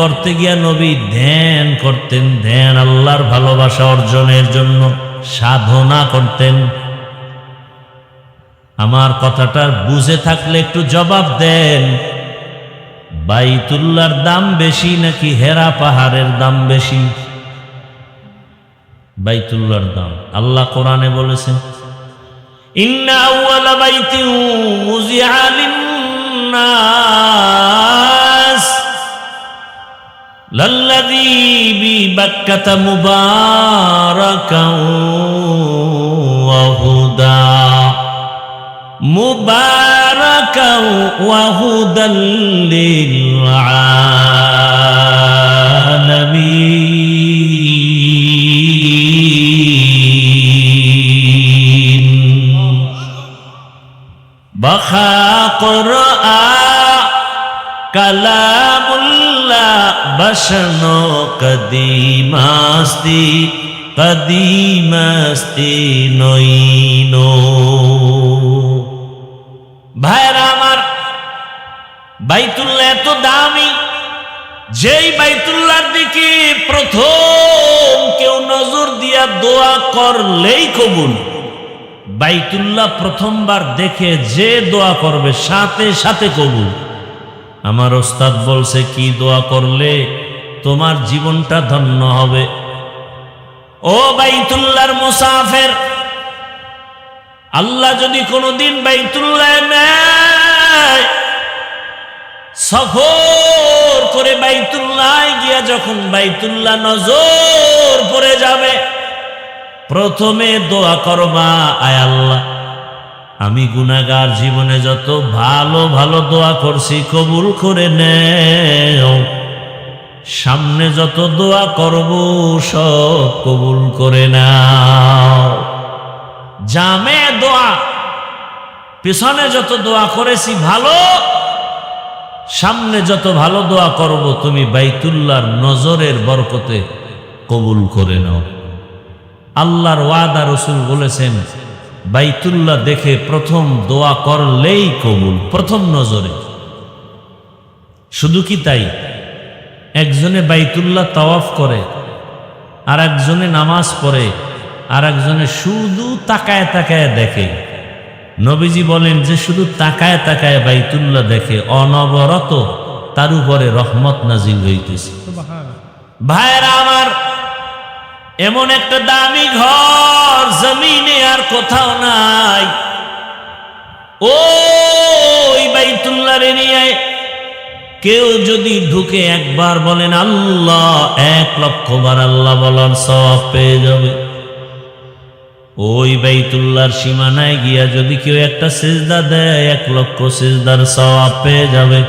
করতে গিয়া নবী ধ্যান করতেন, ধ্যান আল্লাহর ভালোবাসা অর্জনের জন্য সাধনা করতেন। আমার কথাটা বুঝে থাকলে একটু জবাব দেন, বাইতুল্লাহর দাম বেশি নাকি হেরা পাহাড়ের দাম বেশি? বাইতুল্লাহর দাম। আল্লাহ কোরআনে বলেছেন, ইন্না আউয়ালা বাইতিন উযিআ লিন-নাস লাল্লাযী বিবাক্কাতা মুবারাকান ওয়া হুদা মুবারাকান ওয়া হুদাল লিল আলামিন। বাখা কুরআ কালামুল্লাহ বশনো কদিমাস্তি কদিমাস্তি নইনো। ভাইরা আমার, বাইতুল্লাহ এত দামি, যেই বাইতুল্লাহর দিকে প্রথম কেউ নজর দিয়া দোয়া করলেই কবুল। বাইতুল্লাহ প্রথমবার দেখে যে দোয়া করবে সাথে সাথে কবুল। আমার ওস্তাদ বলছে, কি দোয়া করলে তোমার জীবনটা ধন্য হবে? ও বাইতুল্লাহর মুসাফির, আল্লাহ যদি কোনোদিন বাইতুল্লাহ নেয়, সফর করে বাইতুল্লাহ গিয়া যখন বাইতুল্লাহ নজর পড়ে যাবে, প্রথমে দোয়া করবা, আয় আল্লাহ, আমি গুনাহগার, জীবনে যত ভালো ভালো দোয়া করছি কবুল করে নেও, সামনে যত দোয়া করব সব কবুল করে নাও। জামে দোয়া, পিছনে যত দোয়া করেছি ভালো, সামনে যত ভালো দোয়া করব তুমি বাইতুল্লাহর নজরের বরকতে কবুল করে নাও। আল্লাহর ওয়াদা, রাসূল বলেছেন, বাইতুল্লাহ দেখে প্রথম দোয়া করলেই কবুল, প্রথম নজরে। শুধু কি তাই, একজনে বাইতুল্লাহ তাওয়াফ করে, আর একজনে নামাজ পড়ে, আর একজনে শুধু তাকায় তাকায় দেখে। নবীজি বলেন, যে শুধু তাকায় তাকায় বাইতুল্লাহ দেখে, অনবরত তার উপরে রহমত নাজিল হইতেছে। ভাইরা আমার, এমন একটা দামি ঘর জমিনে আর কোথাও নাই। ওই বাইতুল্লাহর এরিয়ায় কেউ যদি ঢুকে একবার বলেন আল্লাহ, 1,00,000 বার আল্লাহ বলার সওয়াব পেয়ে যাবে। ওই বাইতুল্লাহর সীমানায় গিয়া যদি কেউ একটা সিজদা দেয়, 1,00,000 সিজদার সওয়াব পেয়ে যাবে।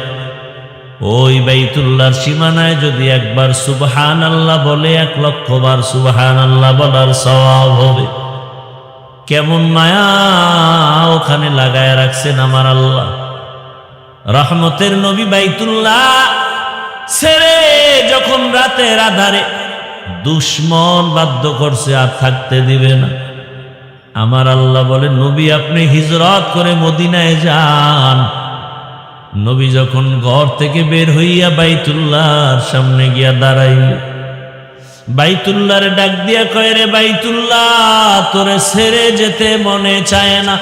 ওই বাইতুল্লাহর সীমানায় যদি একবার সুবহানাল্লাহ বলে, 1,00,000 বার সুবহানাল্লাহ বলার সওয়াব হবে। কেমন মায়া ওখানে লাগায় রাখছেন আমার আল্লাহ। রহমতের নবী বাইতুল্লাহ ছেড়ে যখন রাতের আধারে দুশ্মন বাধ্য করছে, আর থাকতে দিবে না, আমার আল্লাহ বলে, নবী আপনি হিজরত করে মদিনায় যান। নবী যখন ঘর থেকে বের হইয়া বাইতুল্লাহর সামনে গিয়া দাঁড়াইল, বাইতুল্লাহর ডাক দিয়া কয়, রে বাইতুল্লাহ, তোরে ছেড়ে যেতে মনে চায় না।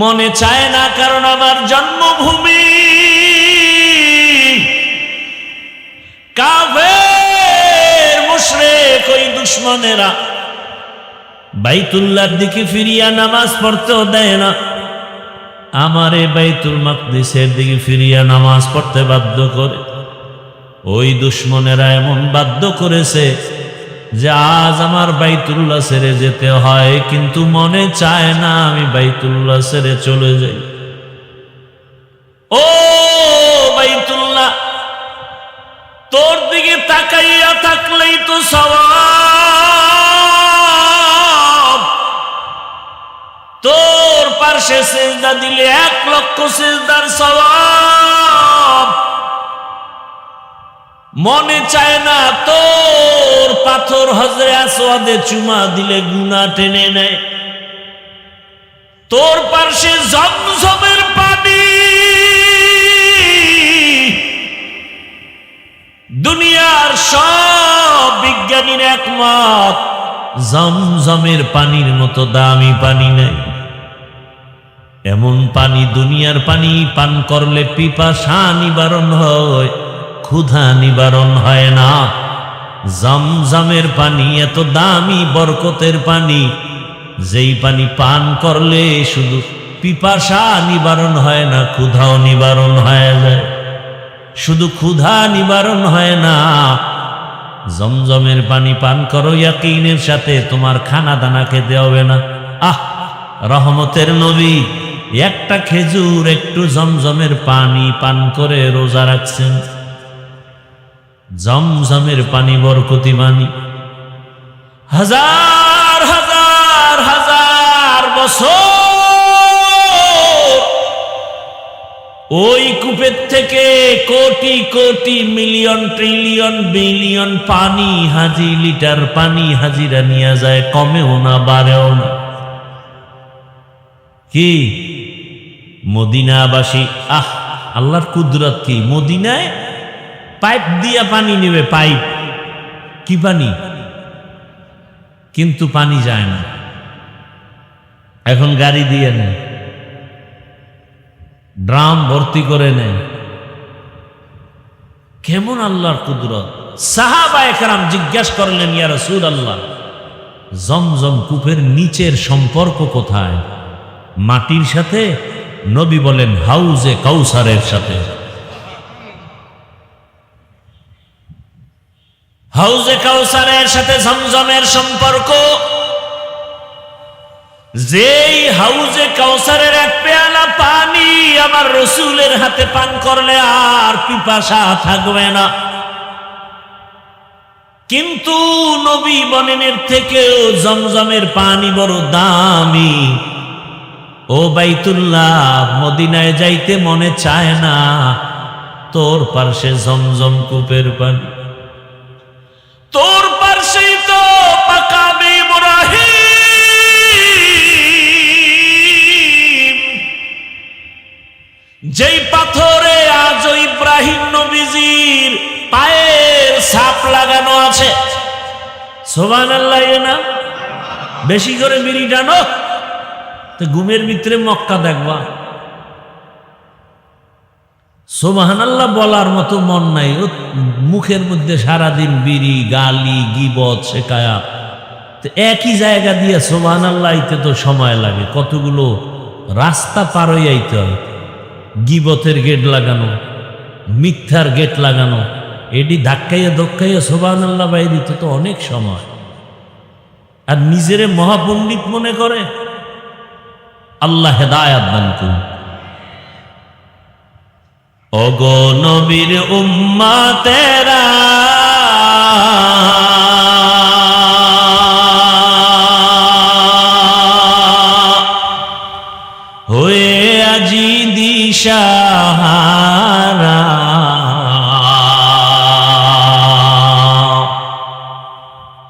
মনে চায় না কারণ আমার জন্মভূমি। কাফের মুশরিক ওই দুশমনেরা বাইতুল্লাহর দিকে ফিরিয়া নামাজ পড়তেও দেয় না, আমারে বাইতুল মাকদিসের দিকে ফিরিয়া নামাজ পড়তে বাধ্য করে। ওই দুশমনেরা এমন বাধ্য করেছে যে আজ আমার বাইতুল্লাহ ছেড়ে যেতে হয়, কিন্তু মনে চায় না আমি বাইতুল্লাহ ছেড়ে চলে যাই। ও বাইতুল্লাহ, তোর দিকে তাকাইয়া থাকলেই তো সওয়াব। তোর পাশে সিজদা দিলে 1,00,000 সিজদার সওয়াব। মনে চায় না তোর পাথর হজরে আসওয়াদে চুমা দিলে গুনাহ টেনে নেয়। তোর পাশে জমজমের পানি দুনিয়ার সব বিজ্ঞানীর একমত, জমজমের পানির মতো দামি পানি নাই। এমন পানি, দুনিয়ার পানি পান করলে পিপাসা নিবারণ হয়, ক্ষুধা নিবারণ হয় না। জমজমের পানি এত দামি বরকতের পানি, যেই পানি পান করলে শুধু পিপাসা নিবারণ হয় না, ক্ষুধাও নিবারণ হয়ে যায়। শুধু ক্ষুধা নিবারণ হয় না, জমজমের পানি পান করো ইয়াকিনের সাথে, তোমার খানা দানা খেতে হবে না। রহমতের নবী একটা খেজুর, একটু জমজমের পানি পান করে রোজা রাখছেন। জমজমের পানি বরকতি পানি। হাজার হাজার হাজার বছর ওই কূপের থেকে crore crore million trillion billion পানি, হাজি লিটার পানি হাজিরা নিয়ে যায়, কমেও না বাড়েও না। কি মদিনাবাসী, আল্লাহর কুদরত কি! মদিনায় পাইপ দিয়া পানি নেবে, পাইপ। কি পানি? কিন্তু পানি যায় না, এখন গাড়ি দিয়ে নেয়, ড্রাম ভর্তি করে নেয়। কেমন আল্লাহর কুদরত! সাহাবায়ে কেরাম জিজ্ঞাসা করলেন, ইয়া রাসূলুল্লাহ, জমজম কূপের নিচের সম্পর্ক কোথায়? মাটির সাথে? নবী বলেন, হাউজে কাউসারের সাথে। হাউজে কাউসারের সাথে জমজমের সম্পর্ক। যেই হাউজে কাউসারের এক পেয়ালা পানি আমার রসুলের হাতে পান করলে আর পিপাসা থাকবে না। কিন্তু নবী বলেন, এর থেকেও জমজমের পানি বড় দামি। ও বাইতুল্লাহ, মদিনায় যাইতে মনে চায় না, তোর পার্শ্বে জমজম কূপের পানি, তোর পার্শ্বেই তো মাকামে ইব্রাহিম, যেই পাথরে আজ ইব্রাহিম নবীজির পায়ের ছাপ লাগানো আছে। সুবহানাল্লাহ না? বেশি করে বিড়ি টানো, তো ঘুমের ভিতরে মক্কা দেখবা। সুবহানাল্লাহ বলার মতো মন নাই, ও মুখের মধ্যে সারাদিন বিড়ি, গালি, গীবত, শিকায়াত। একই জায়গা দিয়ে সুবহানাল্লাহ আইতে তো সময় লাগে, কতগুলো রাস্তা পার হয়ে আইতে হয়। গীবতের গেট লাগানো, মিথ্যার গেট লাগানো, এটি ধাক্কাইয়া ধক্কাইয়া সুবহানাল্লাহ বাইরে দিতে তো অনেক সময়। আর নিজেরে মহাপণ্ডিত মনে করে। আল্লাহ হেদায়াত দান করুন। ওগো নবীর উম্মতেরা, হয়ে আজি দিশাহারা,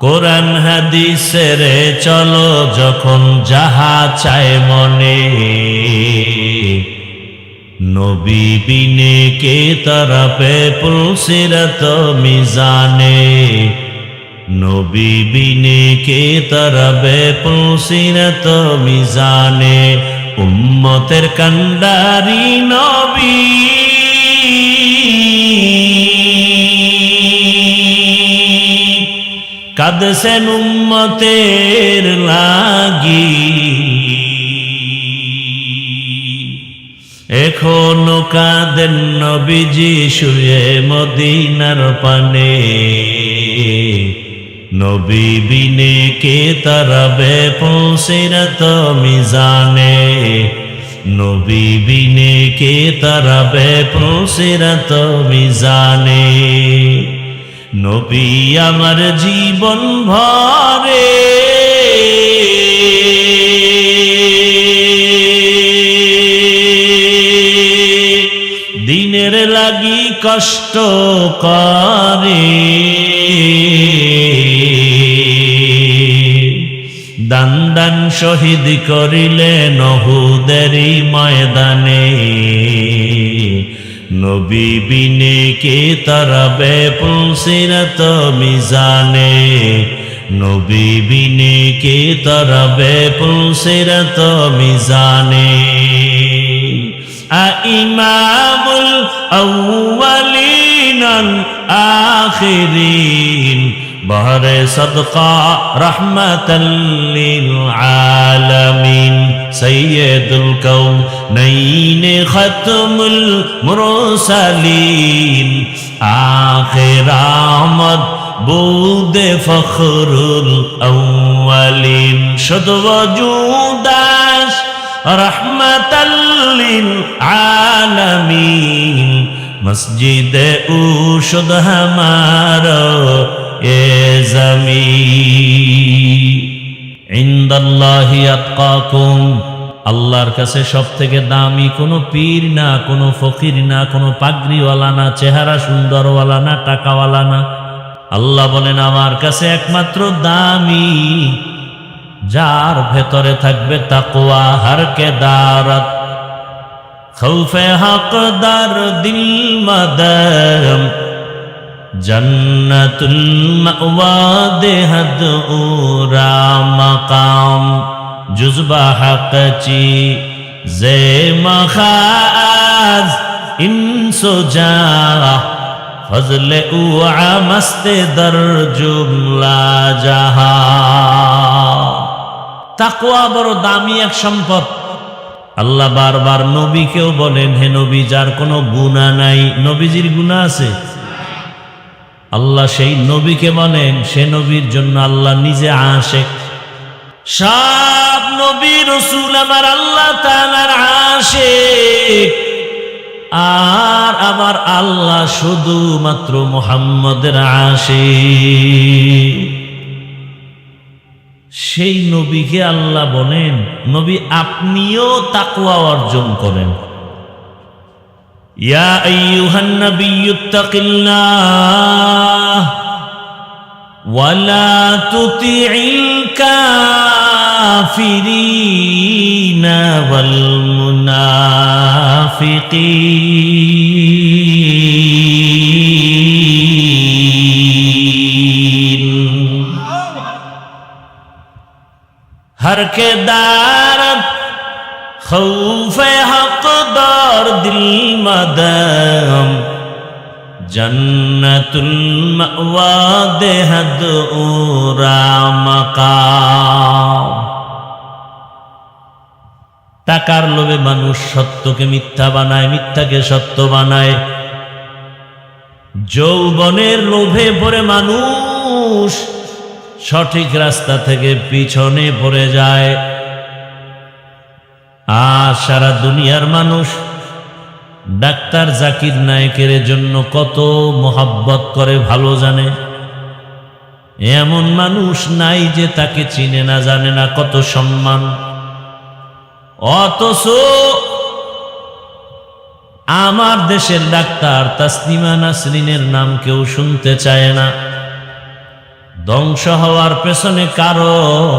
কোরআন হাদিসের চলো যখন যাহা চায় মনে, নবী বিনে কে তরফে পুলসিরত মিজানে, নবী বিনে কে তরফে পুলসিরত মিজানে, উম্মতের কান্ডারি নবী, কাঁদছেন উম্মতের লাগি, এখনো কাঁদেন নবীজি শুয়ে মদিনার পানে, নবী বিনে কে তরবে পুলসিরত মিজানে, নবী বিনে কে তরবে পুলসিরত মিজানে, নবী আমার জীবন ভরে দিনের লাগি কষ্ট করে, দান দান শহীদ করিলেন উহুদেরই ময়দানে, নবী বিনে কে তরবে পুলসিরত মিজানে, নবী বিনে কে তরবে পুলসিরত মিজানে। ইমামুল আউয়ালিন আখিরিন বহরে সদকা রহমাতাল লিল আলামিন, সৈয়দুল কওনাইন খতমুল মুরসালিন, আখির আমদ বুদে ফখরুল আউয়ালিন, শুদ ওজুদাস রহমাতাল লিল আলামিন, মসজিদে উশুদ হামারা এ জমিন। ইনদাল্লাহি আতকাকুম, আল্লাহর কাছে সব থেকে দামি কোনো পীর না, কোনো ফকির না, কোনো পাগড়িওয়ালা না, চেহারা সুন্দরওয়ালা না, টাকাওয়ালা না। আল্লাহ বলেন আমার কাছে একমাত্র দামি যার ভেতরে থাকবে তাকওয়া, হারকে দারাত, খৌফে হকদার, দিল মাদাম, জন্নতুল মাওয়া দেহদ উরা মাকাম, জুজবা হকচি জে মখাজ ইনসুজা, ফজলে উআ মস্তে দর জুমলা জাহা। তাকওয়া বড় দামি এক সম্পদ। আল্লাহ বারবার নবীকেও বলেন, হে নবী যার কোনো গুনাহ নাই, নবীজির গুনাহ আছে? আল্লাহ সেই নবীকে বলেন, সে নবীর জন্য আল্লাহ নিজে আশিক। সব নবী রাসূল আমার আল্লাহ তাআলার আশিক, আর আমার আল্লাহ শুধুমাত্র মুহাম্মদের আশিক। সেই নবীকে আল্লাহ বলেন, নবী আপনিও তাকওয়া অর্জন করেন। ইয়া আইয়ুহান নাবিয়্যুত্তাকিল্লাহ ওয়ালা তুতিইল কাফিরিনা ওয়াল মুনাফিকিন। हर के दारत खौफे हकदार दिल मदम, जन्नतुल मअवा देहद उरा मकाम। টাকার লোভে মানুষ সত্যকে মিথ্যা বানায়, মিথ্যাকে সত্য বানায়। যৌবনের লোভে পড়ে মানুষ সঠিক রাস্তা থেকে পিছনে পড়ে যায়। আর সারা দুনিয়ার মানুষ ডাক্তার জাকির নায়েকের জন্য কত মোহাব্বত করে ভালো জানে। এমন মানুষ নাই যে তাকে চিনে না, জানে না কত সম্মান। অথচ আমার দেশের ডাক্তার তাসলিমা নাসরিনের নাম কেউ শুনতে চায় না। ধ্বংস হওয়ার পেছনে কারণ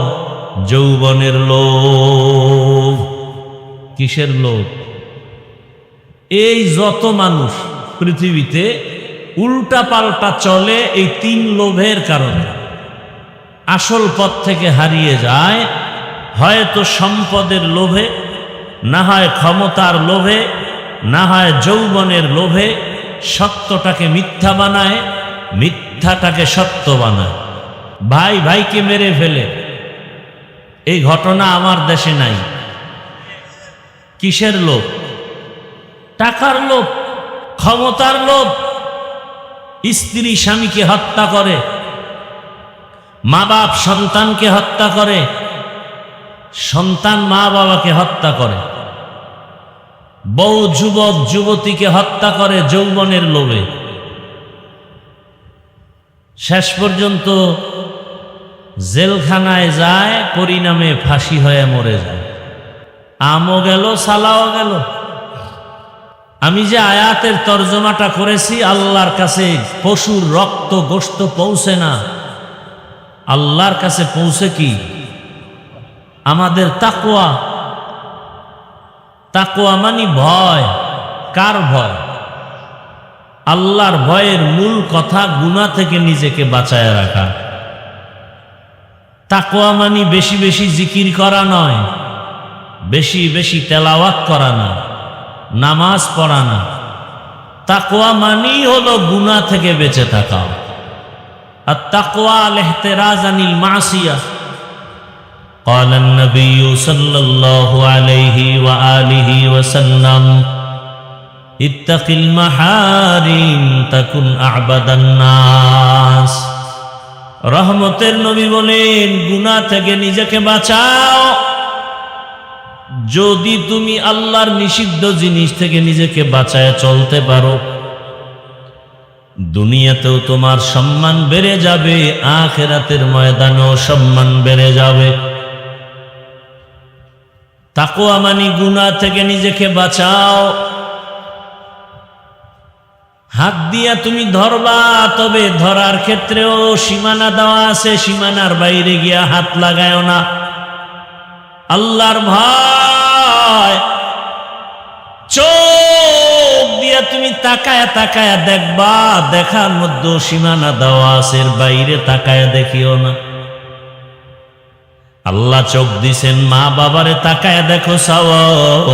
যৌবনের লোভ। কিসের লোভ? এই যত মানুষ পৃথিবীতে উল্টা পাল্টা চলে এই তিন লোভের কারণে আসল পথ থেকে হারিয়ে যায়। হয়তো সম্পদের লোভে, না হয় ক্ষমতার লোভে, না হয় যৌবনের লোভে। সত্যটাকে মিথ্যা বানায়, মিথ্যাটাকে সত্য বানায়। ভাই ভাইকে মেরে ফেলে, এই ঘটনা আমার দেশে নাই। কিসের লোভ? টাকার লোভ, ক্ষমতার লোভ। স্ত্রী স্বামীকে হত্যা করে, মা বাপ সন্তানকে হত্যা করে, সন্তান মা বাবাকে হত্যা করে, বউ যুবক যুবতীকে হত্যা করে যৌবনের লোভে। শেষ পর্যন্ত জেলখানায় যায়, পরিণামে ফাঁসি হয়ে মরে যায়। আমও গেল, সালাও গেল। আমি যে আয়াতের তর্জমাটা করেছি, আল্লাহর কাছে পশুর রক্ত গোশত পৌঁছে না, আল্লাহর কাছে পৌঁছে কি? আমাদের তাকওয়া। তাকওয়া মানে ভয়। কার ভয়? আল্লাহর ভয়ের মূল কথা গুনাহ থেকে নিজেকে বাঁচায় রাখা। তাকওয়া মানে বেশি বেশি জিকির করা নয়, বেশি বেশি তেলাওয়াত করা না, নামাজ পড়া না। তাকওয়া মানেই হলো গুনাহ থেকে বেঁচে থাকা। আর তাকওয়া আল-ইহতিরাজ আনিল মাসিয়া। قال النبي صلى الله عليه وآله وسلم اتق المحارم تكن أعبد الناس। রহমতের নবী বলেন, গুনাহ থেকে নিজেকে বাঁচাও। যদি তুমি আল্লাহর নিষিদ্ধ জিনিস থেকে নিজেকে বাঁচায় চলতে পারো, দুনিয়াতেও তোমার সম্মান বেড়ে যাবে, আখিরাতের ময়দানেও সম্মান বেড়ে যাবে। তাকওয়া মানে গুনাহ থেকে নিজেকে বাঁচাও। হাত দিয়া তুমি ধরবা, তবে ধরার ক্ষেত্রেও সীমানা দেওয়া আছে, সীমানার বাইরে গিয়া হাত লাগায়ও না। আল্লাহর ভয়, চোখ দিয়া তুমি তাকায়া তাকায়া দেখবা, দেখার মধ্যে সীমানা দেওয়া আছে, এর বাইরে তাকায়া দেখিও না। আল্লাহ চোখ দিছেন, মা বাবারে তাকায়া দেখো সওয়াব।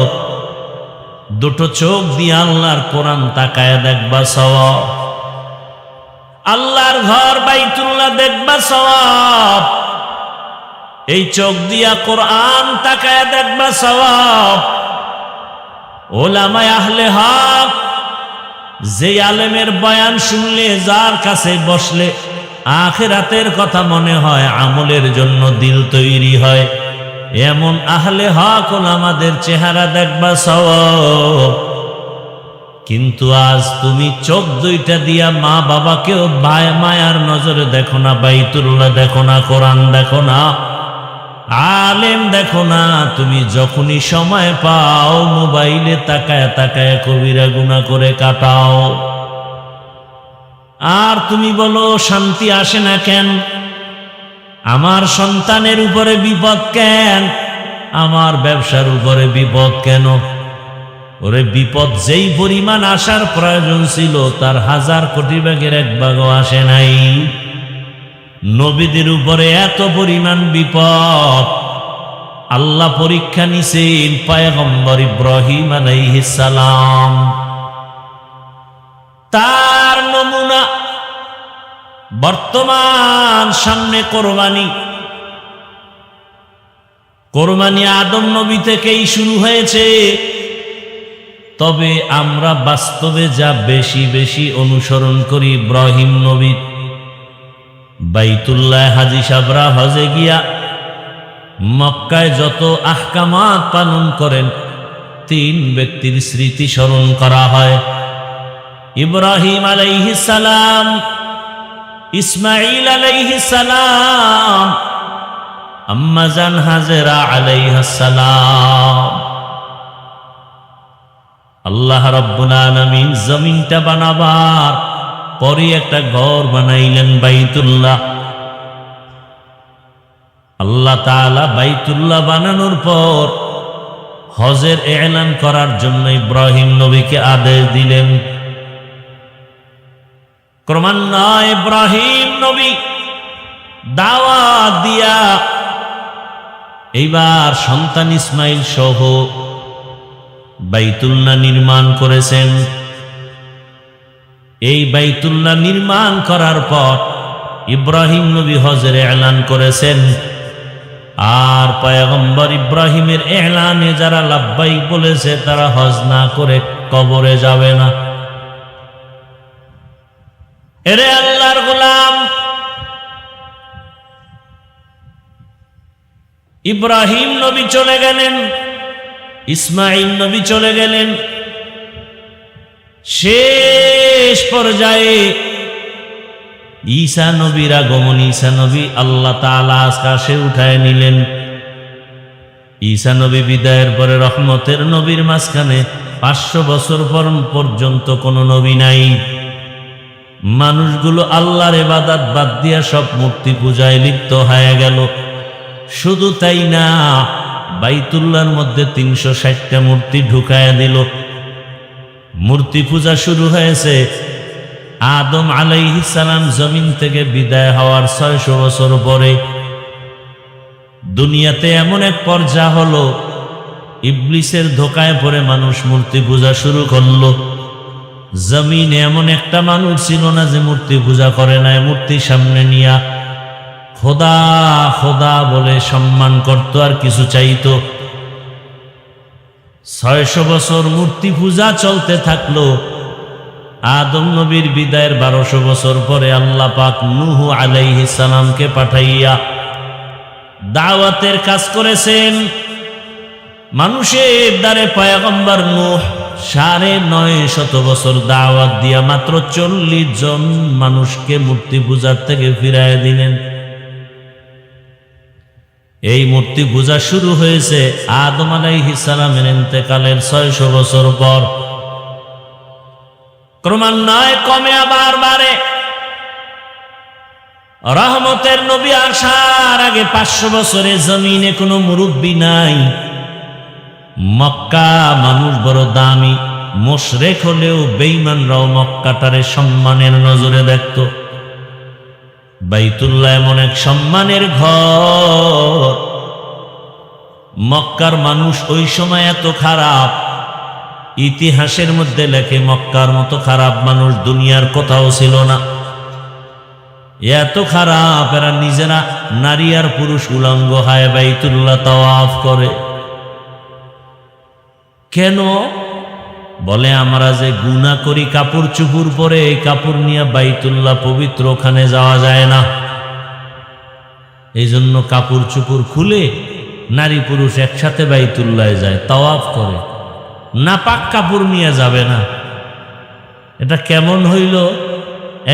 দুটো চোখ দিয়ে আল্লাহর কোরআন তাকায়া দেখবা সওয়াব। আল্লাহর ঘর বাইতুল্লাহ দেখবা সওয়াব। এই চোখ দিয়া কোরআন তাকায়া দেখবা সওয়াব। উলামায়ে আহলে হক, যে আলেমের বয়ান শুনলে, যার কাছে বসলে আখিরাতের কথা মনে হয়, আমলের জন্য দিল তৈরি হয়, এমন আহলে হক ওলামাদের চেহারা দেখবা সওয়াব। কিন্তু আজ তুমি চোখ দুইটা দিয়া মা বাবাকেও মায়ার নজরে দেখো না, বাইতুল্লাহ দেখো না, কোরআন দেখো না, আলেম দেখো না। তুমি যখনই সময় পাও মোবাইলে তাকায় তাকায় কবিরা গুনাহ করে কাটাও। আর তুমি বলো শান্তি আসে না কেন? আমার সন্তানের উপরে বিপদ কেন? আমার ব্যবসার উপরে বিপদ কেন? ওরে বিপদ যেই পরিমাণ আসার প্রয়োজন ছিল, তার 1000 কোটি ভাগের 1 ভাগও আসে নাই। নবীদের উপরে এত পরিমাণ বিপদ। আল্লাহ পরীক্ষা নিছেন পয়গম্বর ইব্রাহিম আলাইহিস সালাম। তার নমুনা বর্তমান সামনে কোরবানি আদম নবী থেকেই শুরু হয়েছে। তবে আমরা বাস্তবে যা বেশি বেশি অনুসরণ করি ইব্রাহিম নবী। বাইতুল্লাহ হাজী সাবরা হজে গিয়া মক্কায় যত আহকামাত পালন করেন, 3 ব্যক্তির স্মৃতি স্মরণ করা হয়। ইব্রাহিম আলাইহিস সালাম, ইসমাঈল আলাইহিস সালাম, আম্মা জান হাজেরা আলাইহাস সালাম। আল্লাহ রাব্বুল আলামিন জমিনটা বানাবার পরে একটা ঘর বানাইলেন বাইতুল্লাহ। আল্লাহ তাআলা বাইতুল্লাহ বানানোর পর হজের এলান করার জন্য ইব্রাহিম নবীকে আদেশ দিলেন। ক্রমান্বয়ে ইব্রাহিম নবী দাওয়াত দিয়া এইবার সন্তান ইসমাইল সহ বাইতুল্লাহ নির্মাণ করেছেন। এই বাইতুল্লাহ নির্মাণ করার পর ইব্রাহিম নবী হজের এলান করেছেন। আর পয়গম্বর ইব্রাহিমের এলানে যারা লাব্বাইক বলেছে, তারা হজ না করে কবরে যাবে না। এরে আল্লাহর গোলাম, ইব্রাহিম নবী চলে গেলেন, ইসমাঈল নবী চলে গেলেন। শেষ পর্যায়ে ঈসা নবীর আগমন। ঈসা নবী আল্লাহ তাআলা আকাশে উঠায় নিলেন। ঈসা নবী বিদায়ের পরে রহমতের নবীর মাঝখানে 500 বছর পর্যন্ত কোনো নবী নাই। মানুষগুলো আল্লাহর ইবাদত বাদ দিয়া সব মূর্তি পূজায় লিপ্ত হয়ে গেল। শুধু তাই না, বাইতুল্লাহর মধ্যে 360টা মূর্তি ঢুকায়া দিল। মূর্তি পূজা শুরু হয়েছে। আদম আলাইহিস সালাম জমিন থেকে বিদায় হওয়ার 600 বছর পরে দুনিয়াতে এমন এক পর্যায় হলো, ইবলিসের ধোকায় পড়ে মানুষ মূর্তি পূজা শুরু করলো। জমিনে এমন একটা মানুষ ছিল না যে মূর্তি পূজা করে নাই। মূর্তির সামনে নিয়া খোদা খোদা বলে সম্মান করত আর কিছু চাইতো। 600 বছর মূর্তি পূজা চলতে থাকলো। আদম নবীর বিদায়ের 1200 বছর পরে আল্লাহ পাক নূহ আলাইহিস সালামকে পাঠাইয়া দাওয়াতের কাজ করেছেন। মানুষের দ্বারে পয়গম্বর নূহ 950 বছর দাওয়াত দিয়া মাত্র 40 জন মানুষকে মূর্তি পূজার থেকে ফিরাইয়া দিলেন। এই মূর্তি পূজা শুরু হয়েছে আদম আলাইহিস সালামের ইন্তেকালের 600 বছর পর। ক্রমান্বয়ে কমে আবার বাড়ে। রহমতের নবী আসার আগে 500 বছরে জমিনে কোনো মুরব্বী নাই। মক্কা মানুষ বড় দামি, মুশরিক হলেও বেঈমানরাও মক্কাটারে সম্মানের নজরে দেখত। বাইতুল্লাহ এমন এক সম্মানের ঘর। মক্কার মানুষ ওই সময় এত খারাপ, ইতিহাসের মধ্যে লেখে মক্কার মতো খারাপ মানুষ দুনিয়ার কোথাও ছিল না। এত খারাপ, এরা নিজেরা নারী আর পুরুষ উলঙ্গ হয় বাইতুল্লাহ তাওয়াফ করে। কেন? বলে আমরা যে গুনাহ করি কাপড় চুপড় পরে, এই কাপড় নিয়ে বাইতুল্লাহ পবিত্র, ওখানে যাওয়া যায় না। এই জন্য কাপড় চুপড় খুলে নারী পুরুষ একসাথে বাইতুল্লাহ যায়, তাওয়াফ করে। নাপাক কাপড় নিয়ে যাবে না। এটা কেমন হইল?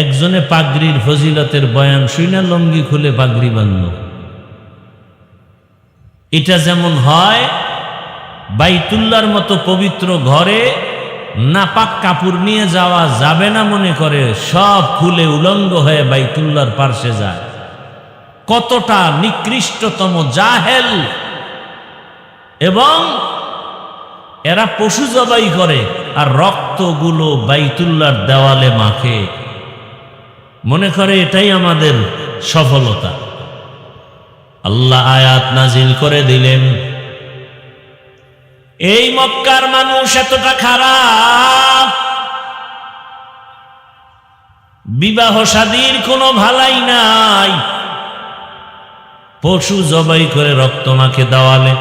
একজনে পাগড়ির ফজিলতের বয়ান শুইনা লঙ্গি খুলে পাগড়ি বাঁধল। এটা যেমন হয়, বাইতুল্লাহর মতো পবিত্র ঘরে নাপাক কাপড় নিয়ে যাওয়া যাবে না মনে করে সব খুলে উলঙ্গ হয়ে বাইতুল্লাহর পার্শ্বে যায়। কতটা নিকৃষ্টতম জাহেল! এবং এরা পশু জবাই করে আর রক্তগুলো বাইতুল্লাহর দেওয়ালে মাখে, মনে করে এটাই আমাদের সফলতা। আল্লাহ আয়াত নাজিল করে দিলেন, এই মক্কার মানুষ এতটা খারাপ, বিবাহ শাদীর কোনো ভালাই নাই, পশু জবাই করে রক্ত মাখে দেওয়ালে,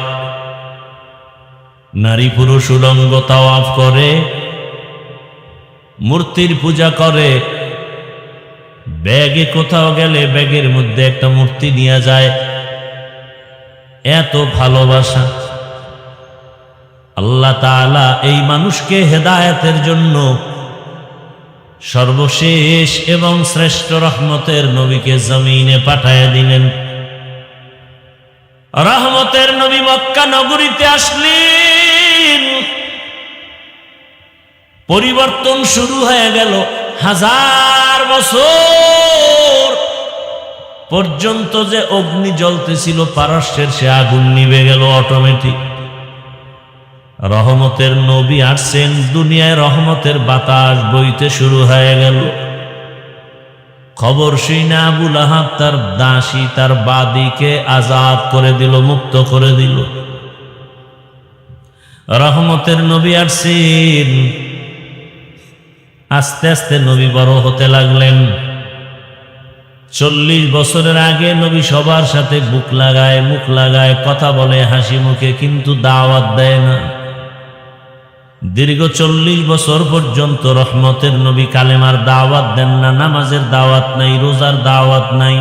নারী পুরুষ উলঙ্গ তাওয়াফ করে, মূর্তির পূজা করে। ব্যাগে কোথাও গেলে ব্যাগের মধ্যে একটা মূর্তি নিয়ে যায়। এত ভালোবাসা! আল্লাহ তাআলা এই মানুষকে হেদায়েতের জন্য সর্বশেষ এবং শ্রেষ্ঠ রহমতের নবীকে জমিনে পাঠায় দিলেন। রহমতের নবী মক্কা নগরীতে আসলেন, পরিবর্তন শুরু হয়ে গেল। 1000 বছর পর্যন্ত যে অগ্নি জ্বলতেছিল পারস্যের, সে আগুন নিভে গেল অটোমেটিক। রহমতের নবী আসছেন, দুনিয়ায় রহমতের বাতাস বইতে শুরু হয়ে গেল। খবর শুনে আবু লাহাব তার দাসী, তার বাদীকে আজাদ করে দিল, মুক্ত করে দিল। রহমতের নবী আসছেন। আস্তে আস্তে নবী বড় হতে লাগলেন। 40 বছরের আগে নবী সবার সাথে বুক লাগায়, মুখ লাগায়, কথা বলে হাসি মুখে, কিন্তু দাওয়াত দেয় না। দীর্ঘ 40 বছর পর্যন্ত রহমতের নবী কালেমার দাওয়াত দেন না, নামাজের দাওয়াত নাই, রোজার দাওয়াত নাই।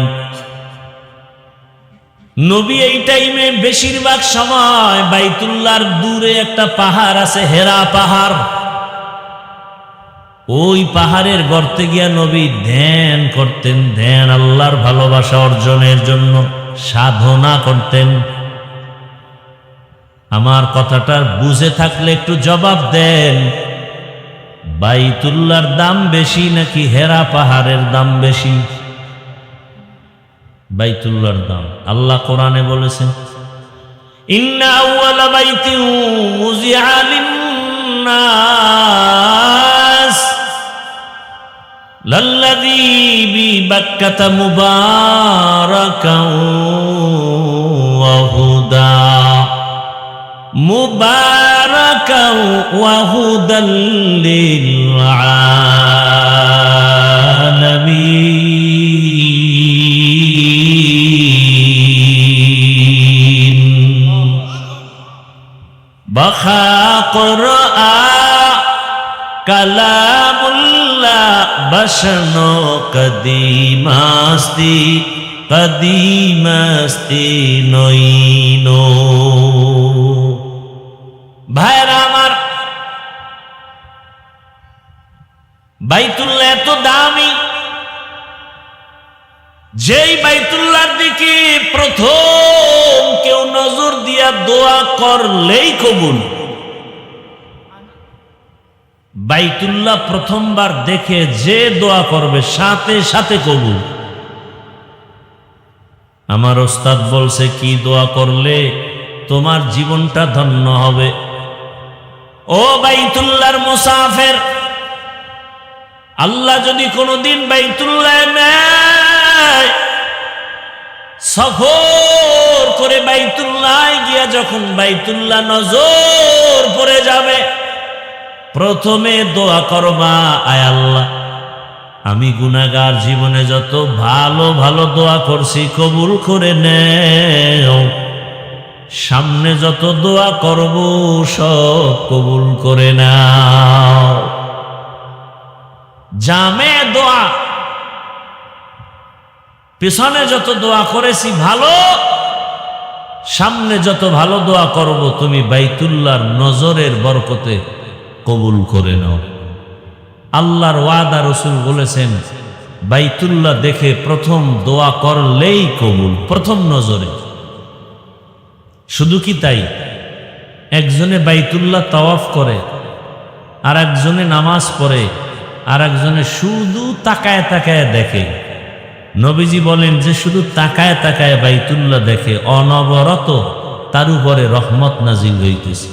নবী এই টাইমে বেশিরভাগ সময় বাইতুল্লাহর দূরে একটা পাহাড় আছে, হেরা পাহাড়, ওই পাহাড়ের গর্তে গিয়া নবী ধ্যান করতেন। ধ্যান আল্লাহর ভালোবাসা অর্জনের জন্য সাধনা করতেন। আমার কথাটা বুঝে থাকলে একটু জবাব দেন। বাইতুল্লাহর দাম বেশি নাকি হেরা পাহাড়ের দাম বেশি? বাইতুল্লাহর দাম। আল্লাহ কোরআনে বলেছেন, ইন্না আউয়ালা বাইতিন উযিআ লিন-নাস লাল্লাযী বিবাক্কাতা মুবারাকাও ওয়া হুদা মুবারাকাও ওয়া হুদাল লিল আলামিন বাখা কুরআ কালামুল্লাহ বশনো কদিমাস্তি কদিমাস্তি নইনো। ভাইরা আমার, বাইতুল্লাহ এত দামি, যেই বাইতুল্লাহর দিকে প্রথম কেউ নজর দিয়া দোয়া করলেই কবুল। বাইতুল্লাহ প্রথমবার দেখে যে দোয়া করবে সাথে সাথে কবুল। আমার ওস্তাদ বলছে কি দোয়া করলে তোমার জীবনটা ধন্য হবে। ও বাইতুল্লাহর মুসাফির, আল্লাহ যদি কোনোদিন বাইতুল্লাহ নেয়, সফর করে বাইতুল্লাহ গিয়া যখন বাইতুল্লাহ নজর পড়ে যাবে, প্রথমে দোয়া করবা, আয় আল্লাহ আমি গুনাহগার, জীবনে যত ভালো ভালো দোয়া করছি কবুল করে নেও, সামনে যত দোয়া করব সব কবুল করে নাও। জামে দোয়া, পিছনে যত দোয়া করেছি ভালো, সামনে যত ভালো দোয়া করব তুমি বাইতুল্লাহর নজরের বরকতে কবুল করে নাও। আল্লাহর ওয়াদা, রাসূল বলেছেন বাইতুল্লাহ দেখে প্রথম দোয়া করলেই কবুল, প্রথম নজরে। শুধু কি তাই, একজনে বাইতুল্লাহ তাওয়াফ করে, আর একজনে নামাজ পড়ে, আর একজনে শুধু তাকায় তাকায় দেখে। নবীজি বলেন যে শুধু তাকায় তাকায় বাইতুল্লাহ দেখে, অনবরত তার উপরে রহমত নাজিল হইতেছে।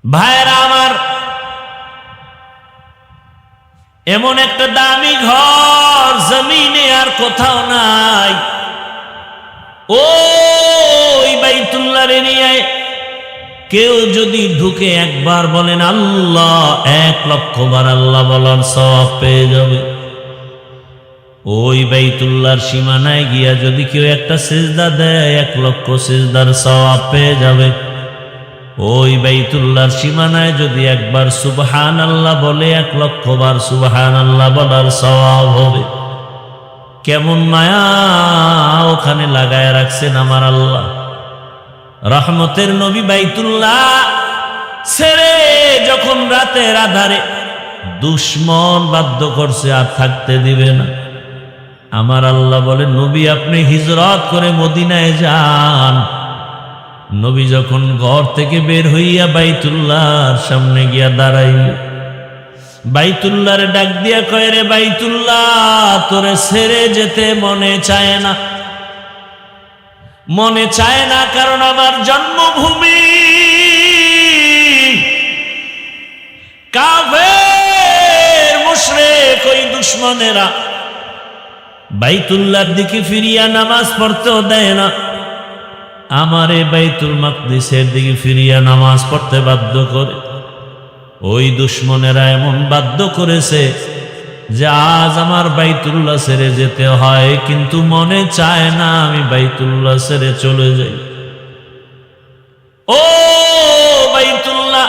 ভাইরা আমার, এমন একটা দামি ঘর জমিনে আর কোথাও নাই। ওই বাইতুল্লাহর এরিয়ায় কেউ যদি ঢুকে একবার বলেন আল্লাহ, 1,00,000 বার আল্লাহ বলার সওয়াব পেয়ে যাবে। ওই বাইতুল্লাহর সীমানায় গিয়া যদি কেউ একটা সিজদা দেয়, 1,00,000 সিজদার সওয়াব পেয়ে যাবে। ওই বাইতুল্লাহর সীমানায় যদি একবার সুবহানাল্লাহ বলে, 1,00,000 বার সুবহানাল্লাহ বলার সওয়াব হবে। কেমন মায়া ওখানে লাগায় রাখছেন আমার আল্লাহ। রহমতের নবী বাইতুল্লাহ ছেড়ে যখন রাতের আধারে দুশ্মন বাধ্য করছে আর থাকতে দিবে না, আমার আল্লাহ বলে নবী আপনি হিজরত করে মদিনায় যান। নবী যখন ঘর থেকে বের হইয়া বাইতুল্লাহর সামনে গিয়া দাঁড়াইল, বাইতুল্লাহরে ডাক দিয়া কয়, রে বাইতুল্লাহ তোরে ছেড়ে যেতে মনে চায় না, মনে চায় না, কারণ আমার জন্মভূমি। কাফের মুশরিক ওই দুশমনেরা বাইতুল্লাহর দিকে ফিরিয়া নামাজ পড়তেও দেয় না, আমারে বাইতুল মাকদিসের দিকে ফিরিয়া নামাজ পড়তে বাধ্য করে। ওই দুশমনেরা এমন বাধ্য করেছে যে আজ আমার বাইতুল্লাহ ছেড়ে যেতে হয়, কিন্তু মনে চায় না আমি বাইতুল্লাহ ছেড়ে চলে যাই। ও বাইতুল্লাহ,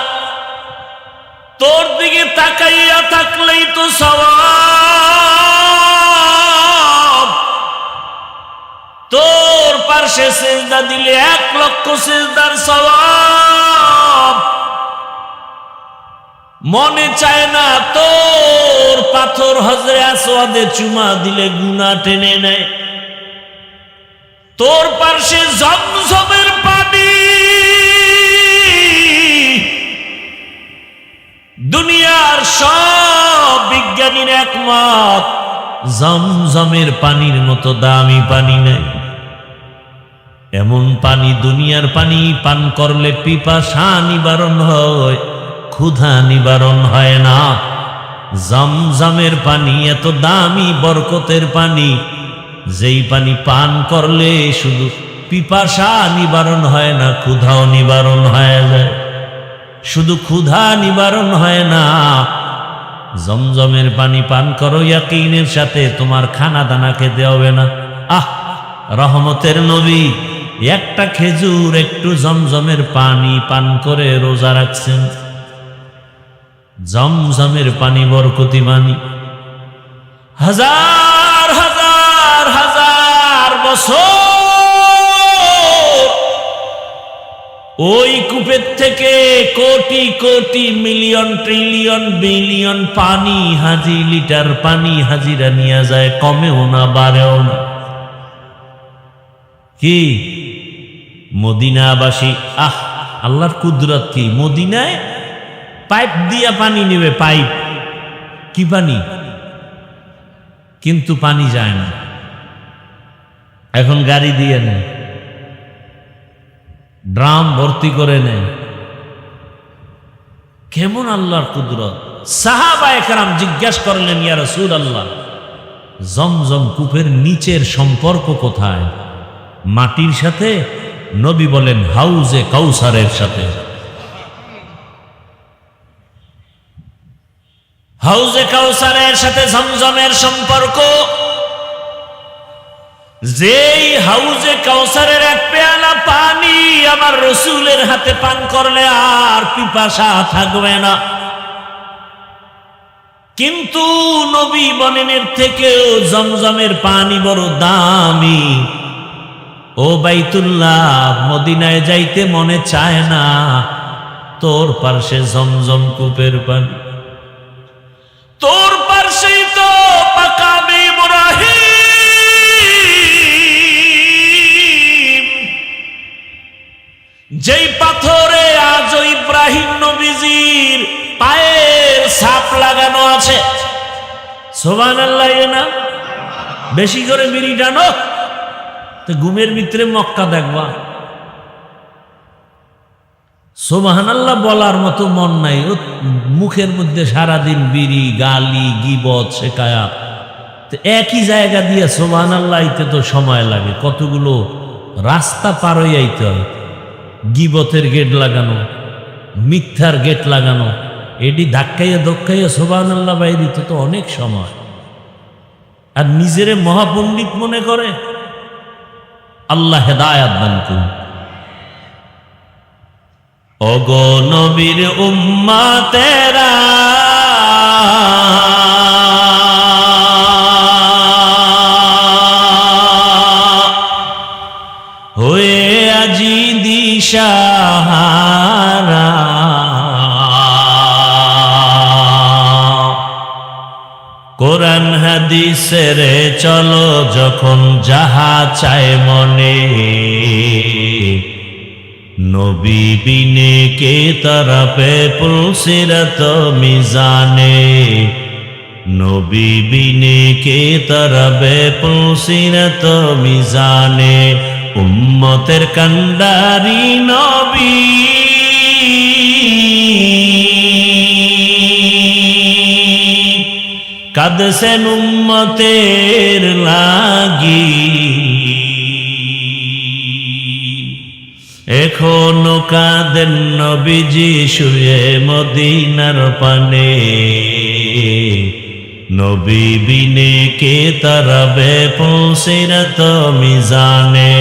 তোর দিকে তাকাইয়া থাকলেই তো সওয়াব, তোর পাশে সিজদা দিলে 1,00,000 সিজদার সওয়াব। মনে চায় না তোর পাথর হজরে আসওয়াদে চুমা দিলে গুনাহ টেনে নেয়, তোর পাশে জমজমের পানি, দুনিয়ার সব বিজ্ঞানীর একমত জমজমের পানির মতো দামি পানি নেই। এমন পানি, দুনিয়ার পানি পান করলে পিপাসা নিবারণ হয়, ক্ষুধা নিবারণ হয় না। জমজমের পানি এত দামি বরকতের পানি, যেই পানি পান করলে শুধু পিপাসা নিবারণ হয় না, ক্ষুধাও নিবারণ হয়ে যায়। শুধু ক্ষুধা নিবারণ হয় না, জমজমের পানি পান করো ইয়াকিনের সাথে, তোমার খানা দানা খেতে হবে না। রহমতের নবী একটা খেজুর একটু জমজমের পানি পান করে রোজা রাখছেন। জমজমের পানি বরকতি পানি। হাজার হাজার হাজার বছর ওই কূপের থেকে crore crore million trillion billion পানি, হাজি লিটার পানি হাজিরা নিয়ে যায়, কমেও না বাড়েও না। কি মদিনাবাসী, আল্লাহর কুদরত কি! মদিনায় পাইপ দিয়া পানি নেবে, পাইপ, কি পানি, কিন্তু পানি যায় না। এখন গাড়ি দিয়ে নেয়, ড্রাম ভর্তি করে নেয়। কেমন আল্লাহর কুদরত! সাহাবায়ে কেরাম জিজ্ঞাসা করলেন, ইয়া রাসূলুল্লাহ, জমজম কূপের নিচের সম্পর্ক কোথায়, মাটির সাথে? নবী বলেন, হাউজে কাউসারের সাথে। হাউজে কাউসারের সাথে জমজমের সম্পর্ক। যেই হাউজে কাউসারের এক পেয়ালা পানি আমার রসুলের হাতে পান করলে আর পিপাসা থাকবে না। কিন্তু নবী বলেন, এর থেকেও জমজমের পানি বড় দামি। ও বাইতুল্লাহ, মদিনায় যাইতে মনে চায় না, তোর পার্শ্বে জমজম কূপের পানি, তোর পার্শ্বেই তো মাকামে ইব্রাহিম, যেই পাথরে আজও ইব্রাহিম নবীজির পায়ের ছাপ লাগানো আছে। সুবহানাল্লাহ। না বেশি করে বিড়ি টানো তো ঘুমের ভিতরে মক্কা দেখবা। সুবহানাল্লাহ বলার মতো মন নাই, ও মুখের মধ্যে সারাদিন বিড়ি, গালি, গীবত, শেখায়া। তো একই জায়গা দিয়ে সুবহানাল্লাহ আইতে তো সময় লাগে, কতগুলো রাস্তা পার হয়ে আইতে হয়। গীবতের গেট লাগানো, মিথ্যার গেট লাগানো, এটি ধাক্কাইয়া ধক্কাইয়া সুবহানাল্লাহ বাইরে তো অনেক সময়। আর নিজেরে মহাপণ্ডিত মনে করে। আল্লাহ হেদায়াত দান করুন। ওগো নবীর উম্মতেরা, হয়ে আজি দিশাহারা, কোরআন হাদিসের চলো যখন যাহা চায় মনে, নবী বিনে কে তরফে পুলসিরত মিজানে, নবী বিনে কে তরফে পুলসিরত মিজানে, উম্মতের কান্ডারি নবী, কাঁদছেন উম্মতের লাগি, এখনো কাঁদেন নবীজি শুয়ে মদিনার পানে, নবী বিনে কে তরবে পুলসিরত মিজানে,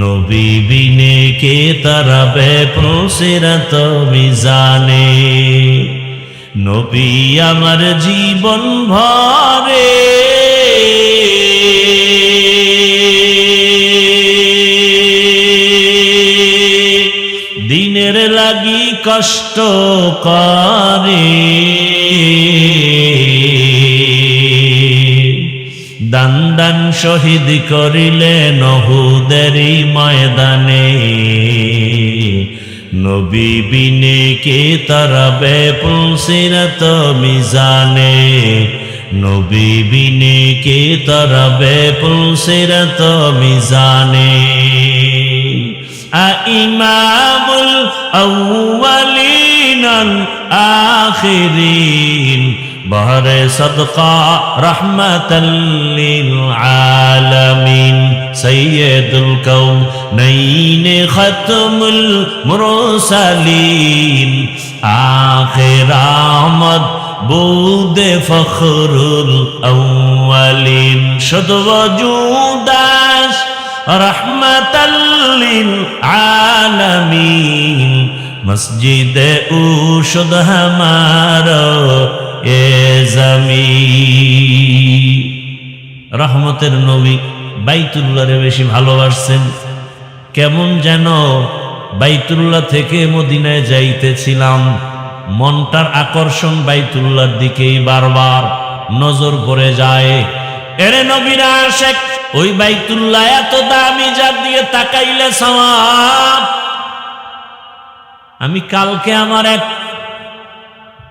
নবী বিনে কে তরবে পুলসিরত মিজানে, নবী আমার জীবন ভরে দিনের লাগি কষ্ট করে, দান দান শহীদ করিলেন উহুদেরই ময়দানে, নবী বিনে কে তরবে পুলসিরত মিজানে, নবী বিনে কে তরবে পুলসিরত মিজানে, ইমামুল আউয়ালিন আল আখিরিন বহরে সদকা রহমাতাল লিল আলামিন সাইয়্যিদুল কাউনাইন খাতমুল মুরসালিন আখির আমদ বুদে ফখরুল আউয়ালিন শুধু ওজুদাস রহমাতাল লিল আলামিন মসজিদে উশুদ হামারা এ জমিন। রহমতের নবী বাইতুল্লাহরে বেশি ভালোবাসছেন। কেমন যেন বাইতুল্লাহ থেকে মদিনায় যাইতেছিলাম, মনটার আকর্ষণ বাইতুল্লাহর দিকেই বারবার নজর করে যায়। এরে নবীরা আশেক, ওই বাইতুল্লাহ এত দামি, যার দিয়ে তাকাইলে সওয়াব। আমি কালকে আমার এক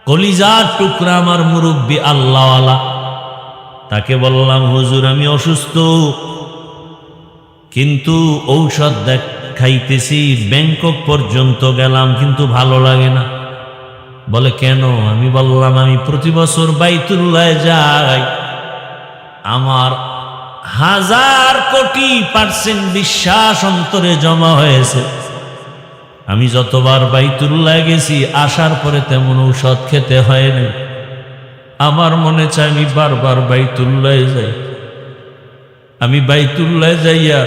কলিজার টুকরা, আমার মুরব্বী আল্লাহওয়ালা, তাকে বললাম, হুজুর আমি অসুস্থ, কিন্তু ঔষধ খাইতেছি, ব্যাংকক পর্যন্ত গেলাম, কিন্তু ভালো লাগে না। বলে কেন? আমি বললাম, আমি প্রতি বছর বাইতুল্লাহ যাই, আমার 1000 কোটি % বিশ্বাস অন্তরে জমা হয়েছে। আমি যতবার বাইতুল্লাহ গেছি, আসার পরে তেমন ঔষধ খেতে হয় না। আমার মনে চায় আমি বারবার বাইতুল্লাহ যাই। আমি বাইতুল্লাহ যাইয়া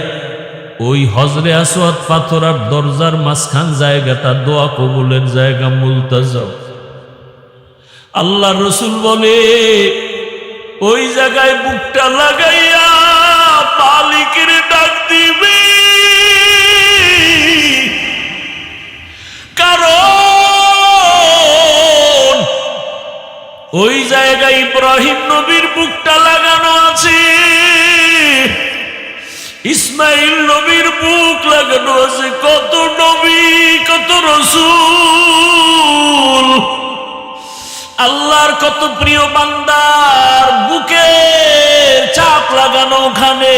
ওই হজরে আসওয়াদ পাথর আর দরজার মাঝখান জায়গাটা দোয়া কবুলের জায়গা, মুলতাজাম। আল্লাহ রসুল বলে, ওই জায়গায় বুকটা লাগাইয়া মালিকের ডাক দিবে, কারণ ওই জায়গায় ইব্রাহিম নবীর বুকটা লাগানো আছে, ইসমাইল নবীর বুক লাগানো আছে, কত নবী, কত রসূল, আল্লাহর কত প্রিয় বান্দার বুকে চাপ লাগানো ওখানে।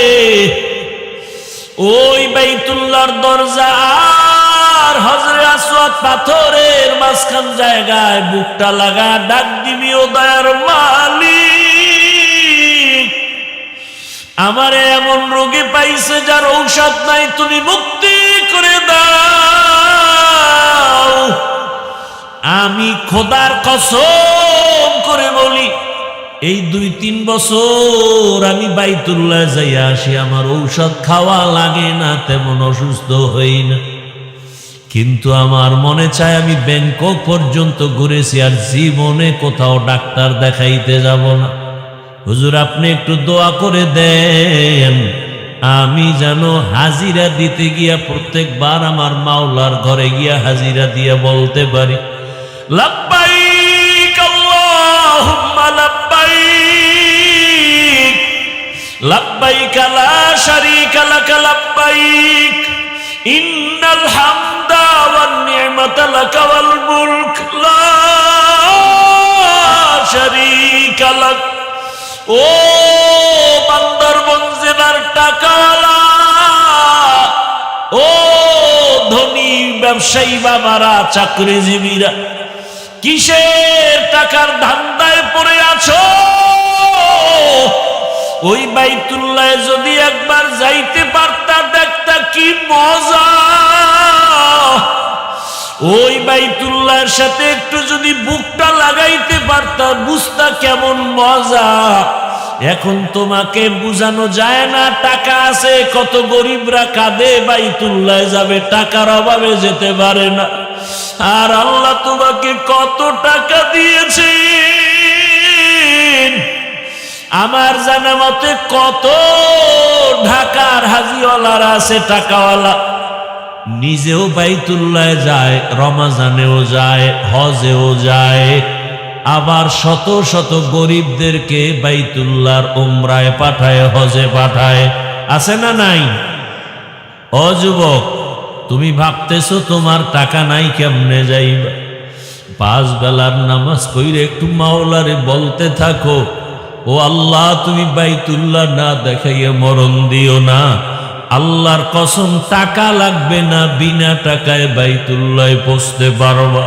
ওই বাইতুল্লাহর দরজা আর হজরে আসওয়াদ পাথরের মাঝখান জায়গায় বুকটা লাগা ডাক দিবি, ও দয়ার মালিক, আমারে এমন রোগে পাইছে যার ঔষধ নাই, তুমি মুক্তি করে দাও। আমি খোদার কসম করে বলি, এই 2-3 বছর আমি বাইতুল্লাহ যাইয়া আসি, আমার ঔষধ খাওয়া লাগে না, তেমন অসুস্থ হই না। কিন্তু আমার মনে চায় আমি ব্যাংকক পর্যন্ত ঘুরেছি, আর জীবনে কোথাও ডাক্তার দেখাইতে যাব না। হুজুর আপনি একটু দোয়া করে দেন, আমি যেন হাজিরা দিতে গিয়া প্রত্যেকবার আমার মাওলার ঘরে গিয়া হাজিরা দিয়ে বলতে পারি, লাব্বাইক আল্লাহুম্মা লাব্বাইক, লাব্বাইক লা শারীকা লাক লাব্বাইক, ইন্নাল হামদা ওয়ান নি'মাতা লাক ওয়াল মুলক লা শারীকা লাক। ও বান্দরবন জেলার টাকাওয়ালা, ও ধনী ব্যবসায়ী বাবারা, চাকরিজীবীরা, কিসের টাকার ধান্দায় পড়ে আছো? ওই বাইতুল্লাহ যদি একবার যাইতে পারতা, দেখতা কি মজা। ওই বাইতুল্লাহর সাথে একটু যদি বুকটা লাগাইতে পারতা, বুঝতা কেমন মজা। এখন তোমাকে বুঝানো যায় না, টাকা আছে, কত গরিবরা কাঁদে বাইতুল্লাহ যাবে, টাকার অভাবে যেতে পারে না। আর আল্লাহ তোমাকে কত টাকা দিয়েছে, আমার জানা মতে কত ঢাকার হাজিওয়ালারা আছে, টাকাওয়ালা, নিজেও বাইতুল্লাহ যায়, রমাজানেও যায়, হজেও যায়, আবার শত শত গরিবদেরকে বাইতুল্লাহর উমরায় পাঠায়, হজে পাঠায়। আছে না নাই? ও যুবক, তুমি ভাবতেছো তোমার টাকা নাই, কেমনে যাইবা? 5 বেলার নামাজ পড়ে একটু মাওলারে বলতে থাকো, ও আল্লাহ তুমি বাইতুল্লাহ না দেখাইয়া মরণ দিও না। আল্লাহর কসম টাকা লাগবে না, বিনা টাকায় বাইতুল্লাহ পৌঁছতে পারবা।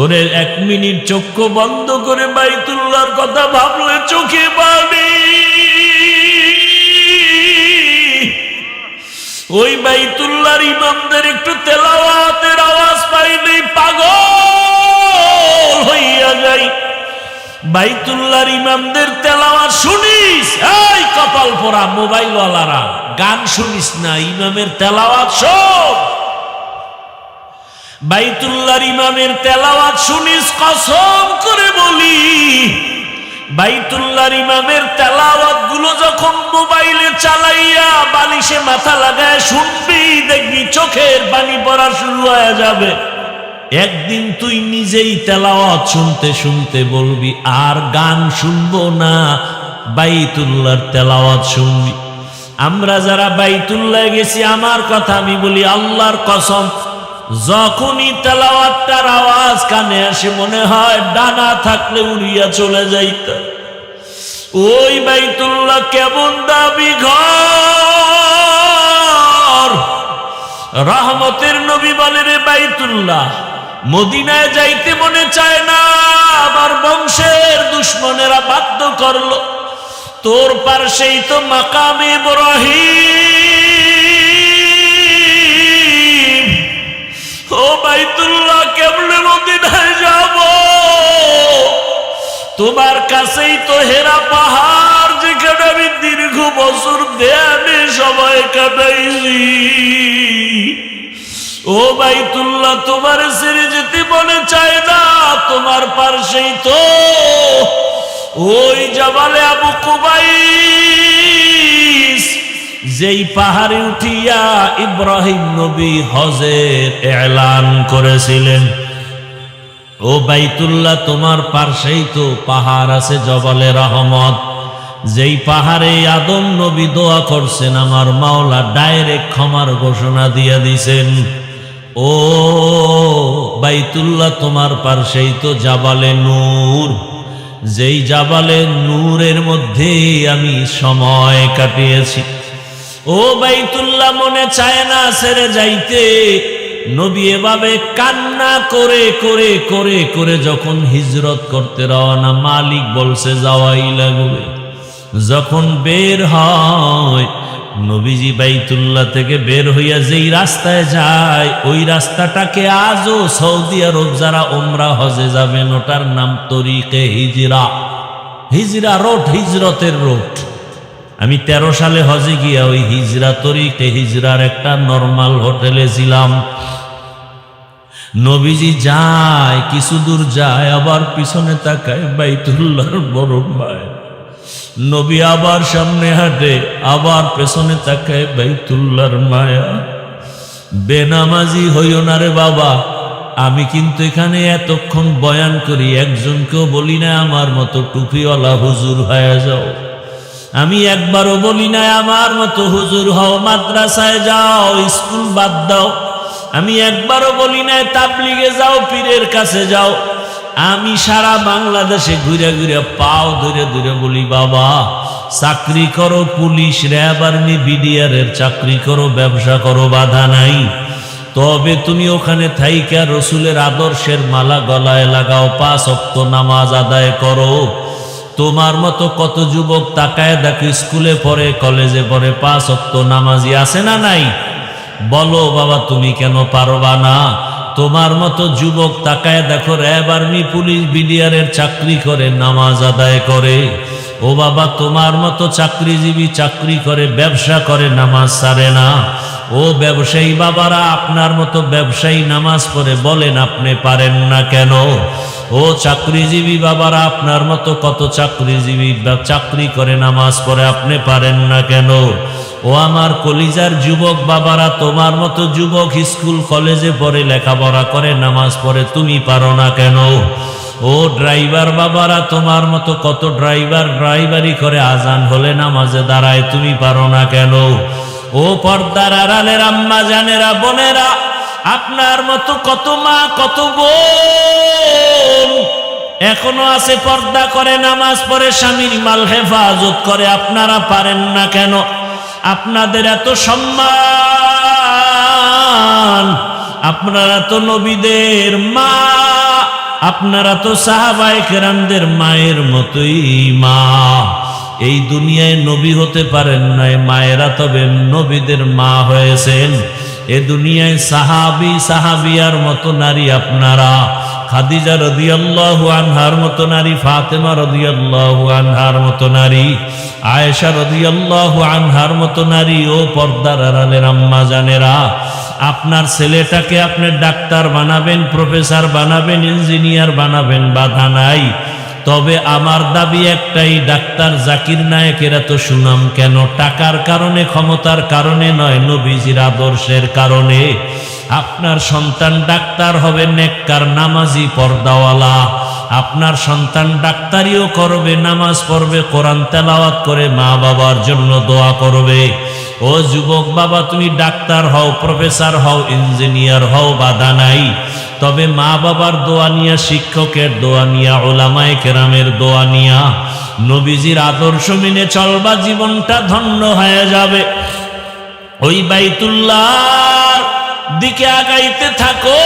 ওরে 1 মিনিট চক্ষু বন্ধ করে বাইতুল্লাহর কথা ভাবলে চোখে পানি। ওই বাইতুল্লাহর ইমামদের একটু তেলাওয়াতের আওয়াজ পাইলেই পাগল হইয়া যাই। বাইতুল্লাহর ইমামদের তেলাওয়াত শুনিস, এই কপাল পোড়া মোবাইলওয়ালারা, গান শুনিস না, ইমামের তেলাওয়াত শোন। বাইতুল্লাহর ইমামের তেলাওয়াত শুনিস, কসম করে বলি বাইতুল্লাহর ইমামের তেলাওয়াত গুলো যখন মোবাইলে চালাইয়া বালিশে মাথা লাগায় শুনবি, দেখবি চোখের পানি পড়া শুরু হয়ে যাবে। একদিন তুই নিজেই তেলাওয়াত শুনতে শুনতে বলবি আর গান শুনবো না, বাইতুল্লাহর তেলাওয়াত শুনবি। আমরা যারা বাইতুল্লাহ গেছি, আমার কথা আমি বলি আল্লাহর কসম, যখনই তেলাওয়াতটার আওয়াজ কানে আসে মনে হয় ডানা থাকলে উড়িয়া চলে যাইত। ওই বাইতুল্লাহ কেমন দামি ঘর! রহমতের নবী বলে, রে বাইতুল্লাহ, মদিনায় যাইতে মনে চায় না, আমার বংশের দুশ্মনেরা বাধ্য করলো। তোর পাশেই তো মাকামে ইব্রাহিম। ও বাইতুল্লাহ, কেমনে মদিনায় যাব? তোমার কাছেই তো হেরা পাহাড়, যেখানে আমি দীর্ঘ বছর ধ্যানে সময় কাটাইছি। ও বাইতুল্লাহ, তোমার ছেড়ে যেতে মনে চায় না, তোমার পাশেই তো ওই জাবালে আবু কুবাইস, যেই পাহাড়ে উঠিয়া ইব্রাহিম নবী হজের এলান করেছিলেন। ও বাইতুল্লাহ, তোমার পাশেই তো পাহাড় আছে জবালে রহমত, যেই পাহাড়ে আদম নবী দোয়া করছেন, আমার মাওলা ডাইরেক্ট ক্ষমার ঘোষণা দিয়ে দিছেন। ও বাইতুল্লাহ, তোমার পাশেই তো জাবালে নূর, যেই জাবালে নূরের মধ্যে আমি সময় কাটিয়েছি। ও বাইতুল্লাহ, মনে চায় না ছেড়ে যাইতে। নবী এভাবে কান্না করে করে করে করে যখন হিজরত করতে রওনা, মালিক বলছে যাওয়াই লাগবে। যখন বের হয়, নবীজি বাইতুল্লাহ থেকে বের হইয়া যেই রাস্তায় যায়, ওই রাস্তাটাকে আজও সৌদি আরব যারা উমরা হজে যাবেন, ওটার নাম তরিকে হিজরা। হিজরা রোড, হিজরতের রোড। আমি 13 সালে হজে গিয়া ওই হিজরা তরিকে হিজরার একটা নরমাল হোটেলে ছিলাম। নবীজি যায়, কিছু দূর যায়, আবার পিছনে তাকায়, বাইতুল্লাহর বড় ভাই। নবী আবার সামনে হাঁটে, আবার পেছনে তাকায়, বাইতুল্লাহর মায়া। বেনামাজি হইও না রে বাবা। আমি কিন্তু এখানে এতক্ষণ বয়ান করি, একজনকেও বলি না আমার মতো টুপিওয়ালা হুজুর হয়ে যাও। আমি একবারও বলি না আমার মতো হুজুর হও, মাদ্রাসায় যাও, স্কুল বাদ দাও। আমি একবারও বলি না তাবলিগে যাও, পীরের কাছে যাও। আমি সারা বাংলাদেশে ঘুরে ঘুরে পাও ধরে ধরে বলি, বাবা চাকরি করো, পুলিশ, র্যাব, আর্মি, বিডিআরের চাকরি করো, ব্যবসা করো, বাধা নাই। তবে তুমি ওখানে থাইকা রসুলের আদর্শের মালা গলায় লাগাও, 5 ওয়াক্ত নামাজ আদায় করো। তোমার মতো কত যুবক তাকায় দেখো, স্কুলে পড়ে, কলেজে পড়ে, 5 ওয়াক্ত নামাজি আছে না নাই? বলো বাবা, তুমি কেন পারবা না? তোমার মতো যুবক তাকায় দেখো, র্যাব, আর্মি, পুলিশ, বিডিআরের চাকরি করে, নামাজ আদায় করে। ও বাবা, তোমার মতো চাকরিজীবী চাকরি করে, ব্যবসা করে, নামাজ ছাড়ে না। ও ব্যবসায়ী বাবারা, আপনার মতো ব্যবসায়ী নামাজ পড়ে, বলেন আপনি পারেন না কেন? ও চাকরিজীবী বাবারা, আপনার মতো কত চাকরিজীবী চাকরি করে, নামাজ পড়ে, আপনি পারেন না কেন? ও আমার কলিজার যুবক বাবারা, তোমার মতো যুবক স্কুল কলেজে পড়ে, লেখাপড়া করে, নামাজ পড়ে, তুমি পারো না কেন? ও ড্রাইভার বাবারা, তোমার মতো কত ড্রাইভার ড্রাইভারি করে, আজান হলে নামাজে দাঁড়ায়, তুমি পারো না কেন? ও পর্দার আড়ালের আম্মা জানেরা, বোনেরা, আপনার মতো কত মা, কত বোন এখনো আছে পর্দা করে, নামাজ পড়ে, স্বামীর মাল হেফাজত করে, আপনারা পারেন না কেন? আপনাদের এত সম্মান, আপনারা তো নবীদের মা, আপনারা তো সাহাবায়ে কেরামদের মায়ের মতোই মা। এই দুনিয়ায় নবী হতে পারেন নাই, মায়েরা তবে নবীদের মা হয়েছেন। এ দুনিয়ায় সাহাবী সাহাবিয়ার মতো নারী আপনারা। খাদিজা রাদিয়াল্লাহু আনহার মতো নারী, ফাতেমা রাদিয়াল্লাহু আনহার মতো নারী, আয়েশা রাদিয়াল্লাহু আনহার মতো নারী। ও পর্দার আড়ালের আম্মা জানেরা, আপনার ছেলেটাকে আপনি ডাক্তার বানাবেন, প্রফেসর বানাবেন, ইঞ্জিনিয়ার বানাবেন, বাধা নাই। তবে আমার দাবি একটাই, ডাক্তার জাকির নায়েকের এত সুনাম কেন? টাকার কারণে, ক্ষমতার কারণে নয়, নবীজির আদর্শের কারণে। আপনার সন্তান ডাক্তার হবে, নেককার, নামাজি, পর্দাওয়ালা। আপনার সন্তান ডাক্তারিও করবে, নামাজ পড়বে, কোরআন তেলাওয়াত করে মা বাবার জন্য দোয়া করবে। ও যুবক বাবা, তুমি ডাক্তার হও, প্রফেসর হও, ইঞ্জিনিয়ার হও, বাধা নাই। তবে মা বাবার দোয়া নিয়া, শিক্ষকের দোয়া নিয়া, উলামায়ে কেরামের দোয়া নিয়া, নবীজির আদর্শ মেনে চলবা, জীবনটা ধন্য হয়ে যাবে। ওই বাইতুল্লাহর দিকে আগাইতে থাকো।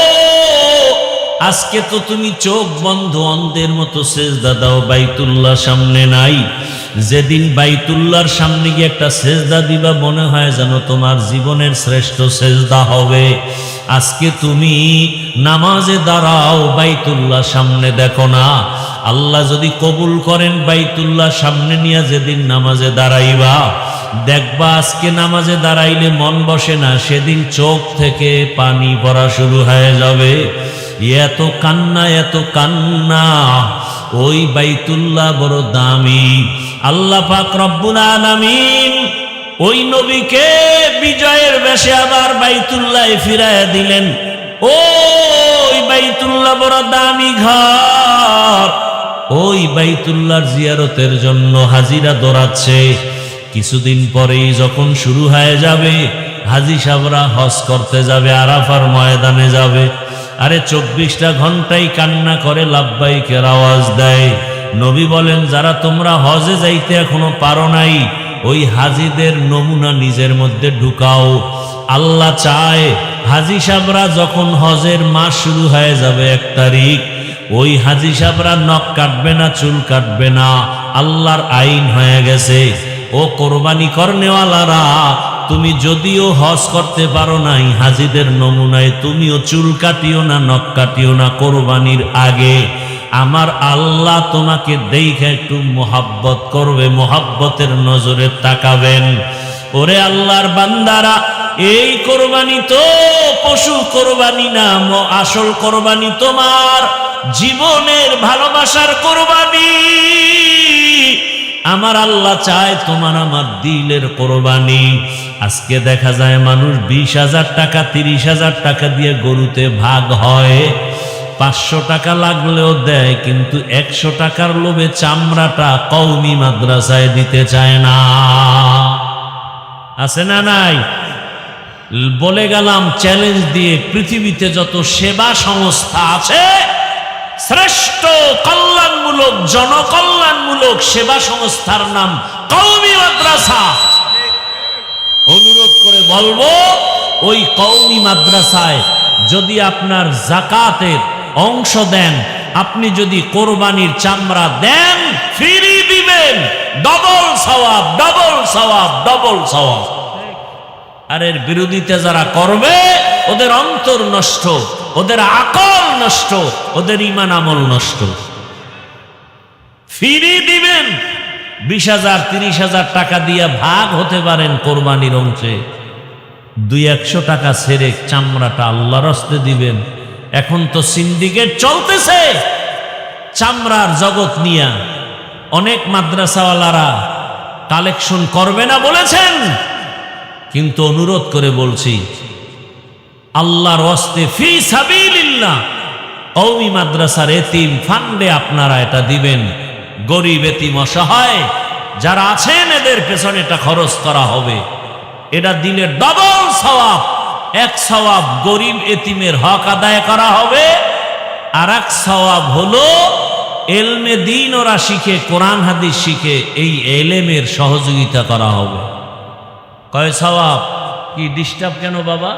আজকে তো তুমি চোখ বন্ধ অন্ধের মতো সেজদা দাও, বাইতুল্লাহ সামনে নাই। যেদিন বাইতুল্লাহর সামনে গিয়ে একটা সেজদা দিবা, মনে হয় যেন তোমার জীবনের শ্রেষ্ঠ সেজদা হবে। আজকে তুমি নামাজে দাঁড়াও, বাইতুল্লাহ সামনে দেখো না। আল্লাহ যদি কবুল করেন, বাইতুল্লাহ সামনে নিয়ে যেদিন নামাজে দাঁড়াইবা, দেখবা আজকে নামাজে দাঁড়াইলে মন বসে না, সেদিন চোখ থেকে পানি পড়া শুরু হয়ে যাবে। এত কান্না, এত কান্না। ওই বাইতুল্লাহ বড় দামি। আল্লাহ পাক রব্বুল আলামিন ওই নবীকে বিজয়ের বেশে আবার বাইতুল্লাহ ফিরাইয়া দিলেন। ওই বাইতুল্লাহ বড় দামি ঘর। ওই বাইতুল্লাহর জিয়ারতের জন্য হাজিরা দৌড়াচ্ছে। কিছুদিন পরেই যখন শুরু হয়ে যাবে, হাজি সাহেবরা হজ করতে যাবে, আরাফার ময়দানে যাবে। আরে 24টা ঘন্টাই কান্না করে লাব্বাইকের আওয়াজ দেয়। নবী বলেন, যারা তোমরা হজে যাইতে এখনো পারো নাই, ওই হাজিদের নমুনা নিজের মধ্যে ঢুকাও। আল্লাহ চায় হাজি সাহেবরা যখন হজের মাস শুরু হয়ে যাবে 1 তারিখ, ওই হাজি সাহেবরা নখ কাটবে না, চুল কাটবে না। আল্লাহর আইন হয়ে গেছে। ও কোরবানি করনেওয়ালারা, তুমি যদিও হজ করতে পারো নাই, হাজিদের নমুনায় তুমিও চুল কাটিও না, নখ কাটিও না কোরবানির আগে। আমার আল্লাহ তোমাকে দেখে একটু মোহাব্বত করবে, মোহাব্বতের নজরে তাকাবেন। ওরে আল্লাহর বান্দারা, এই কোরবানি তো পশু কোরবানি না, আসল কোরবানি তোমার জীবনের ভালোবাসার কোরবানি। আমার আল্লাহ চায় তোমার আমার দিলের কোরবানি। আজকে দেখা যায় মানুষ 20,000 টাকা, 30,000 টাকা দিয়ে গরুতে ভাগ হয়। 500 টাকা লাগলেও দেয়, কিন্তু 100 টাকার লোভে চামড়াটা কওমি মাদ্রাসায় দিতে চায় না। আছে না নাই? বলে গেলাম চ্যালেঞ্জ দিয়ে, পৃথিবীতে যত সেবা সংস্থা আছে, শ্রেষ্ঠ কল্যাণমূলক, জনকল্যাণমূলক সেবা সংস্থার নাম কওমি মাদ্রাসা। অনুরোধ করে বলবো, ওই কওমি মাদ্রাসায় যদি আপনার যাকাতের অংশ দেন, আপনি যদি কোরবানির চামড়া দেন, ফ্রি দিবেন, ডবল সওয়াব, ডবল সওয়াব, ডবল সওয়াব। আর এর বিরোধিতা যারা করবে, ওদের অন্তর নষ্ট, ওদের আকল নষ্ট, ওদের ঈমান আমল নষ্ট। ফ্রি দিবেন, 20,000 30,000 টাকা দিয়ে ভাগ হতে পারেন কোরবানির অংশে। 200-100 টাকা ছেড়ে চামড়াটা আল্লাহর রাস্তে দিবেন। এখন তো সিন্ডিকেট চলতেছে চামড়ার জগৎ নিয়া। অনেক মাদ্রাসাওয়ালারা কালেকশন করবে না বলেছেন, কিন্তু অনুরোধ করে বলছি, আল্লাহর ওয়াস্তে ফি সাবিলিল্লাহ কওমি মাদ্রাসার এতিম ফান্ডে আপনারা এটা দিবেন। গরিব এতিম অসহায় যারা আছেন, এদের পেছনে এটা খরচ করা হবে। এটা দিলে ডবল সওয়াব। 1 সওয়াব গরিব এতিমের হক আদায় করা হবে, আর 1 সওয়াব হলো এলমে দ্বীন ওরা শিখে, কোরআন হাদিস শিখে, এই এলেমের সহযোগিতা করা হবে। কয় সওয়াব? কি ডিস্টার্ব কেন বাবা?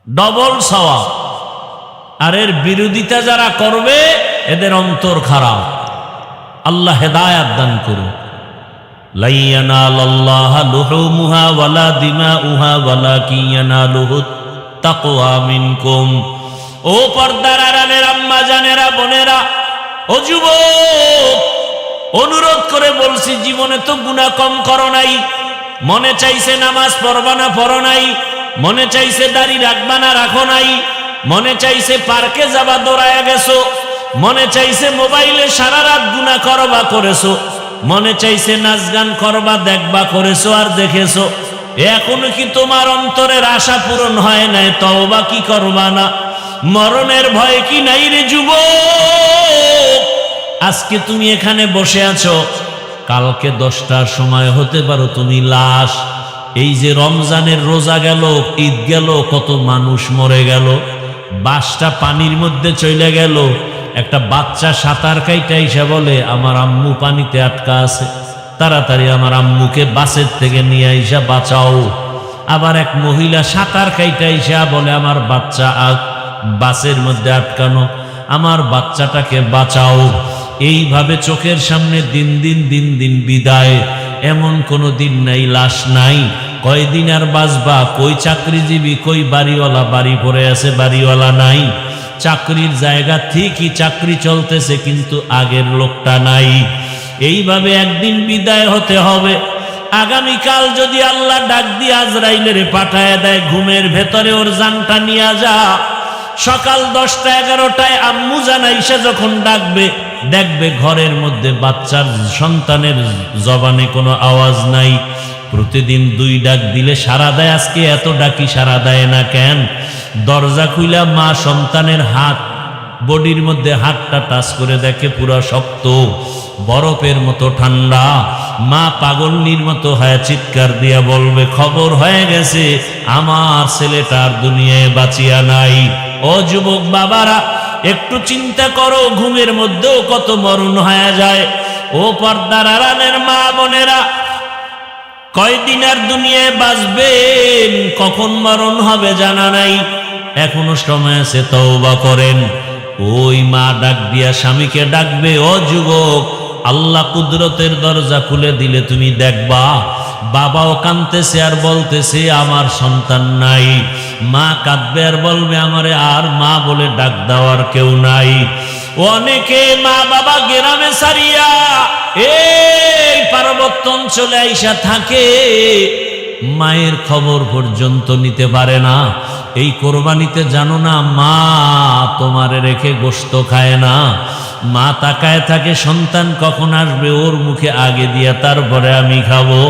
ডবল সওয়াব। আর এর বিরোধিতা যারা করবে এদের অন্তর খারাপ। আল্লাহ হেদায়াত দান করুন। লা ইয়ানালাল্লাহা লুহুমুহা ওয়ালা দিমাউহা ওয়ালাকিন ইয়ানালুহুত তাকওয়া মিনকুম। ও পর্দার আড়ালের আম্মা জানেরা, বোনেরা, ও যুবক, অনুরোধ করে বলছি, জীবনে তো গুনাহ কম করো নাই, মনে চাইছে নামাজ পড়বা না পড়ো নাই, মনে চাইছে দাড়ি রাখবা না রাখো নাই, মনে চাইছে পার্কে যাবা দৌড়ায়া গেছো, মনে চাইছে মোবাইলে সারা রাত গুনাহ করবা করেছো, মনে চাইছে নাচ গান করবা দেখবা করেছো আর দেখেছো। এখনো কি তোমার অন্তরের আশা পূরণ হয় নাই? তওবা কি করবা না? মরণের ভয় কি নাই রে যুবক? আজকে তুমি এখানে বসে আছো, কালকে 10টার সময় হতে পারো তুমি লাশ। এই যে রমজানের রোজা গেল, ঈদ গেল, কত মানুষ মরে গেল, বাসটা পানির মধ্যে চলে গেল। একটা বাচ্চা সাঁতার কাইটা এসে বলে আমার আম্মু পানিতে আটকা আছে, তাড়াতাড়ি আমার আম্মুকে বাসের থেকে নিয়ে আইসা বাঁচাও। আবার এক মহিলা সাঁতার কাইটা এসে বলে আমার বাচ্চা বাসের মধ্যে আটকানো, আমার বাচ্চাটাকে বাঁচাও। এইভাবে চোখের সামনে দিন দিন বিদায়। এমন কোনো দিন নাই লাশ নাই। কয়দিন আর বাঁচবা? কই চাকরিজীবী, কই বাড়িওয়ালা? বাড়ি পড়ে আছে, বাড়িওয়ালা নাই। চাকরির জায়গা ঠিকই, চাকরি চলতেছে, কিন্তু আগের লোকটা নাই। এইভাবে একদিন বিদায় হতে হবে। আগামীকাল যদি আল্লাহ ডাক দিয়ে আজরাইলের পাঠায় দেয়, ঘুমের ভেতরে ওর জানটা নিয়ে যা। সকাল 10টা 11টায় আম্মু জানাইসা যখন ডাকবে, দেখবে ঘরের মধ্যে বাচ্চার সন্তানের জবানে কোনো আওয়াজ নাই। প্রতিদিন 2 ডাক দিলে সারা দেয়, আজকে এত ডাকি সারা দেয় না কেন? দরজা খুইলা মা সন্তানের হাত, বডির মধ্যে হাতটা টাচ করে দেখে পুরো শক্ত, বরফের মতো ঠান্ডা। মা পাগলনির মতো হয়ে চিৎকার দিয়া বলবে, খবর হয়ে গেছে, আমার ছেলেটার দুনিয়ায় বাঁচিয়া নাই। ও যুবক বাবারা, একটু চিন্তা করো, ঘুমের মধ্যেও কত মরণ হয়ে যায়। ও পর্দার আড়ালের মা বোনেরা, কয়দিন আর দুনিয়ায় বাঁচবেন, কখন মরণ হবে জানা নাই। এখনো সময় আছে, তওবা করেন। ওই মা ডাক দিয়া স্বামীকে ডাকবে, ও যুবক, আল্লাহ কুদরতের দরজা খুলে দিলে তুমি দেখবা বাবাও কাঁদতেছে আর বলতেছে আমার সন্তান নাই। মা কাঁদবে আর বলবে আমারে আর মা বলে ডাক দেওয়ার কেউ নাই। অনেকে মা বাবা গ্রামে সারিয়া এই পার্বত্য অঞ্চলে আইসা থাকে, মায়ের খবর পর্যন্ত নিতে পারে না। এই কোরবানিতে জানো না, মা তোমারে রেখে গোশত খায় না। মা তাকায় থাকে সন্তান কখন আসবে, ওর মুখে আগে দিয়া তারপরে আমি খাবো।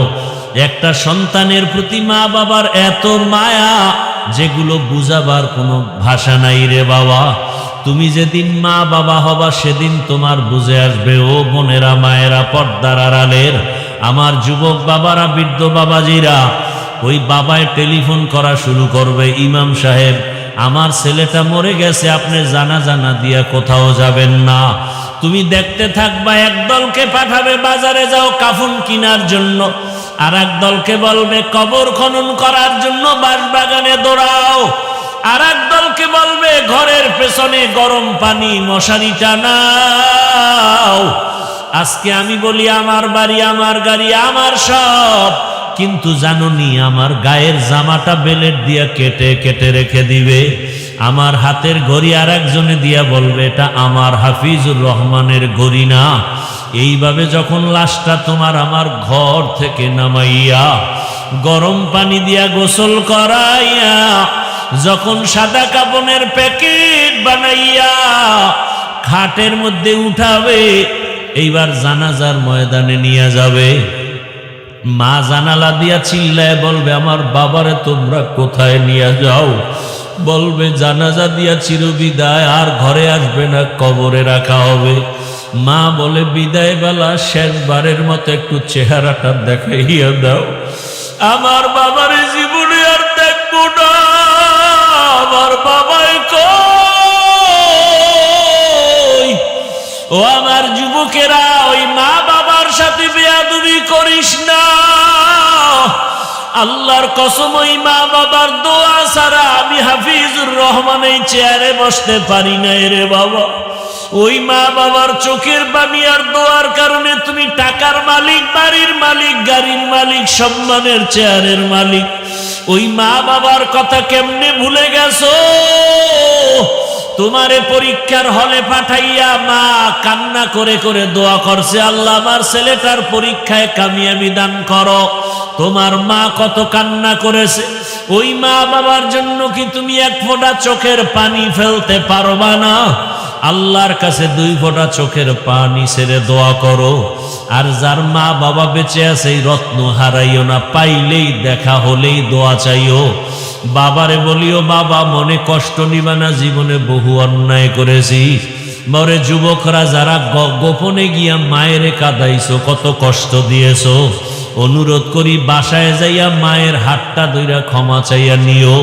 একটা সন্তানের প্রতি মা বাবার এত মায়া, যেগুলো বুঝাবার কোনো ভাষা নাই রে বাবা। তুমি যেদিন মা বাবা হবা সেদিন তোমার বুঝে আসবে। ও বোনেরা, মায়েরা, পর্দার আড়ালের আমার যুবক বাবারা, বৃদ্ধ বাবাজিরা, ওই বাবায় টেলিফোন করা শুরু করবে, ইমাম সাহেব আমার ছেলেটা মরে গেছে, আপনি জানা দিয়া কোথাও যাবেন না। তুমি দেখতে থাকবা, এক দলকে পাঠাবে বাজারে যাও কাফন কেনার জন্য, আর এক দলকে বলবে কবর খনন করার জন্য বাঁশবাগানে দৌড়াও, আর এক দলকে বলবে ঘরের পেছনে গরম পানি মশারি টানাও। আজকে আমি বলি আমার বাড়ি, আমার গাড়ি, আমার সব, কিন্তু জানোনি আমার গায়ের জামাটা বেলেট দিয়া কেটে কেটে রেখে দিবে। আমার হাতের ঘড়ি আর একজনে দিয়া বলবে এটা আমার হাফিজুর রহমানের ঘড়ি না। এইভাবে যখন লাশটা তোমার আমার ঘর থেকে নামাইয়া গরম পানি দিয়া গোসল করাইয়া, যখন সাদা কাপনের প্যাকেট বানাইয়া খাটের মধ্যে উঠাবে, এইবার জানাজার ময়দানে নিয়ে যাবে, মা জানালা দিয়া চিল্লায় বলবে আমার বাবারে তোমরা কোথায় নিয়ে যাও? বলবে জানাজা দিয়া চিরবিদায়, আর ঘরে আসবে না, কবরে রাখা হবে। মা বলে বিদায় বেলা শেষবারের মতো একটু চেহারাটা দেখাইয়া দাও, আমার বাবার জীবনে আর দেখবো না। আমার বাবাই কই? ও আমার যুবকেরা, ওই মা বাবার সাথে বেয়াদবি করিস না। আল্লাহর কসম, ওই মা বাবার দোয়া ছাড়া আমি হাফিজুর রহমান এই চেয়ারে বসতে পারি না রে বাবা। ওই মা বাবার চোখের পানি আর দোয়ার কারণে তুমি টাকার মালিক, বাড়ির মালিক, গাড়ির মালিক, সম্মানের চেয়ারের মালিক। ওই মা বাবার কথা কেমনে ভুলে গেছো? তোমারে পরীক্ষার হলে পাঠাইয়া মা কান্না করে করে দোয়া করছে, আল্লাহ আমার ছেলেটার পরীক্ষায় কামিয়াবি দান করো। তোমার মা কত কান্না করেছে। ওই মা বাবার জন্য কি তুমি এক ফোঁটা চোখের পানি ফেলতে পারবা না? আল্লাহর কাছে 2 ফোঁটা চোখের পানি ছেড়ে দোয়া করো। আর যার মা বাবা বেঁচে আছে এই রত্ন হারাইও না, পাইলেই দেখা হলেই দোয়া চাইও। বাবারে বলিও, বাবা মনে কষ্ট নিবা না, জীবনে বহু অন্যায় করেছি। মরে যুবকরা যারা গোপনে গিয়া মায়েরে কাঁদাইছো, কত কষ্ট দিয়েছো, অনুরোধ করি বাসায় যাইয়া মায়ের হাতটা ধইরা ক্ষমা চাইয়া নিও।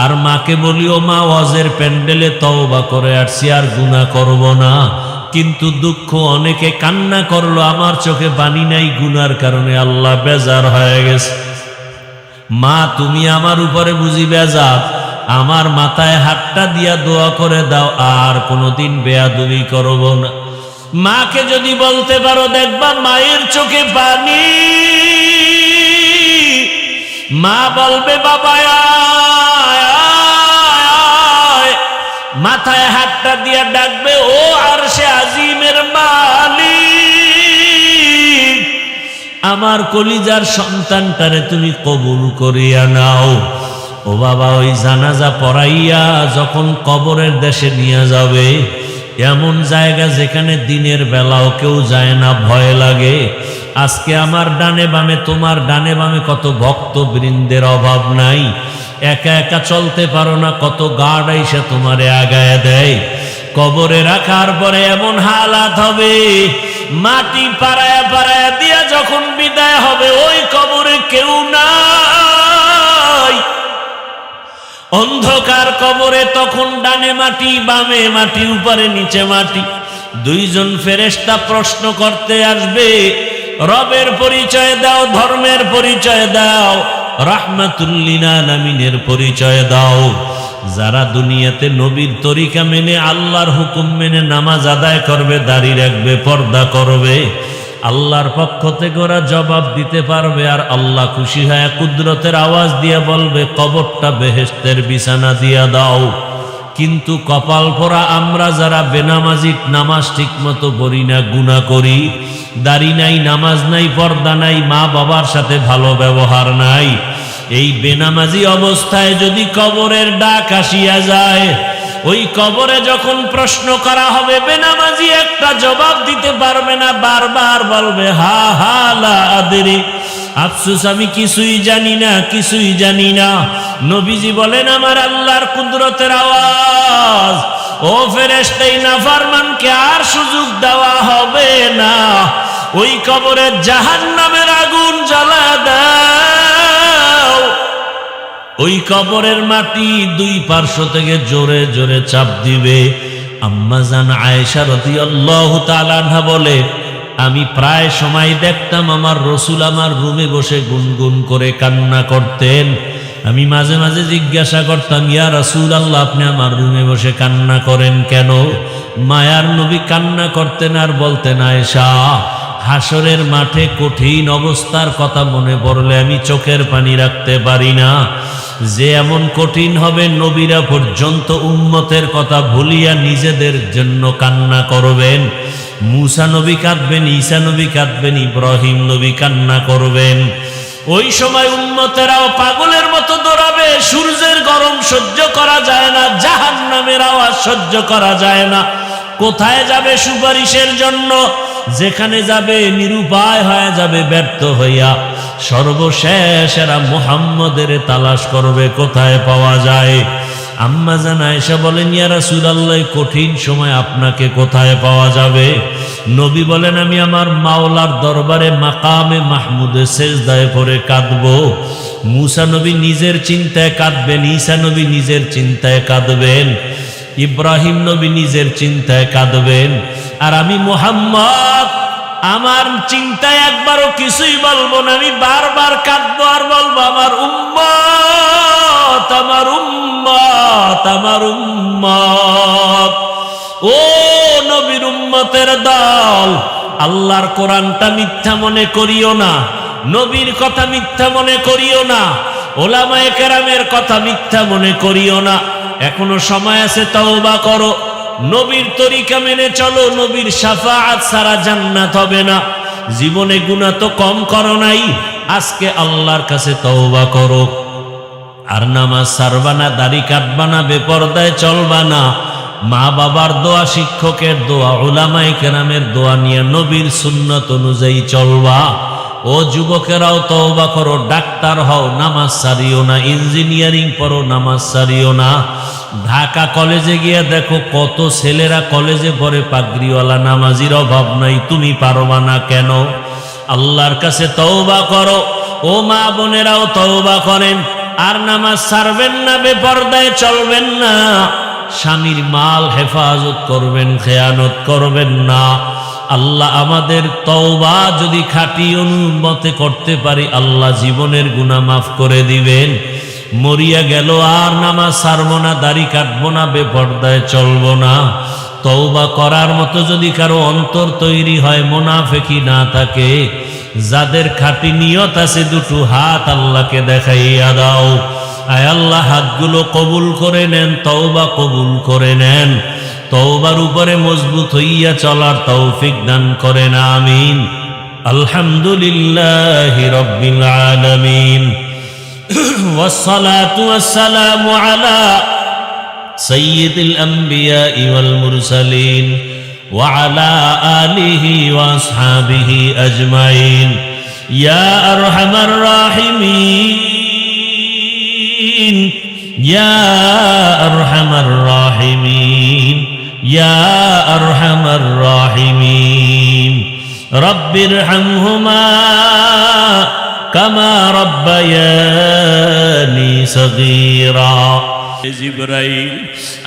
আর মাকে বলিও, মা ওয়াজের প্যান্ডেলে তওবা করে আসছি, আর গুনাহ করব না। কিন্তু দুঃখ, অনেকে কান্না করলো, আমার চোখে পানি নাই, গুনার কারণে আল্লাহ বেজার হয়ে গেছে। মা তুমি আমার উপরে বুঝি বেজার, আমার মাথায় হাতটা দিয়া দোয়া করে দাও, আর কোনোদিন বেয়াদবি করব না। মাকে যদি বলতে পারো, দেখবা মায়ের চোখে পানি। মা বলবে, বাবা মাথায় হাতটা দিয়া ডাকবে, ও আরশে আজিমের মালিক, আমার কলিজার সন্তানটারে তুমি কবুল করিয়া নাও। ও বাবা, ওই জানাজা পড়াইয়া যখন কবরের দেশে নিয়ে যাবে, এমন জায়গা যেখানে দিনের বেলাও কেউ যায় না, ভয় লাগে। আজকে আমার ডানে বামে, তোমার ডানে বামে কত ভক্ত বৃন্দের অভাব নাই। একা একা চলতে পারো না, কত গার্ড আইসা তোমারে আগায় দেয়। কবরে রাখার পরে এমন হালাত হবে, মাটি পাড়ায়া পাড়ায়া দিয়া যখন বিদায় হবে, ওই কবরে কেউ নাই। অন্ধকার কবরে তখন ডানে মাটি, বামে মাটি, উপরে নিচে মাটি। 2 জন ফেরেশতা প্রশ্ন করতে আসবে, রবের পরিচয় দাও, ধর্মের পরিচয় দাও, রাহমাতুল লিল আলামিনের পরিচয় দাও। যারা দুনিয়াতে নবীর তরিকা মেনে, আল্লাহর হুকুম মেনে নামাজ আদায় করবে, দাড়ি রাখবে, পর্দা করবে, আল্লাহর পক্ষ থেকে ওরা জবাব দিতে পারবে। আর আল্লাহ খুশি হয়ে কুদরতের আওয়াজ দিয়ে বলবে, কবরটা বেহেশতের বিছানা দিয়া দাও। কিন্তু কপাল পোড়া আমরা যারা বেনামাজি, নামাজ ঠিক মতো পড়ি না, গুনাহ করি, দাড়ি নাই, নামাজ নাই, পর্দা নাই, মা বাবার সাথে ভালো ব্যবহার নাই, এই বেনামাজি অবস্থায় যদি কবরের ডাক আসিয়া যায়, ওই কবরে যখন প্রশ্ন করা হবে, বেনামাজি একটা জবাব দিতে পারবে না, বারবার বলবে, হা হা লা আদরি, আফসোস আমি কিছুই জানি না, কিছুই জানি না। নবীজি বলেন, আমার আল্লাহর কুদরতের আওয়াজ, ও ফেরেশতা, এই নাফরমানকে আর সুযোগ দেওয়া হবে না, ওই কবরে জাহান্নামের আগুন জ্বালা দাও। ওই কবরের মাটি 2 পার্শ্ব থেকে জোরে জোরে চাপ দিবে। আম্মা জান আয়েশা রাদিয়াল্লাহু তাআলা আনহা বলে, আমি প্রায় সময় দেখতাম আমার রাসূল আমার রুমে বসে গুনগুন করে কান্না করতেন। আমি মাঝে মাঝে জিজ্ঞাসা করতাম, ইয়া রাসূলুল্লাহ, আপনি আমার রুমে বসে কান্না করেন কেন? মায়ার নবী কান্না করতেন আর বলতেন, আয়েশা, হাসরের মাঠে কঠিন অবস্থার কথা মনে পড়লে আমি চোখের পানি রাখতে পারি না। যে এমন কঠিন হবে, নবীরা পর্যন্ত উম্মতের কথা ভুলিয়া নিজেদের জন্য কান্না করবেন। মূসা নবী কাঁদবেন, ঈসা নবী কাঁদবেন, ইব্রাহিম নবী কান্না করবেন। ওই সময় উম্মতেরাও পাগলের মতো দৌড়াবে। সূর্যের গরম সহ্য করা যায় না, জাহান্নামের আওয়াজ সহ্য করা যায় না। কোথায় যাবে সুপারিশের জন্য? যেখানে যাবে নিরুপায় হয়ে যাবে, ব্যর্থ হইয়া সর্বশেষ এরা মুহাম্মদের তালাশ করবে, কোথায় পাওয়া যায়। আম্মা জান আয়েশা বলেন, ইয়া রাসূলুল্লাহ, কঠিন সময় আপনাকে কোথায় পাওয়া যাবে? নবী বলেন, আমি আমার মাওলার দরবারে মাকামে মাহমুদে সেজদায় পড়ে কাঁদব। মূসা নবী নিজের চিন্তায় কাঁদবেন, ঈসা নবী নিজের চিন্তায় কাঁদবেন, ইব্রাহিম নবী নিজের চিন্তায় কাঁদবেন। আর আমি মুহাম্মদ আমার চিন্তায় একবারও কিছুই বলবো না, আমি বারবার কাঁদবো আর বলবো আমার উম্মত, আমার উম্মত, আমার উম্মত। ও নবীর উম্মতের দল, আল্লাহর কোরআনটা মিথ্যা মনে করিও না, নবীর কথা মিথ্যা মনে করিও না, ওলামায়ে কেরামের কথা মিথ্যা মনে করিও না। এখনো সময় আছে, তওবা করো, নবীর তরিকা মেনে চলো। নবীর শাফাআত ছাড়া জান্নাত হবে না। জীবনে গুনাহ তো কম করো নাই, আজকে আল্লাহর কাছে তওবা করো। আর নামাজ ছাড়বা না, দাড়ি কাটবা না, বেপরদায় চলবা না। মা বাবার দোয়া, শিক্ষকের দোয়া, উলামায়ে কেরামের দোয়া নিয়ে নবীর সুন্নত অনুযায়ী চলবা। ও যুবকেরাও তওবা করো, ডাক্তার হও, নামাজ ছাড়িও না, ইঞ্জিনিয়ারিং পড়ো, নামাজ ছাড়িও না। ঢাকা কলেজে গিয়ে দেখো কত ছেলেরা কলেজে পড়ে, পাগড়িওয়ালা, নামাজির অভাব নাই, তুমি পারবা না কেন? আল্লাহর কাছে তওবা করো। ও মা বোনেরাও তওবা করেন, আর নামাজ ছাড়বেন না, বেপরদায় চলবেন না, স্বামীর মাল হেফাজত করবেন, খেয়ানত করবেন না। আল্লাহ আমাদের তওবা যদি খাঁটি অনুমতে করতে পারি, আল্লাহ জীবনের গুনাহ মাফ করে দিবেন। মরিয়া গেল আর নামাজ ছাড়বো না, দাড়ি কাটবো না, বেপরদায় চলবো না। তওবা করার মতো যদি কারো অন্তর তৈরি হয়, মুনাফিকি না থাকে, যাদের খাঁটি নিয়ত আছে, দুটো হাত আল্লাহকে দেখাইয়া দাও। আয় আল্লাহ, হাতগুলো কবুল করে নেন, তওবা কবুল করে নেন। তওবার উপরে মজবুত হইয়া চলার তৌফিক দান করেন, আমিন। আলহামদুলিল্লাহি রাব্বিল আলামিন, والصلاة والسلام على سيد الأنبياء والمرسلين وعلى آله وأصحابه أجمعين يا أرحم الراحمين يا أرحم الراحمين يا أرحم الراحمين رب ارحمهما কামা রাব্বায়ানি সগীরা। জিবরাইল,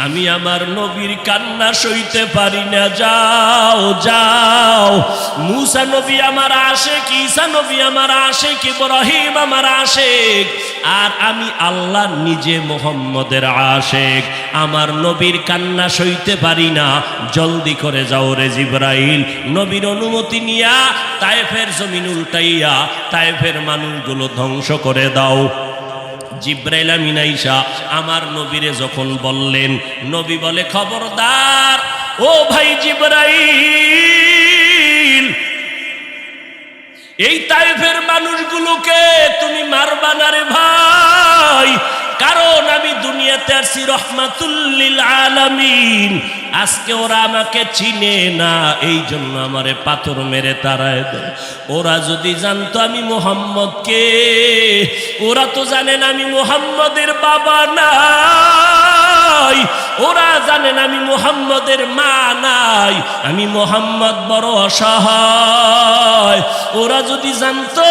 আমি আমার নবীর কান্না সইতে পারি না, যাও যাও। মুসা নবী আমার আশিক, ঈসা নবী আমার আশিক, ইব্রাহিম আমার আশিক, আর আমি আল্লাহ নিজে মুহাম্মদের আশিক। আমার নবীর কান্না সইতে পারি না, জলদি করে যাও রে জিবরাইল। নবীর অনুমতি নিয়া তায়েফের জমিন উল্টাইয়া তায়েফের মানুষগুলো ধ্বংস করে দাও। জিব্রাইল আমিন আইসা আমার নবীরে যখন বললেন, নবী বলে, খবরদার ও ভাই জিব্রাইল, এই তায়েফের মানুষগুলোকে তুমি মারবা না রে ভাই, কারণ আমি দুনিয়াতে আসি রহমাতুল লিল আলামিন। আজকে ওরা আমাকে চিনে না, এই জন্য আমারে পাথর মেরে তাড়ায় দেয়। ওরা যদি জানতো আমি মুহাম্মদ কে, ওরা তো জানেন আমি মুহাম্মদের বাবা নাই, ওরা জানেন আমি মুহাম্মদের মা নাই, আমি মুহাম্মদ বড় অসহায়। ওরা যদি জানতো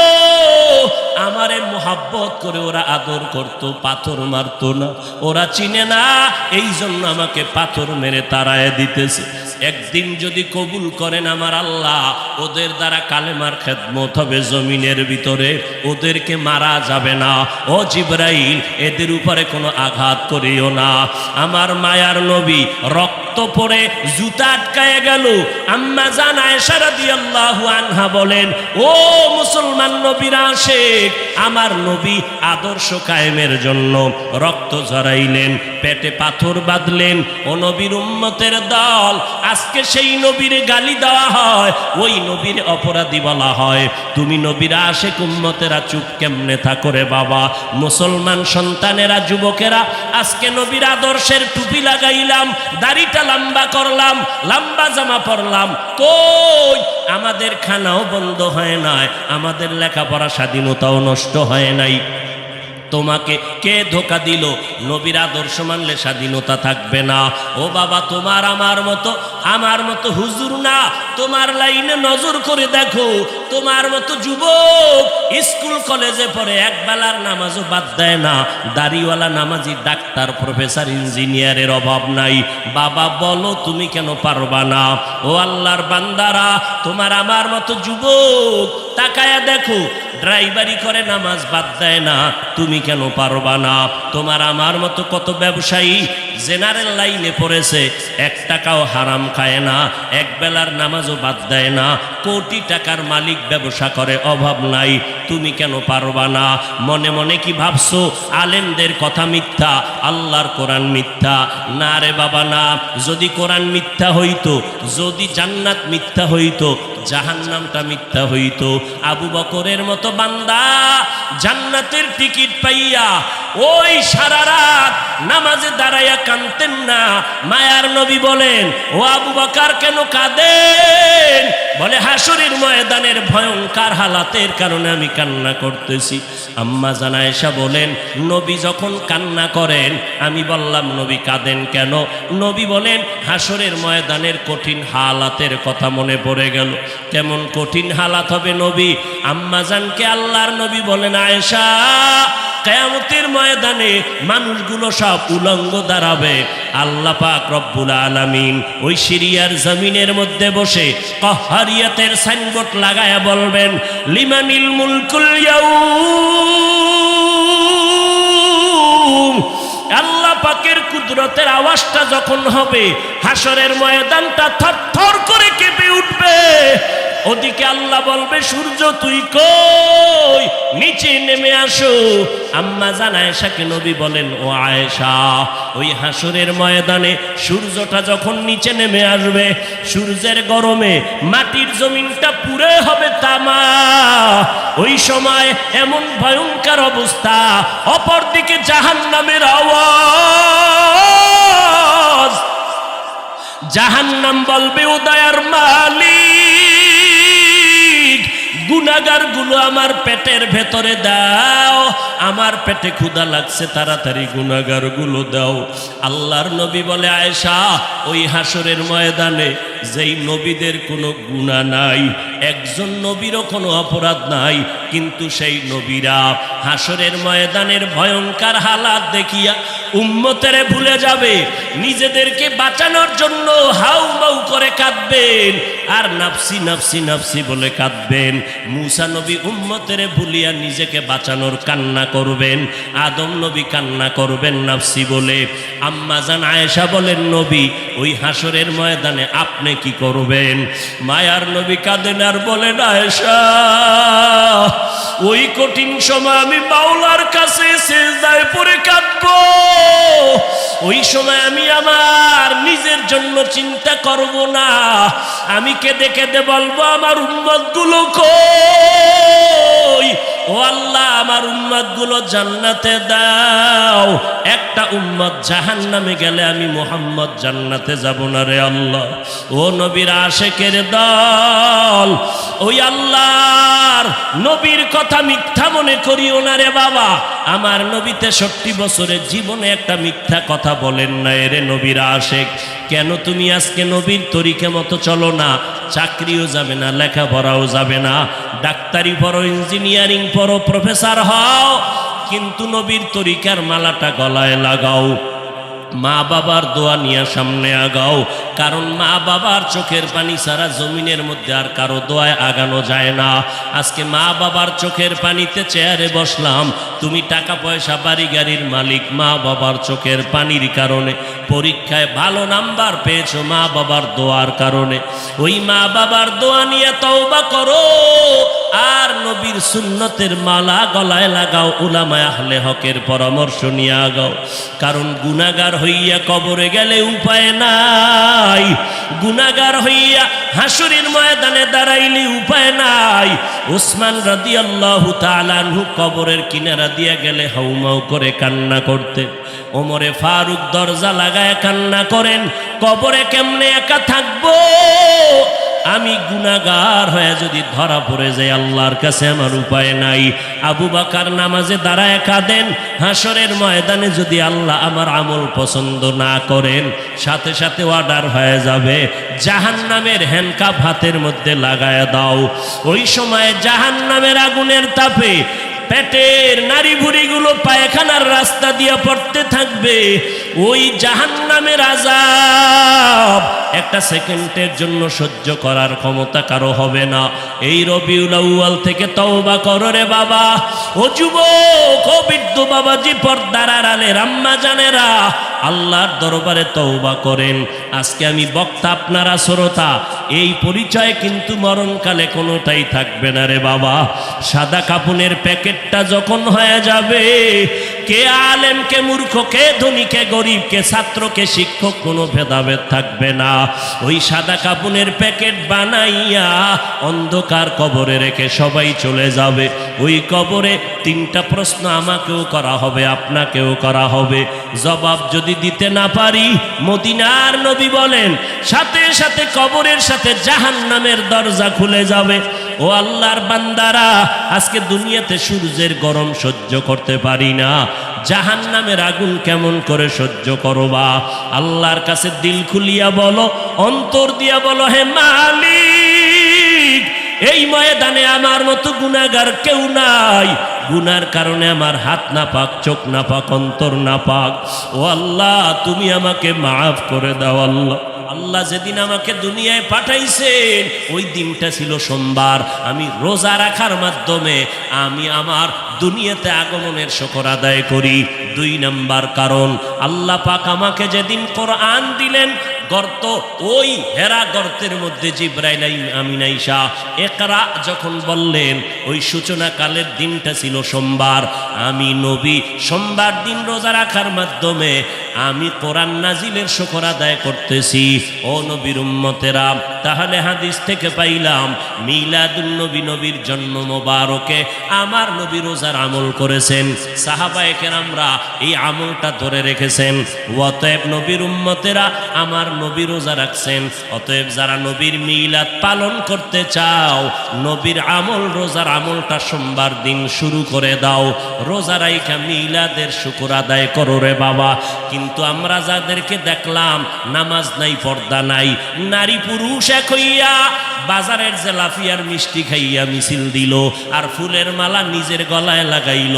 আমারে মোহাব্বত করে ওরা আদর করত, পাথর মারতো না। ওরা চিনে না, এই জন্য আমাকে পাথর মেরে তাড়ায় দিতেছে। একদিন যদি কবুল করেন আমার আল্লাহ, ওদের দ্বারা কালেমার খেদমত হবে জমিনের ভিতরে, ওদেরকে মারা যাবে না। ও জিবরাইল, এদের উপরে কোনো আঘাত করিও না। আমার মায়ার নবী রক্ত পড়ে জুতা আটকায় গেল। আম্মা জান আয়েশা রাদিয়াল্লাহু আনহা বলেন, ও মুসলমান নবীর আশিক, আমার নবী আদর্শ কায়েমের জন্য রক্ত ঝরাইলেন, পেটে পাথর বাঁধলেন। ও নবীর উম্মতের দল, আজকে সেই নবীর গালি দেওয়া হয়, ওই নবীর অপরাধী বলা হয়। তুমি নবীর আশিক উম্মতেরা চুপ কেমনে থাকো রে বাবা? মুসলমান সন্তানেরা, যুবকেরা, আজকে নবীর আদর্শের টুপি লাগাইলাম, দাড়িটা লম্বা করলাম, লম্বা জামা পরলাম, কই আমাদের খানাও বন্ধ হয় নাই, আমাদের লেখাপড়া স্বাধীনতাও নষ্ট হয় নাই। তোমাকে কে ধোকা দিল? নবীর আদর্শ মানলে স্বাধীনতা থাকবে না। ও বাবা, তোমার আমার মতো হুজুর না, তোমার লাইনে নজর করে দেখো, তোমার মতো যুবক স্কুল কলেজে পড়ে এক বেলার নামাজও বাদ দেয় না, দাড়িওয়ালা নামাজি ডাক্তার প্রফেসর ইঞ্জিনিয়ারের অভাব নাই। বাবা বলো তুমি কেন পারবা না? ও আল্লাহর বান্দারা, তোমার আমার মতো যুবক তাকায়া দেখো, ড্রাইভারি করে নামাজ বাদ দেয় না, তুমি কেন পারবা না? তোমার আমার মতো কত ব্যবসায়ী জেনারেল লাইনে পড়েছে, 1 টাকাও হারাম খায় না, এক বেলার নামাজও বাদ দেয় না, কোটি টাকার মালিক, ব্যবসা করে, অভাব নাই, তুমি কেন পারবা না? মনে মনে কি ভাবছো আলেমদের কথা মিথ্যা, আল্লাহর কোরআন মিথ্যা? না রে বাবা না। যদি কোরআন মিথ্যা হইতো, যদি জান্নাত মিথ্যা হইতো, জাহান্নামটা মিথ্যা হইতো। আবু বকরের মতো বান্দা জান্নাতের টিকিট পাইয়া ওই সারা রাত নামাজে দাঁড়াইয়া কাঁদতেন না। মায়ার নবী বলেন, ও আবু বকর কেন কাঁদেন? বলে, হাসরের ময়দানের ভয়ঙ্কর হালাতের কারণে আমি কান্না করতেছি। আম্মা জান আয়েশা বলেন, নবী যখন কান্না করেন আমি বললাম, নবী কাঁদেন কেন? নবী বলেন, হাসরের ময়দানের কঠিন হালাতের কথা মনে পড়ে গেল। কেমন কঠিন হালাত হবে নবী? আম্মা জানকে আল্লাহর নবী বলেন, আয়েশা, কিয়ামতের ময়দানে মানুষগুলো সব উলঙ্গ দাঁড়াবে। আল্লাহ পাক রব্বুল আলামিন ওই সিরিয়ার জমিনের মধ্যে বসে কাহ্হারিয়াতের সাইনবোর্ড লাগায়া বলবেন, লিমানিল মুলকুল ইয়াউম। আল্লাহ পাকের কুদরতের আওয়াজটা যখন হবে, হাসরের ময়দানটা থরথর করে কেঁপে উঠবে। ওদিকে আল্লাহ বলবে, সূর্য তুই কই? নিচে নেমে আসো। আম্মা জান আয়েশাকে নবী বলেন, ও আয়েশা, ওই হাসরের ময়দানে সূর্যটা যখন নিচে নেমে আসবে, সূর্যের গরমে মাটির জমিনটা পুড়ে হবে তামা। ওই সময় এমন ভয়ঙ্কর অবস্থা, অপরদিকে জাহান্নামের আওয়াজ। জাহান্নাম বলবে, ও দয়ার মালিক, গুনাহগার গুলো আমার পেটের ভেতরে দাও, আমার পেটে ক্ষুধা লাগছে, তাড়াতাড়ি গুনাহগার গুলো দাও। আল্লাহর নবী বলে, আয়েশা, ওই হাসরের ময়দানে যেই নবীদের কোনো গুনাহ নাই, একজন নবীরও কোনো অপরাধ নাই, কিন্তু সেই নবীরা হাসরের ময়দানের ভয়ঙ্কর হালাত দেখিয়া উম্মতেরে ভুলে যাবে, নিজেদেরকে বাঁচানোর জন্য হাউমাউ করে কাঁদবেন, আর নাফসি নাফসি নাফসি বলে কাঁদবেন। মূসা নবী উম্মতেরে ভুলিয়া নিজেকে বাঁচানোর কান্না করবেন, আদম নবী কান্না করবেন নাফসি বলে। আম্মা জান আয়েশা বলেন, নবী, ওই হাসরের ময়দানে আপনি কি করবেন? মায়ার নবী কাঁদেন আর বলেন, আয়েশা, ওই কঠিন সময় আমি মাওলার কাছে সিজদায় পড়ে কাঁদবো। ওই সময় আমি আমার নিজের জন্য চিন্তা করব না, আমি কেঁদে কেঁদে বলবো, আমার উম্মত গুলো কই? ও আল্লাহ, আমার উম্মত গুলো জান্নাতে দাও। একটা উম্মত জাহান্নামে গেলে আমি মুহাম্মদ জান্নাতে যাব না রে আল্লাহ। ও নবীর আশেকের দল, ওই আল্লাহর নবীর কথা মিথ্যা মনে করিও না রে বাবা। আমার নবী 63 বছরের জীবনে একটা মিথ্যা কথা বলেন না রে নবীর আশেক। কেন তুমি আজকে নবীর তরিকা মতো চলো না? চাকরিও যাবে না, লেখাপড়াও যাবে না, ডাক্তারি পড়ো, ইঞ্জিনিয়ারিং পড়ো, প্রফেসর হও, কিন্তু নবীর তরিকার মালাটা গলায় লাগাও। মা বাবার দোয়া নিয়ে সামনে আগাও, কারণ মা বাবার চোখের পানি ছাড়া জমিনের মধ্যে আর কারো দোয়ায় আগানো যায় না। আজকে মা বাবার চোখের পানিতে চেয়ারে বসলাম, তুমি টাকা পয়সা বাড়ি গাড়ির মালিক, মা বাবার চোখের পানির কারণে। পরীক্ষায় ভালো নাম্বার পেয়েছো মা বাবার দোয়ার কারণে। ওই মা বাবার দোয়া নিয়ে তওবা করো, আর নবীর সুন্নতের মালা গলায় লাগাও, উলামায়ে আহলে হকের পরামর্শ নিয়ে আগাও। কারণ গুনাহগার হইয়া কবরে গেলে উপায় নাই, গুনাহগার হইয়া হাসরের ময়দানে দাঁড়াইলে উপায় নাই। উসমান রাদিয়াল্লাহু তাআলা আনহু কবরের কিনারা দিয়া গেলে হাউমাউ করে কান্না করতেন। ওমরে ফারুক দরজা লাগায় কান্না করেন, কবরে কেমনে একা থাকবো? আমি গুনাহগার হয়ে যদি ধরা পড়ে যাই, আল্লাহর কাছে আমার উপায় নাই। আবু বকর নামাজে দাঁড়ায় কাঁদেন, হাসরের ময়দানে যদি আল্লাহ আমার আমল পছন্দ না করেন, সাথে সাথে অর্ডার হয়ে যাবে জাহান্নামের হ্যান্ডকাপ হাতের মধ্যে লাগায় দাও। ওই সময় জাহান্নামের আগুনের তাপে পেটের নাড়ি ভুঁড়িগুলো পায়খানার রাস্তা দিয়ে পড়তে থাকবে। ওই জাহান্নামের আযাব একটা সেকেন্ডের জন্য সহ্য করার ক্ষমতা কারো হবে না। এই রবিউল আউয়াল থেকে তওবা করো রে বাবা। ও যুবক, ও বৃদ্ধ বাবাজি, পর্দার আড়ালের আম্মা জানেরা, আল্লাহর দরবারে তওবা করেন। আজকে আমি বক্তা, আপনারা শ্রোতা, এই পরিচয় কিন্তু মরণকালে কোনোটাই থাকবে না রে বাবা। সাদা কাপনের প্যাকেটটা যখন হয়ে যাবে, কে আলেম, কে মূর্খ, কে ধনী, কে গরিব, কে ছাত্র, কে শিক্ষক, কোনো ভেদাভেদ থাকবে না। ওই সাদা কাপনের প্যাকেট বানাইয়া অন্ধকার কবরে রেখে সবাই চলে যাবে। ওই কবরে তিনটা প্রশ্ন আমাকেও করা হবে, আপনাকেও করা হবে। জবাব যদি দিতে না পারি, মদিনার নবী বলেন, সাথে সাথে কবরের সাথে জাহান্নামের দরজা খুলে যাবে। ও আল্লাহর বান্দারা, আজকে দুনিয়াতে সূর্যের গরম সহ্য করতে পারি না, জাহান্নামের আগুন কেমন করে সহ্য করবা? আল্লাহর কাছে দিল খুলিয়া বলো, অন্তর দিয়া বলো, হে মালিক, এই ময়দানে আমার মতো গুনাহগার কেউ নাই। গুনার কারণে আমার হাত না পাক, চোখ না পাক, অন্তর না পাক। ও আল্লাহ, তুমি আমাকে মাফ করে দাও। আল্লাহ যেদিন আমাকে দুনিয়ায় পাঠাইছেন, ওই দিনটা ছিল সোমবার। আমি রোজা রাখার মাধ্যমে আমি আমার দুনিয়াতে আগমনের শুকর আদায় করি। 2 নাম্বার কারণ, আল্লাহ পাক আমাকে যেদিন কোরআন দিলেন, গর্ত, ওই হেরা গর্তের মধ্যে জিবরাইল আমিন আইসা ইকরা যখন বললেন, ওই সূচনা কালের দিনটা ছিল সোমবার। আমি নবী সোমবার দিন রোজা রাখার মাধ্যমে আমি কোরআন নাজিলের শুকর আদায় করতেছি। ও নবীর উম্মতেরা, তাহলে হাদিস থেকে পাইলাম মিলাদুন নবী, নবীর জন্ম মোবারকে আমার নবী রোজার আমল করেছেন। সাহাবায়ে কেরামরা এই আমলটা ধরে রেখেছেন। অতএব নবীর উম্মতেরা আমার নবী রোজা রাখছেন। অতএব যারা নবীর মিলাদ পালন করতে চাও, নবীর আমল, রোজার আমলটা সোমবার দিন শুরু করে দাও। রোজা রাইখা মিলাদের শুকর আদায় করো রে বাবা। কিন্তু আমরা যাদেরকে দেখলাম, নামাজ নাই, পর্দা নাই, নারী পুরুষ এক হইয়া বাজারের জেলাফিয়ার মিষ্টি খাইয়া মিছিল দিল, আর ফুলের মালা নিজের গলায় লাগাইল,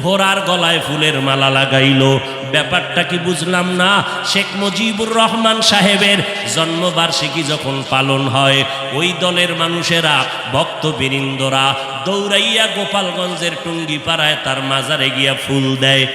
ঘোড়ার গলায় ফুলের মালা লাগাইল। ব্যাপারটা কি বুঝলাম না। শেখ মুজিবুর রহমান সাহেবের জন্মবার্ষিকী যখন পালন হয়, ওই দলের মানুষেরা, ভক্তবৃন্দরা দৌড়াইয়া গোপালগঞ্জের টুঙ্গিপাড়ায় তার মাজারে গিয়া ফুল দেয়।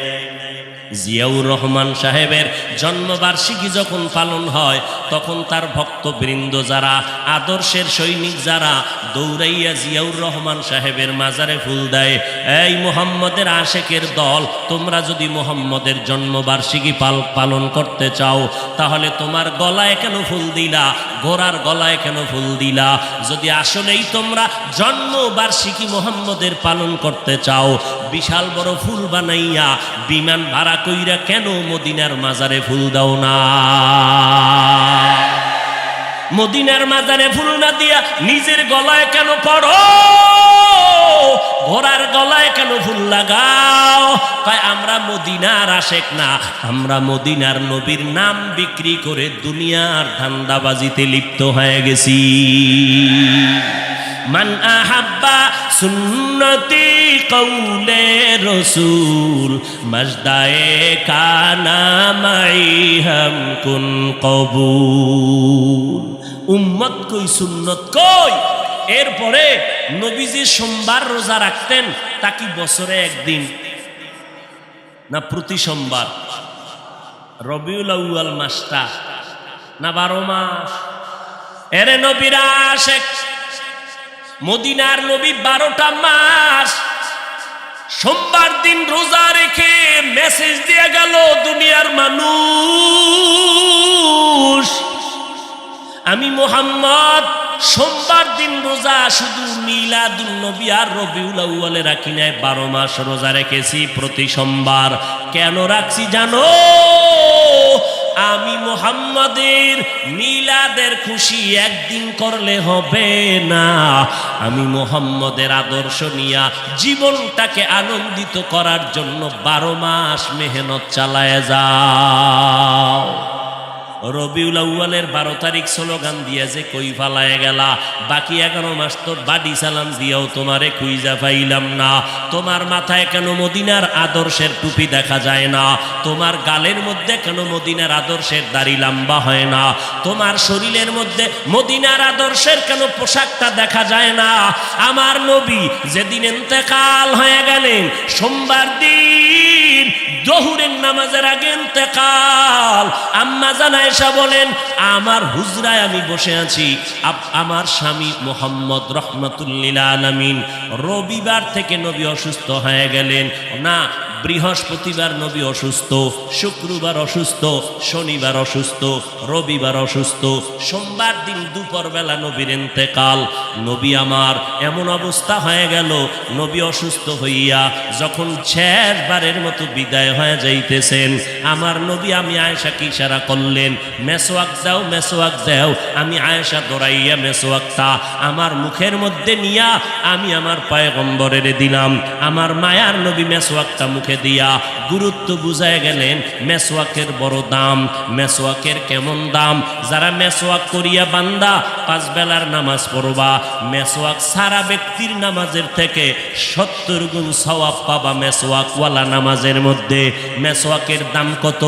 জিয়াউর রহমান সাহেবের জন্মবার্ষিকী যখন পালন হয়, তখন তার ভক্তবৃন্দ যারা, আদর্শের সৈনিক যারা, দৌড়াইয়া জিয়াউর রহমান সাহেবের মাজারে ফুল দেয়। এই মুহাম্মদের আশেকের দল, তোমরা যদি মুহাম্মদের জন্মবার্ষিকী পালন করতে চাও, তাহলে তোমার গলায় কেন ফুল দিলা? ঘোড়ার গলায় কেন ফুল দিলা? যদি আসলেই তোমরা জন্মবার্ষিকী মুহাম্মদের পালন করতে চাও, বিশাল বড় ফুল বানাইয়া বিমান ভাড়া কইরা কেন মদিনার মাজারে ফুল দাও না? মদিনার মাজারে ফুল না দিয়া নিজের গলায় কেন পড়ো? ঘোড়ার গলায় কেন ফুল লাগাও? তাই আমরা মদিনার আশেক না, আমরা মদিনার নবীর নাম বিক্রি করে দুনিয়ার ধান্দাবাজিতে লিপ্ত হয়ে গেছি। মান আহাব্বা সুন্নতি কৌলে রসুল মজদায়ে কানা মাই হাম কুন কবুল। উম্মত কই, সুন্নত কই? এরপরে নবীজি সোমবার রোজা রাখতেন, তা কি বছরে একদিন না প্রতি সোমবার? রবিউল আউয়াল মাসটা না 12 মাস? এরে নবীরা আশেক, মদিনার নবী 12টা মাস সোমবার দিন রোজা রেখে মেসেজ দিয়ে গেল দুনিয়ার মানুষ, আমি মুহাম্মদ সোমবার দিন রোজা শুধু মিলাদুন নবী আর রবিউল আউয়ালে রাখি নাই, 12 মাস রোজা রেখেছি প্রতি সোমবার। কেন রাখছি জানো? আমি মুহাম্মাদের মিলাদের খুশি একদিন করলে হবে না, আমি মুহাম্মাদের আদর্শ নিয়া জীবনটাকে আনন্দিত করার জন্য 12 মাস মেহনত চালায় যাও। রবিউল আউয়ালের 12 তারিখ স্লোগান দিয়ে যে কই ফালায় গেলা, বাকি 11 মাস তো বাড়ি সালাম দিয়াও তোমারে খুঁজা পাইলাম না। তোমার মাথায় কেন মদিনার আদর্শের টুপি দেখা যায় না? তোমার গালের মধ্যে কেন মদিনার আদর্শের দাড়ি লম্বা হয় না? তোমার শরীরের মধ্যে মদিনার আদর্শের কেন পোশাকটা দেখা যায় না? আমার নবী যেদিন ইন্তেকাল হয়ে গেলেন, সোমবার দিন জোহরের নামাজের আগে ইন্তেকাল, আম্মা জান আয়েশা বলেন আমার হুজরায় আমি বসে আছি, আমার স্বামী মুহাম্মদ রহমাতুল্লিল আলামিন রবিবার থেকে নবী অসুস্থ হয়ে গেলেন না, বৃহস্পতিবার নবী অসুস্থ, শুক্রবার অসুস্থ, শনিবার অসুস্থ, রবিবার অসুস্থ, সোমবার দিন দুপুর বেলা নবীর ইন্তেকাল। নবী আমার এমন অবস্থা হয়ে গেল, নবী অসুস্থ হইয়া যখন শেষবারের মতো বিদায় হয়ে যাইতেছেন, আমার নবী আমি আয়েশাকে ইশারা করলেন, মেসওয়াক দাও, মেসওয়াক দাও। আমি আয়েশা দৌড়াইয়া মেসওয়াকটা আমার মুখের মধ্যে নিয়া আমি আমার পয়গম্বরের দিলাম। আমার মায়ার নবী মেসওয়াকটা মুখে দিয়া গুরুত্ব বুঝায় গেলেন, মেসওয়াকের বড় দাম, মেসওয়াকের কেমন দাম। যারা মেসওয়াক করিয়া বান্দা 5 বেলার নামাজ পড়বা, মেসওয়াক সারা ব্যক্তির নামাজের থেকে 70 গুণ সওয়াব পাবা মেসওয়াকওয়ালা নামাজের মধ্যে। মেসওয়াকের দাম কত?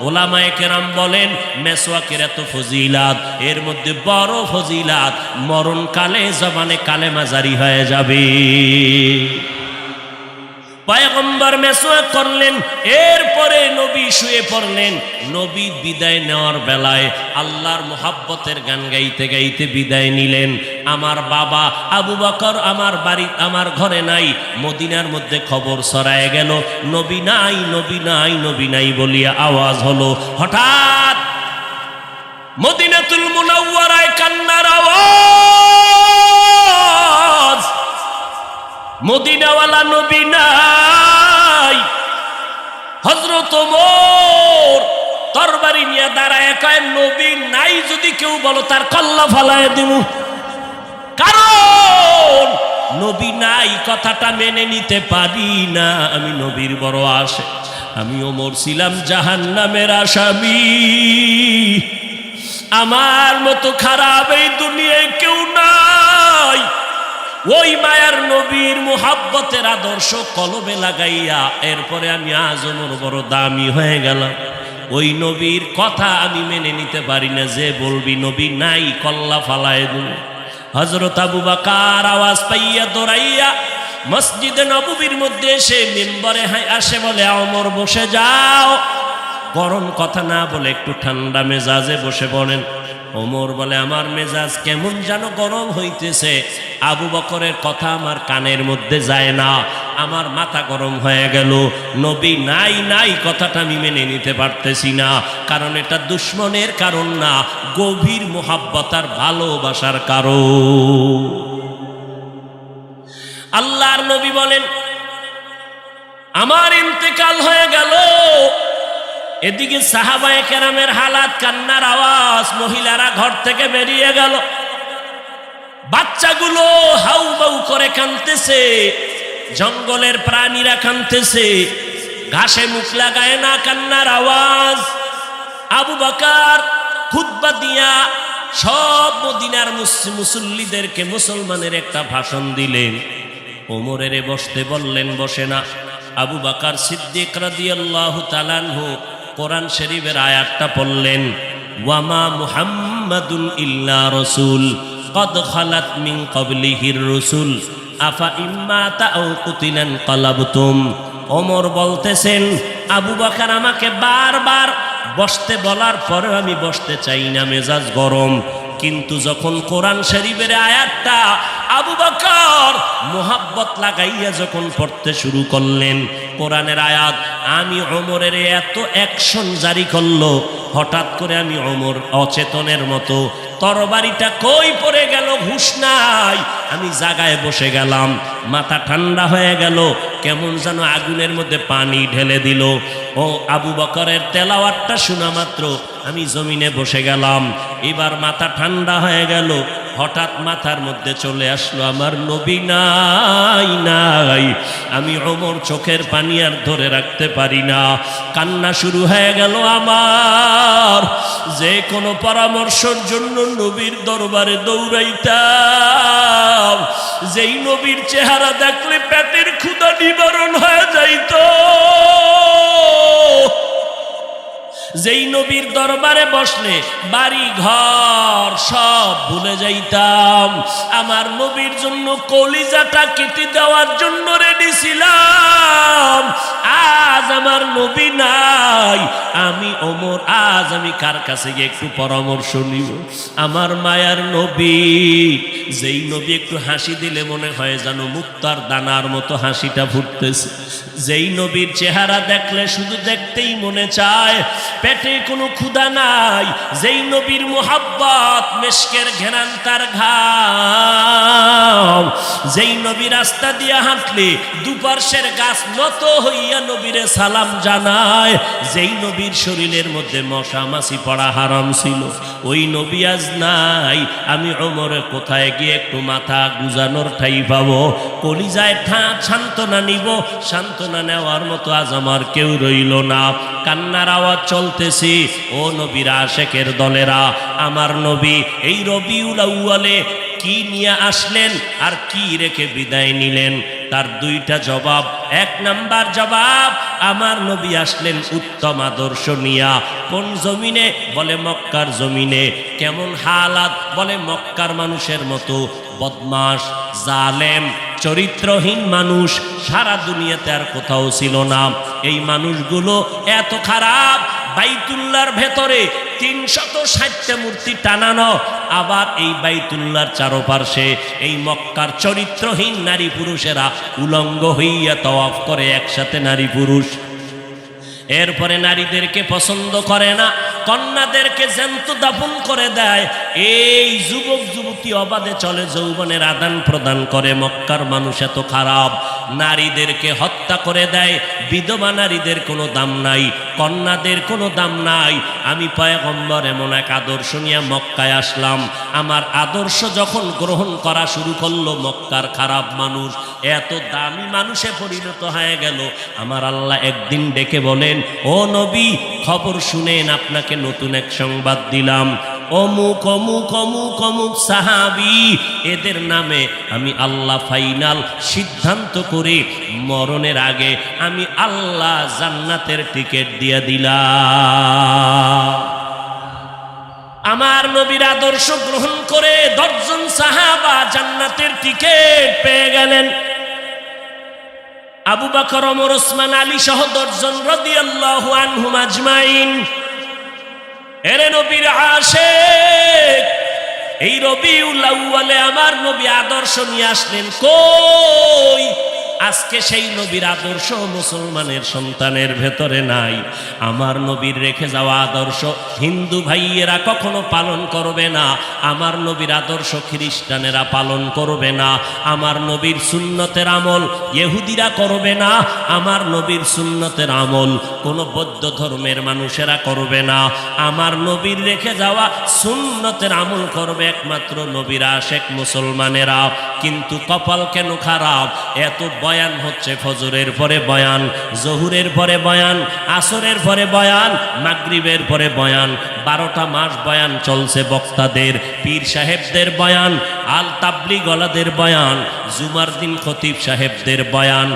ওলামায়ে কেরাম বলেন মেসওয়াকের এত ফজিলাত, এর মধ্যে বড় ফজিলাত মরণকালে জবানে কালেমা জারি হয়ে যাবে। পয়গম্বর মেসওয়াক করলেন, এরপরে নবী শুয়ে পড়লেন। নবী বিদায় নেওয়ার বেলায় আল্লাহর মোহাব্বতের গান গাইতে গাইতে বিদায় নিলেন। আমার বাবা আবু বকর আমার বাড়ি আমার ঘরে নাই, মদিনার মধ্যে খবর ছড়ায় গেল নবী নাই, নবী নাই, নবী নাই বলিয়া আওয়াজ হলো। হঠাৎ মদিনাতুল মুনাওয়ারায় কান্নার আওয়াজ, মদিনাওয়ালা নবী নাই। হযরত ওমর তরবারি নিয়ে দাঁড়ায় কয় নবী নাই যদি কেউ বলো তার কল্লা ফালায় দিব, কারণ নবী নাই কথাটা মেনে নিতে পারি না। আমি নবীর বড় আশে, আমি ওমর ছিলাম জাহান্নামের আসামি, আমার মতো খারাপ এই দুনিয়ায় কেউ নাই। ওই মায়ার নবীর মুহাব্বতের আদর্শ কলবে লাগাইয়া এরপরে আমি আজ ওমর বড় দামি হয়ে গেলাম। ওই নবীর কথা আমি মেনে নিতে পারি না, যে বলবি নবী নাই কল্লা ফালায় দেব। হযরত আবু বকর আওয়াজ পাইয়া দৌড়াইয়া মসজিদে নববীর মধ্যে এসে মিম্বরে আসে, বলে ওমর বসে যাও। গরম কথা না বলে একটু ঠান্ডা মেজাজে বসে পড়েন। ওমর বলে আমার মেজাজ কেমন যেন গরম হইতেছে, আবু বকরের কথা আমার কানের মধ্যে যায় না, আমার মাথা গরম হয়ে গেল। নবী নাই নাই কথাটা আমি মেনে নিতে পারতেছি না, কারণ এটা দুশ্মনের কারণ না, গভীর মোহাব্বত আর ভালোবাসার কারণ। আল্লাহর নবী বলেন আমার ইন্তেকাল হয়ে গেল, এদিকে সাহাবায়ে কেরামের হালাত, কান্নার আওয়াজ, মহিলারা ঘর থেকে বেরিয়ে গেল, বাচ্চাগুলো হাউ বাউ করে কাঁদতেছে, জঙ্গলের প্রাণীরা কাঁদতেছে, ঘাসে মুখ লাগায় না, কান্নার আওয়াজ। আবু বকর খুতবা দিয়া সব মদিনার মুসল্লিদেরকে মুসলমানের একটা ভাষণ দিলেন। ওমরের বসতে বললেন, বসে না। আবু বকর সিদ্দিক রাদিয়াল্লাহু তাআলা আনহু কোরআন শরীফের আয়াতটা পড়লেন, ওয়ামা মুহাম্মাদুন ইল্লা রাসূল কদ খালাত মিন ক্বাবলিহির রাসূল আফা ইম্মাতা আও কুতিলান কালাবতুম। ওমর বলতেছেন আবু বকর আমাকে বারবার বসতে বলার পরে আমি বসতে চাই না, মেজাজ গরম। কিন্তু যখন কোরআন শরীফের আয়াতটা আবু বকর মোহাব্বত লাগাইয়া যখন পড়তে শুরু করলেন, কোরআনের আয়াত, আমি ওমরের এত অ্যাকশন জারি করলো, হঠাৎ করে আমি ওমর অচেতনের মতো, তরবারিটা কই পড়ে গেল হুঁশ নাই, আমি জায়গায় বসে গেলাম, মাথা ঠান্ডা হয়ে গেল, কেমন যেন আগুনের মধ্যে পানি ঢেলে দিল। ও আবু বকরের তেলাওয়াতটা শোনা মাত্র আমি জমিনে বসে গেলাম। এবার মাথা ঠান্ডা হয়ে গেল, হঠাৎ মাথার মধ্যে চলে আসলো আমার নবী নাই নাই। আমি ওমর চোখের পানি আর ধরে রাখতে পারি না, কান্না শুরু হয়ে গেল আমার। যে কোনো পরামর্শের জন্য নবীর দরবারে দৌড়াইতাম, যেই নবীর চেহারা দেখলে পেটের ক্ষুধা নিবারণ হয়ে যাইত, যেই নবীর দরবারে বসলে বাড়ি ঘর সব ভুলে যাইতাম। আমার নবীর জন্য কলিজাটা কেটে দেওয়ার জন্য রেডি ছিলাম। আজ আমার নবী নাই, আমি ওমর আজ আমি কার কাছে গিয়ে একটু পরামর্শ নিব? আমার মায়ার নবী, যেই নবী একটু হাসি দিলে মনে হয় যেন মুক্তার দানার মতো হাসিটা ফুটতেছে, যেই নবীর চেহারা দেখলে শুধু দেখতেই মনে চায়, পেটে কোনো ক্ষুধা নাই, যেই নবীর মুহাব্বত মেশকের ঘেরান তার ঘাম, যেই নবী রাস্তা দিয়ে হাঁটলে দুপার্শ্বের গাছ নত হইয়া নবীরে সালাম জানায়, যেই নবীর শরীরের মধ্যে মশা মাছি পড়া হারাম ছিল, ওই নবী আজ নাই। আমি ওমরের কোথায় গিয়ে একটু মাথা গুজানোর ঠাই পাবো, কলিজায় সান্ত্বনা নিব? সান্ত্বনা নেওয়ার মতো আজ আমার কেউ রইল না। কান্নার আওয়াজ চলতেছি। ও নবীর আশেকের দলেরা, আমার নবী এই রবিউল আউয়ালে কি নিয়ে আসলেন আর কি রেখে বিদায় নিলেন? তার দুইটা জবাব। এক নাম্বার জবাব, আমার নবী আসলেন উত্তম আদর্শ নিয়া। কোন জমিনে? বলে মক্কার জমিনে। কেমন হালাত? বলে মক্কার মানুষের মতো বদমাশ, জালেম, চরিত্রহীন মানুষ সারা দুনিয়াতে আর কোথাও ছিল না। এই মানুষগুলো এত খারাপ, বাইতুল্লাহর ভেতরে 360টা মূর্তি টানানো, আবার এই বাইতুল্লাহর চারপাশে এই মক্কার চরিত্রহীন নারী পুরুষেরা উলঙ্গ হইয়া তওয়াফ করে একসাথে নারী পুরুষ। এরপরে নারীদেরকে পছন্দ করে না, কন্যাদেরকে জ্যান্ত দাফন করে দেয়। এই যুবক যুবতী অবাধে চলে, যৌবনের আদান প্রদান করে। মক্কার মানুষ এত খারাপ, নারীদেরকে হত্যা করে দেয়। বিধবা নারীদের কোনো দাম নাই, কন্যাদের কোনো দাম নাই। আমি পয়গম্বর এমন এক আদর্শ নিয়ে মক্কায় আসলাম। আমার আদর্শ যখন গ্রহণ করা শুরু করলো, মক্কার খারাপ মানুষ এত দামি মানুষে পরিণত হয়ে গেল। আমার আল্লাহ একদিন ডেকে বলেন, ও নবী, খবর শুনেন, আপনাকে নতুন এক সংবাদ দিলাম। অমুক অমুক অমুক অমুক সাহাবী, এদের নামে আমি আল্লাহ ফাইনাল সিদ্ধান্ত করে মরণের আগে আমি আল্লাহ জান্নাতের টিকিট দিয়ে দিলাম। আমার নবীর আদর্শ গ্রহণ করে 10 জন সাহাবা জান্নাতের টিকিট পেয়ে গেলেন। আবু বকর, ওমর, ওসমান, আলী সহ 10 জন রাদিয়াল্লাহু আনহুম আজমাইন। এরে নবীর আশিক, এই রবিউল আউয়ালে আমার নবী আদর্শ নিয়ে আসলেন। কই? আজকে সেই নবীর আদর্শ মুসলমানের সন্তানের ভেতরে নাই। আমার নবীর রেখে যাওয়া আদর্শ হিন্দু ভাইয়েরা কখনো পালন করবে না। আমার নবীর আদর্শ খ্রিস্টানেরা পালন করবে না। আমার নবীর সুন্নতের আমল ইহুদিরা করবে না। আমার নবীর সুন্নতের আমল কোনো বৌদ্ধ ধর্মের মানুষেরা করবে না। আমার নবীর রেখে যাওয়া সুন্নতের আমল করবে একমাত্র নবীর আশিক মুসলমানেরা। কিন্তু কপাল কেন খারাপ? এত বয়ান হচ্ছে, ফজরের পরে বয়ান, জহুরের পরে বয়ান, আসরের পরে বয়ান, মাগরিবের পরে বয়ান, 12টা মাস বয়ান চলছে বক্তাদের, পীর সাহেবদের বয়ান, আল তাবলিগওয়ালাদের বয়ান, জুমার দিন খতিব সাহেবদের বয়ান।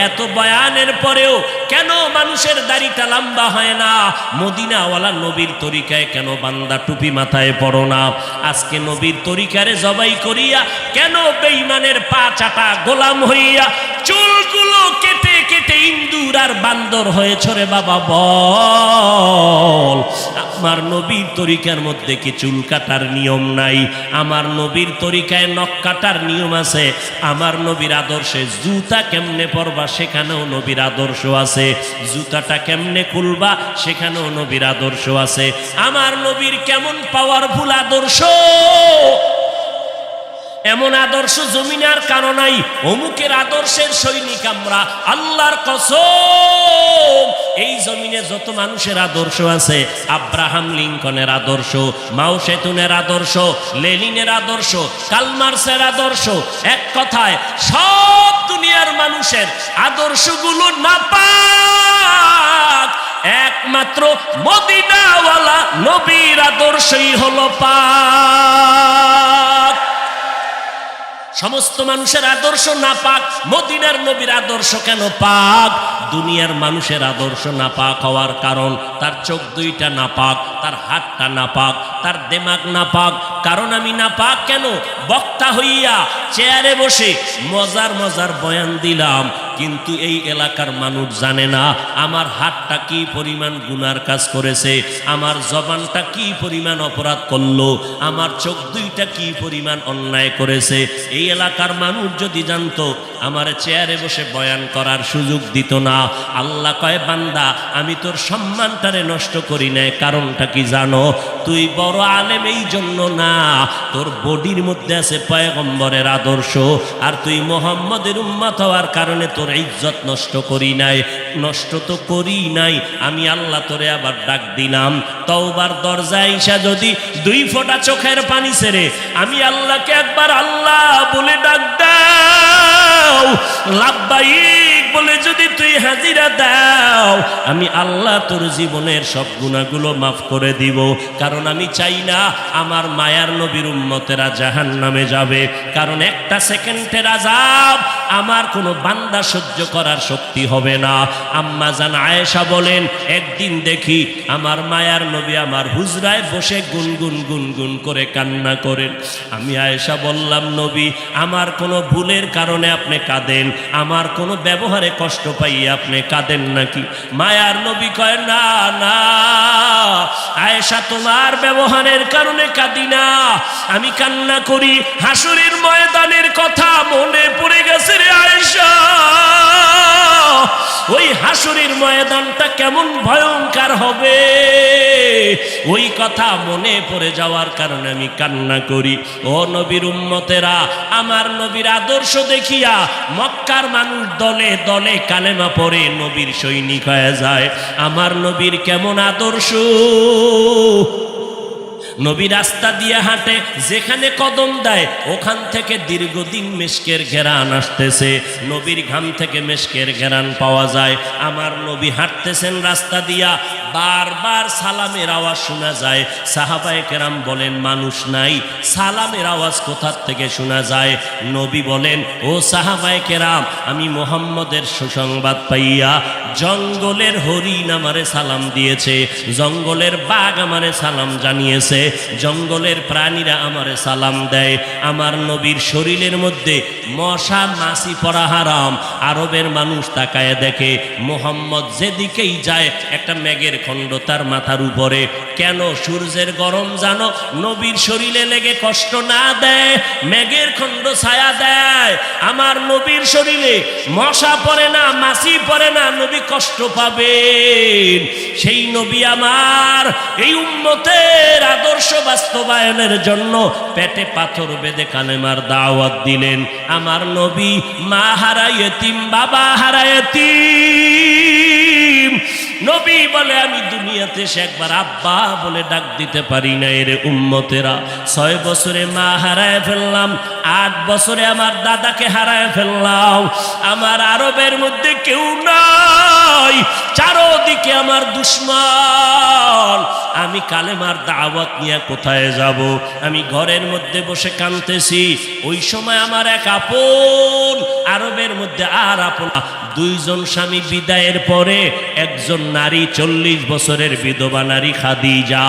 এত বয়ানের পরেও কেন মানুষের দাড়িটা লম্বা হয় না? মদিনাওয়ালা নবীর তরিকায় কেন বান্দা টুপি মাথায় পড়ো না? আজকে নবীর তরিকারে জবাই করিয়া কেন বেঈমানের পা চাটা গোলাম হইয়া চুলগুলো কেটে কেটে ইন্দুর আর বান্দর হয়েছ রে বাবা? বল, আমার নবীর তরিকার মধ্যে কি চুল কাটার নিয়ম নাই? আমার নবীর তরিকায় নখ কাটার নিয়ম আছে। আমার নবীর আদর্শে জুতা কেমনে পরবা সেখানেও নবীর আদর্শ আছে। জুতাটা কেমনে খুলবা সেখানেও নবীর আদর্শ আছে। আমার নবীর কেমন পাওয়ারফুল আদর্শ! এমন আদর্শ জমিনে আর কারো নাই। অমুকের আদর্শের সৈনিক আমরা, আল্লাহর কসম। এই জমিনে যত মানুষের আদর্শ আছে, আব্রাহাম লিঙ্কনের আদর্শ, মাও সেতুনের আদর্শ, লেনিনের আদর্শ, কালমার্সের আদর্শ, এক কথায় সব দুনিয়ার মানুষের আদর্শগুলো নাপাক, একমাত্র মদিনাওয়ালা নবীর আদর্শই হলো পাক। সমস্ত মানুষের আদর্শ নাপাক, মদিনার নবীর আদর্শ কেন পাক? দুনিয়ার মানুষের আদর্শ নাপাক হওয়ার কারণ তার চোখ দুইটা নাপাক, তার হাতটা নাপাক, তার দেমাগ নাপাক। কারণ আমি নাপাক কেন? বক্তা হইয়া চেয়ারে বসে মজার মজার বয়ান দিলাম, কিন্তু এই এলাকার মানুষ জানে না আমার হাতটা কি পরিমাণ গুনার কাজ করেছে, আমার জবানটা কি পরিমাণ অপরাধ করলো, আমার চোখ দুইটা কি পরিমাণ অন্যায় করেছে। এই এলাকার মানুষ যদি জানতো, আমার চেয়ারে বসে বয়ান করার সুযোগ দিত না। আল্লাহ কয়, বান্দা আমি তোর সম্মানটারে নষ্ট করি নাই, কারণটা কি জানো? তুই বড় আলেম এই জন্য না, তোর বডির মধ্যে আছে পয়গম্বরের আদর্শ, আর তুই মুহাম্মদের উম্মত হওয়ার কারণে তোর ইজ্জত নষ্ট করি নাই। নষ্ট তো করি নাই, আমি আল্লাহ তোরে আবার ডাক দিলাম, তওবার দরজায় আইসা যদি 2 ফোঁটা চোখের পানি ছেড়ে আমি আল্লাহকে একবার আল্লাহ বলে ডাক দাও, লাব্বাইক বলে যদি তুই হাজিরা দাও, আমি আল্লাহ তোর জীবনের সব গুনাহগুলো মাফ করে দিব। কারণ আমি চাই না আমার মায়ার নবীর উম্মতেরা জাহান্নামে যাবে, কারণ একটা সেকেন্ডের আযাব আমার কোনো বান্দা সহ্য করার শক্তি হবে না। আম্মা জান আয়েশা বলেন, একদিন দেখি আমার মায়ার নবী আমার হুজরায় বসে গুনগুন গুনগুন করে কান্না করেন। আমি আয়েশা বললাম, নবী আমার কোনো ভুলের কারণে আপনি কাঁদেন, আমার কোনো ব্যবহারে কষ্ট পাইয়ে আপনি কাঁদেন নাকি? মায়ার নবী কয়, না না আয়েশা, তোমার ব্যবহারের কারণে কাঁদি না, আমি কান্না করি হাসরের ময়দানের কথা মনে পড়ে গেছে রে আয়েশা। ওই হাসরের ময়দানটা কেমন ভয়ঙ্কর হবে, ওই কথা মনে পড়ে যাওয়ার কারণে আমি কান্না করি। ও নবীর উম্মতেরা, আমার নবীর আদর্শ দেখিয়া মক্কার মানুষ দলে দলে কালেমা পড়ে নবীর সৈনিক হয়ে যায়। আমার নবীর কেমন আদর্শ! নবী রাস্তা দিয়ে হাঁটে, যেখানে কদম দেয় ওখান থেকে দীর্ঘদিন মেশকের ঘেরান আসতেছে, নবীর ঘাম থেকে মেশকের ঘেরান পাওয়া যায়। আমার নবী হাঁটতেছেন রাস্তা দিয়া, বারবার সালামের আওয়াজ শোনা যায়। সাহাবায়ে কেরাম বলেন, মানুষ নাই, সালামের আওয়াজ কোথা থেকে শোনা যায়? নবী বলেন, ও সাহাবায়ে কেরাম, আমি মুহাম্মদের সুসংবাদ পাইয়া জঙ্গলের হরিণ আমারে সালাম দিয়েছে, জঙ্গলের বাঘ আমারে সালাম জানিয়েছে, জঙ্গলের প্রাণীরা আমারে সালাম দেয়। আমার নবীর শরীরের মধ্যে মশা মাছি পড়া হারাম। আরবের মানুষ তাকায় দেখে মুহাম্মদ যেদিকেই যায় একটা মেঘের খণ্ড তার মাথার উপরে। কেন? সূর্যের গরম জানো নবীর শরীরে লেগে কষ্ট না দেয়, মেঘের খণ্ড ছায়া দেয়। আমার নবীর শরীরে মশা পড়ে না, মাছি পড়ে না, নবী কষ্ট পাবেন। সেই নবী আমার এই উম্মতের আদর্শ বাস্তবায়নের জন্য পেটে পাথর বেঁধে কালেমার দাওয়াত দিলেন। আমার নবী মা হারা ইয়েতিম, বাবা হারা ইয়েতিম। নবী বলে, আমি দুনিয়াতে সে একবার আব্বা বলে ডাক দিতে পারি না। এর উম্মতেরা 6 বছরে মা হারায় ফেললাম, 8 বছরে আমার দাদাকে হারায় ফেললাম। আমার আরবের মধ্যে কেউ নাই, চারদিকে আমার দুশ্মন। আমি কালেমার দাওয়াত নিয়ে কোথায় যাব? আমি ঘরের মধ্যে বসে কাঁদতেছি। ওই সময় আমার এক আপন, আরবের মধ্যে আর আপন 2 জন স্বামী বিদায়ের পরে একজন নারী 40 বছরের বিধবা নারী খাদিজা,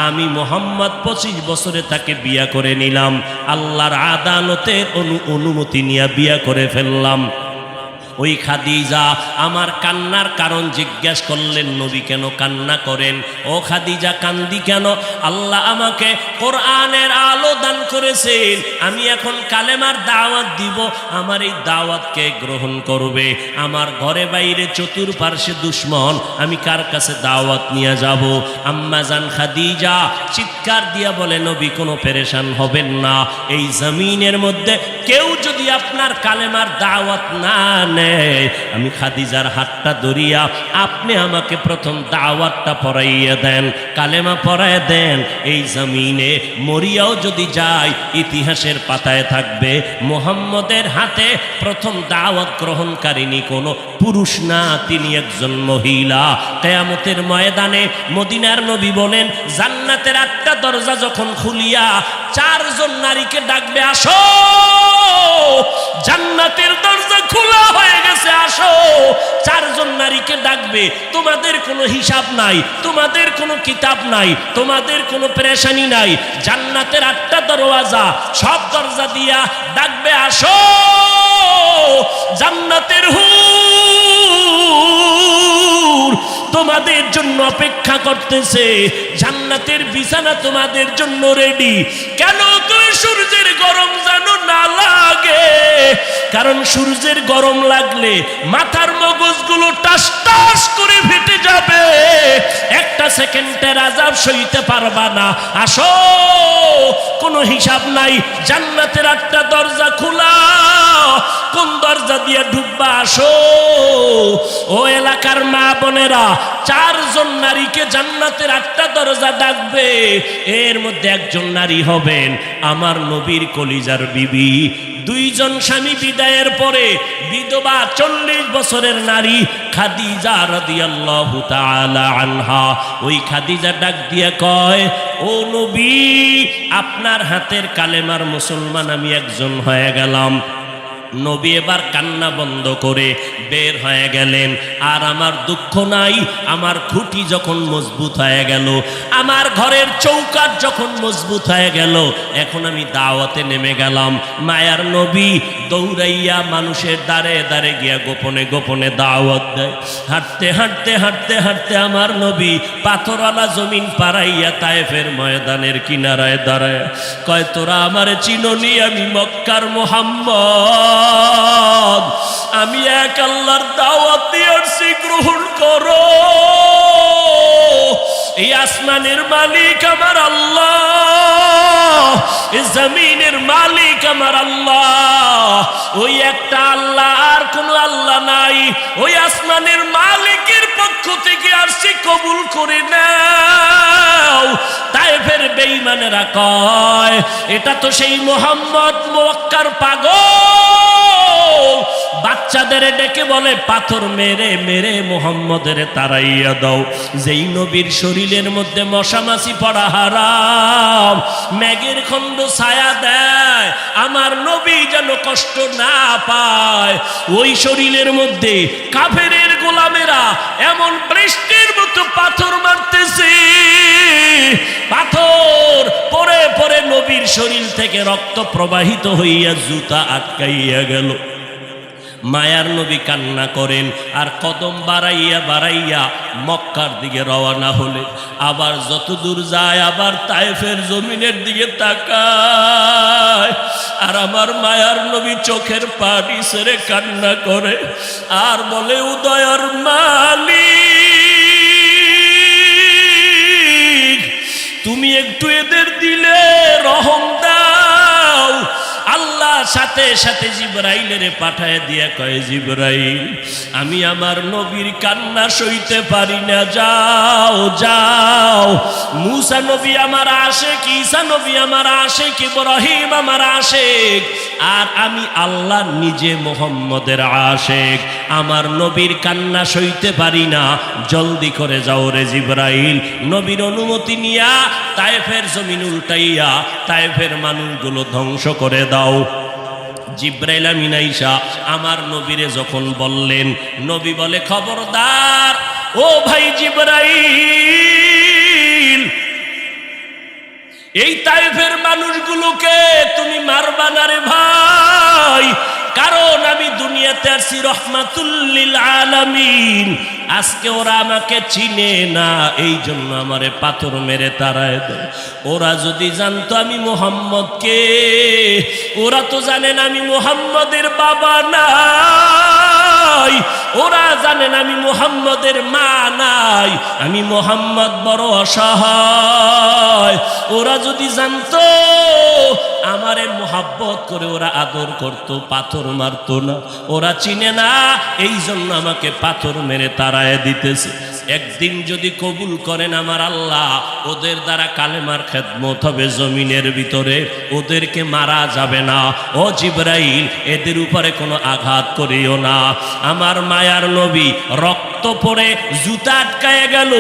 আমি মুহাম্মদ 25 বছরে তাকে বিয়া করে নিলাম। আল্লাহর আদালতের অনুমতি নিয়ে বিয়া করে ফেললাম। ওই খাদিজা আমার কান্নার কারণ জিজ্ঞাসা করলেন, নবী কেন কান্না করেন? ও খাদিজা কান্দি কেন? আল্লাহ আমাকে কোরআনের আলো দান করেছেন, আমি এখন কালেমার দাওয়াত দিব, আমার এই দাওয়াতকে গ্রহণ করবে। আমার ঘরে বাইরে চতুর্পার্শ্বে দুশ্মন, আমি কার কাছে দাওয়াত নিয়ে যাব? আম্মা জান খাদিজা চিৎকার দিয়া বলে, নবী কোনো পেরেশান হবেন না, এই জমিনের মধ্যে কেউ যদি আপনার কালেমার দাওয়াত না নেয়, দেয়, আমি খাদিজার হাতটা ধরিয়া আপনি আমাকে প্রথম দাওয়াতটা পড়াইয়া দেন, কালেমা পড়াইয়া দেন। এই জমিনে মরিয়াও যদি যায়, ইতিহাসের পাতায় থাকবে মুহাম্মদের হাতে প্রথম দাওয়াত গ্রহণকারিনী কোনো পুরুষ না, তিনি একজন মহিলা। কিয়ামতের ময়দানে মদিনার নবী বলেন, জান্নাতের 8টা দরজা যখন খুলিয়া 4 জন নারীকে ডাকবে, আসো, জান্নাতের দরজা খোলা হয়ে গেছে, আসো। 4 জন নারীকে ডাকবে, তোমাদের কোনো হিসাব নাই, তোমাদের কোনো কিতাব নাই, তোমাদের কোনো পেরেশানি নাই। জান্নাতের 8টা দরওয়াজা, সব দরজা দিয়া ডাকবে, আসো, জান্নাতের হুর তোমাদের জন্য অপেক্ষা করতেছে, জান্নাতের বিছানা তোমাদের জন্য রেডি। কেন? তুমি সূর্যের গরম যেন না লাগে, কারণ সূর্যের গরম লাগলে মাথার মগজগুলো টাস টাস করে ফেটে যাবে, একটা সেকেন্ডের আযাব সইতে পারবা না। আসো, কোনো হিসাব নাই, জান্নাতের 8টা দরজা খোলা, কোন দরজা দিয়ে ঢুকবা, আসো। ও এলাকার মা বোনেরা, 4 জন নারীকে জান্নাতের 8টা দরজা ডাকবে, এর মধ্যে একজন নারী হবেন আমার নবীর কলিজার বিবি। 2 জন স্বামী বিদায়ের পরে বিধবা 40 বছরের নারী খাদিজা রাদিয়াল্লাহু তাআলা আনহা। ওই খাদিজা ডাক দিয়ে কয়, ও নবী, আপনার হাতের কালেমার মুসলমান আমি একজন হয়ে গেলাম। নবী এবার কান্না বন্ধ করে বের হয়ে গেলেন। আর আমার দুঃখ নাই, আমার খুঁটি যখন মজবুত হয়ে গেল, আমার ঘরের চৌকাঠ যখন মজবুত হয়ে গেল, এখন আমি দাওয়াতে নেমে গেলাম। মায়ার নবী দৌড়াইয়া মানুষের দ্বারে দ্বারে গিয়া গোপনে গোপনে দাওয়াত দেয়। হাঁটতে হাঁটতে হাঁটতে হাঁটতে আমার নবী পাথরওয়ালা জমিন পাড়াইয়া তায়েফের ময়দানের কিনারায় দাঁড়ায় কয়, তোরা আমারে চিননি, আমি মক্কার মুহাম্মদ, আমি এক আল্লাহর দাওয়াত দিয়ে আসছি, গ্রহণ করো। এই আসমানের মালিক আমার আল্লাহ, এই জমিনের মালিক আমার আল্লাহ, ওই একটা আল্লাহ, আর কোনো আল্লাহ নাই। ওই আসমানের মালিকের পক্ষ থেকে আসছি, কবুল করে নাও। তায়েফের বেঈমানেরা কয়, এটা তো সেই মুহাম্মদ মক্কার পাগল। বাচ্চাদের ডেকে বলে, পাথর মেরে মেরে মুহাম্মদের তাড়াইয়া দাও। যেই নবীর শরীরের মধ্যে মশামাছি পড়া হারাম, মেঘের খণ্ড ছায়া দেয়, আমার নবী যেন কষ্ট না পায়। ওই শরীরের মধ্যে কাফেরের গোলামেরা এমন বৃষ্টির মতো পাথর মারতেছে, পাথর পরে পরে নবীর শরীর থেকে রক্ত প্রবাহিত হইয়া জুতা আটকাইয়া গেল। মায়ার নবী কান্না করেন, আর কদম বাড়াইয়া বাড়াইয়া মক্কার দিকে রওনা হলে, আবার যত দূর যায় আবার তায়েফের জমিনের দিকে তাকায়, আর আমার মায়ার নবী চোখের পানি ছেড়ে কান্না করে আর বলে, উদয়ের মালিক, তুমি একটু এদের দিলে রহম দাও। আল্লাহ সাথে সাথে জিবরাইলের পাঠায় দিয়া কয়, জিবরাইল, আমি আমার নবীর কান্না সইতে পারি না, যাও যাও। মুসা নবী আমার আশেক, ঈসা নবী আমার আশেক, ইব্রাহিম আমার আশেক, আর আমি আল্লাহ নিজে মুহাম্মদের আশেক। আমার নবীর কান্না সইতে পারি না, জলদি করে যাও রে জিবরাইল। নবীর অনুমতি নিয়া তায়েফের জমিন উল্টাইয়া তায়েফের মানুষগুলো ধ্বংস করে দাও। জিবরাইল আমিন আইসা আমার নবীরে যখন বললেন, নবী বলে, খবরদার ও ভাই জিবরাইল, এই তায়েফের মানুষগুলোকে তুমি মারবা না রে ভাই, কারণ আমি দুনিয়াতে আসি রহমাতুল লিল আলামিন। আজকে ওরা আমাকে চিনে না, এই জন্য আমারে পাথর মেরে তাড়ায় দেয়। ওরা যদি জানতো আমি মুহাম্মদকে, ওরা তো জানেন আমি মুহাম্মদের বাবা নাই, ওরা জানেন আমি মুহাম্মদের মা নাই, আমি মুহাম্মদ বড় অসহায়। ওরা যদি জানতো আমারে মোহাব্বত করে ওরা আদর করত, পাথর মারতো না। ওরা চিনে না, এই জন্য আমাকে পাথর মেরে তাড়ায় দিতেছে। একদিন যদি কবুল করেন আমার আল্লাহ, ওদের দ্বারা কালেমার খেদমত হবে জমিনের ভিতরে, ওদেরকে মারা যাবে না। ও জিবরাইল, এদের উপরে কোনো আঘাত করিও না। আমার মায়ার নবী রক্ত পড়ে জুতা আটকায় গেল।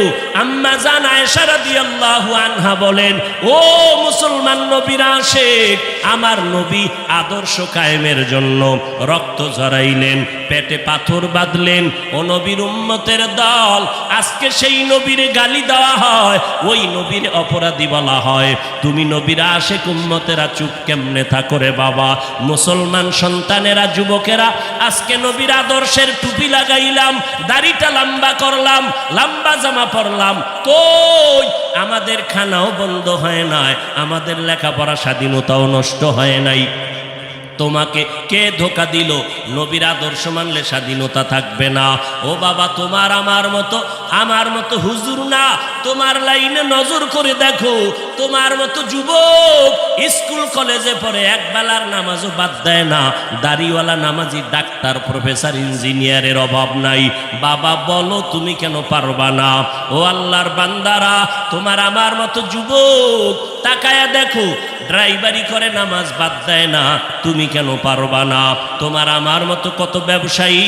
আম্মা জান আয়েশা রাদিয়াল্লাহু আনহা বলেন, ও মুসলমান নবীর আশিক, আমার নবী আদর্শ কায়েমের জন্য রক্ত ঝরাইলেন, পেটে পাথর বাঁধলেন। ও নবীর উম্মতের দল, আজকে সেই নবীর গালি দেওয়া হয়, ওই নবীর অপরাধী বলা হয়। তুমি নবীর আশিক উম্মতেরা চুপ কেমনে থাকো রে বাবা? মুসলমান সন্তানেরা, যুবকেরা, আজকে নবীর আদর্শের টুপি লাগাইলাম, দাড়িটা লম্বা করলাম, লম্বা জামা পরলাম, কই আমাদের খানাও বন্ধ হয় নাই, আমাদের লেখাপড়া স্বাধীনতাও নষ্ট হয় নাই। তোমাকে কে ধোকা দিল? নবীর আদর্শ মানলে স্বাধীনতা থাকবে না। ও বাবা, তোমার আমার মতো হুজুর না, তোমার লাইনে নজর করে দেখো, তোমার মতো যুবক স্কুল কলেজে পড়ে এক বেলার নামাজও বাদ দেয় না। দাড়িওয়ালা নামাজি ডাক্তার, প্রফেসর, ইঞ্জিনিয়ারের অভাব নাই। বাবা বলো, তুমি কেন পারবা না? ও আল্লাহর বান্দারা, তোমার আমার মতো যুবক তাকায়া দেখো, ড্রাইভারি করে নামাজ বাদ দেয় না, তুমি কেন পারবা না? তোমার আমার মতো কত ব্যবসায়ী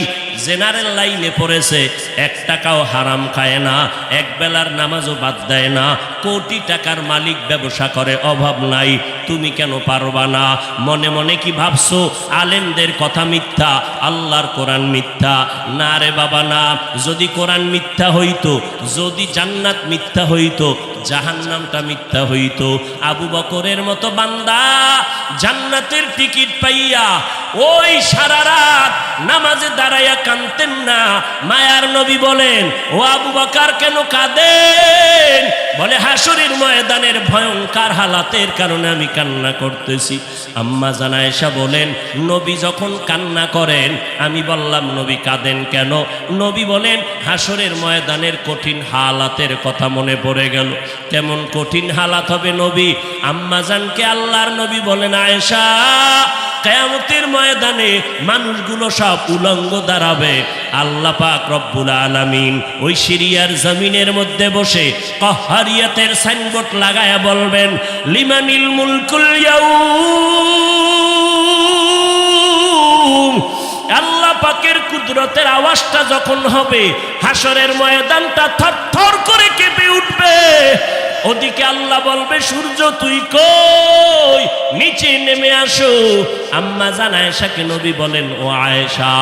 জেনারেল লাইনে পড়েছে, 1 টাকাও হারাম খায় না, এক বেলার নামাজও বাদ দেয় না, কোটি টাকার মালিক, ব্যবসা করে, অভাব নাই, তুমি কেন পারবা না? মনে মনে কি ভাবছো আলেমদের কথা মিথ্যা, আল্লাহর কোরআন মিথ্যা? না রে বাবা না। যদি কোরআন মিথ্যা হইতো, যদি জান্নাত মিথ্যা হইতো, জাহান্নামটা মিথ্যা হইতো। আবু বকরের মতো বান্দা জান্নাতের টিকিট পাইয়া ওই সারা রাত নামাজে দাঁড়াইয়া কাঁদতেন না। মায়ার নবী বলেন, ও আবু বকর কেন কাঁদেন? বলে, হাসরের ময়দানের ভয়ঙ্কর হালাতের কারণে আমি কান্না করতেছি। আম্মা জান আয়েশা বলেন, নবী যখন কান্না করেন, আমি বললাম নবী কাঁদেন কেন? নবী বলেন, হাসরের ময়দানের কঠিন হালাতের কথা মনে পড়ে গেল। কেমন কঠিন হালাত হবে নবী? আম্মা জানকে আল্লাহর নবী বলেন, আয়েশা, কিয়ামতের ময়দানে মানুষগুলো সব উলঙ্গ দাঁড়াবে। আল্লাহ পাক রব্বুল আলামিন ওই সিরিয়ার জমিনের মধ্যে বসে কাহ্হারিয়াতের সাইনবোর্ড লাগায়া বলবেন, লিমানিল মুলকুল ইয়াউম। আল্লাহ পাকের কুদরতের আওয়াজটা যখন হবে, হাসরের ময়দানটা থরথর করে কেঁপে উঠবে। ওদিকে আল্লাহ বলবে, সূর্য তুই কই? নিচে নেমে আসো। আম্মা জান আয়েশাকে নবী বলেন, ও আয়েশা,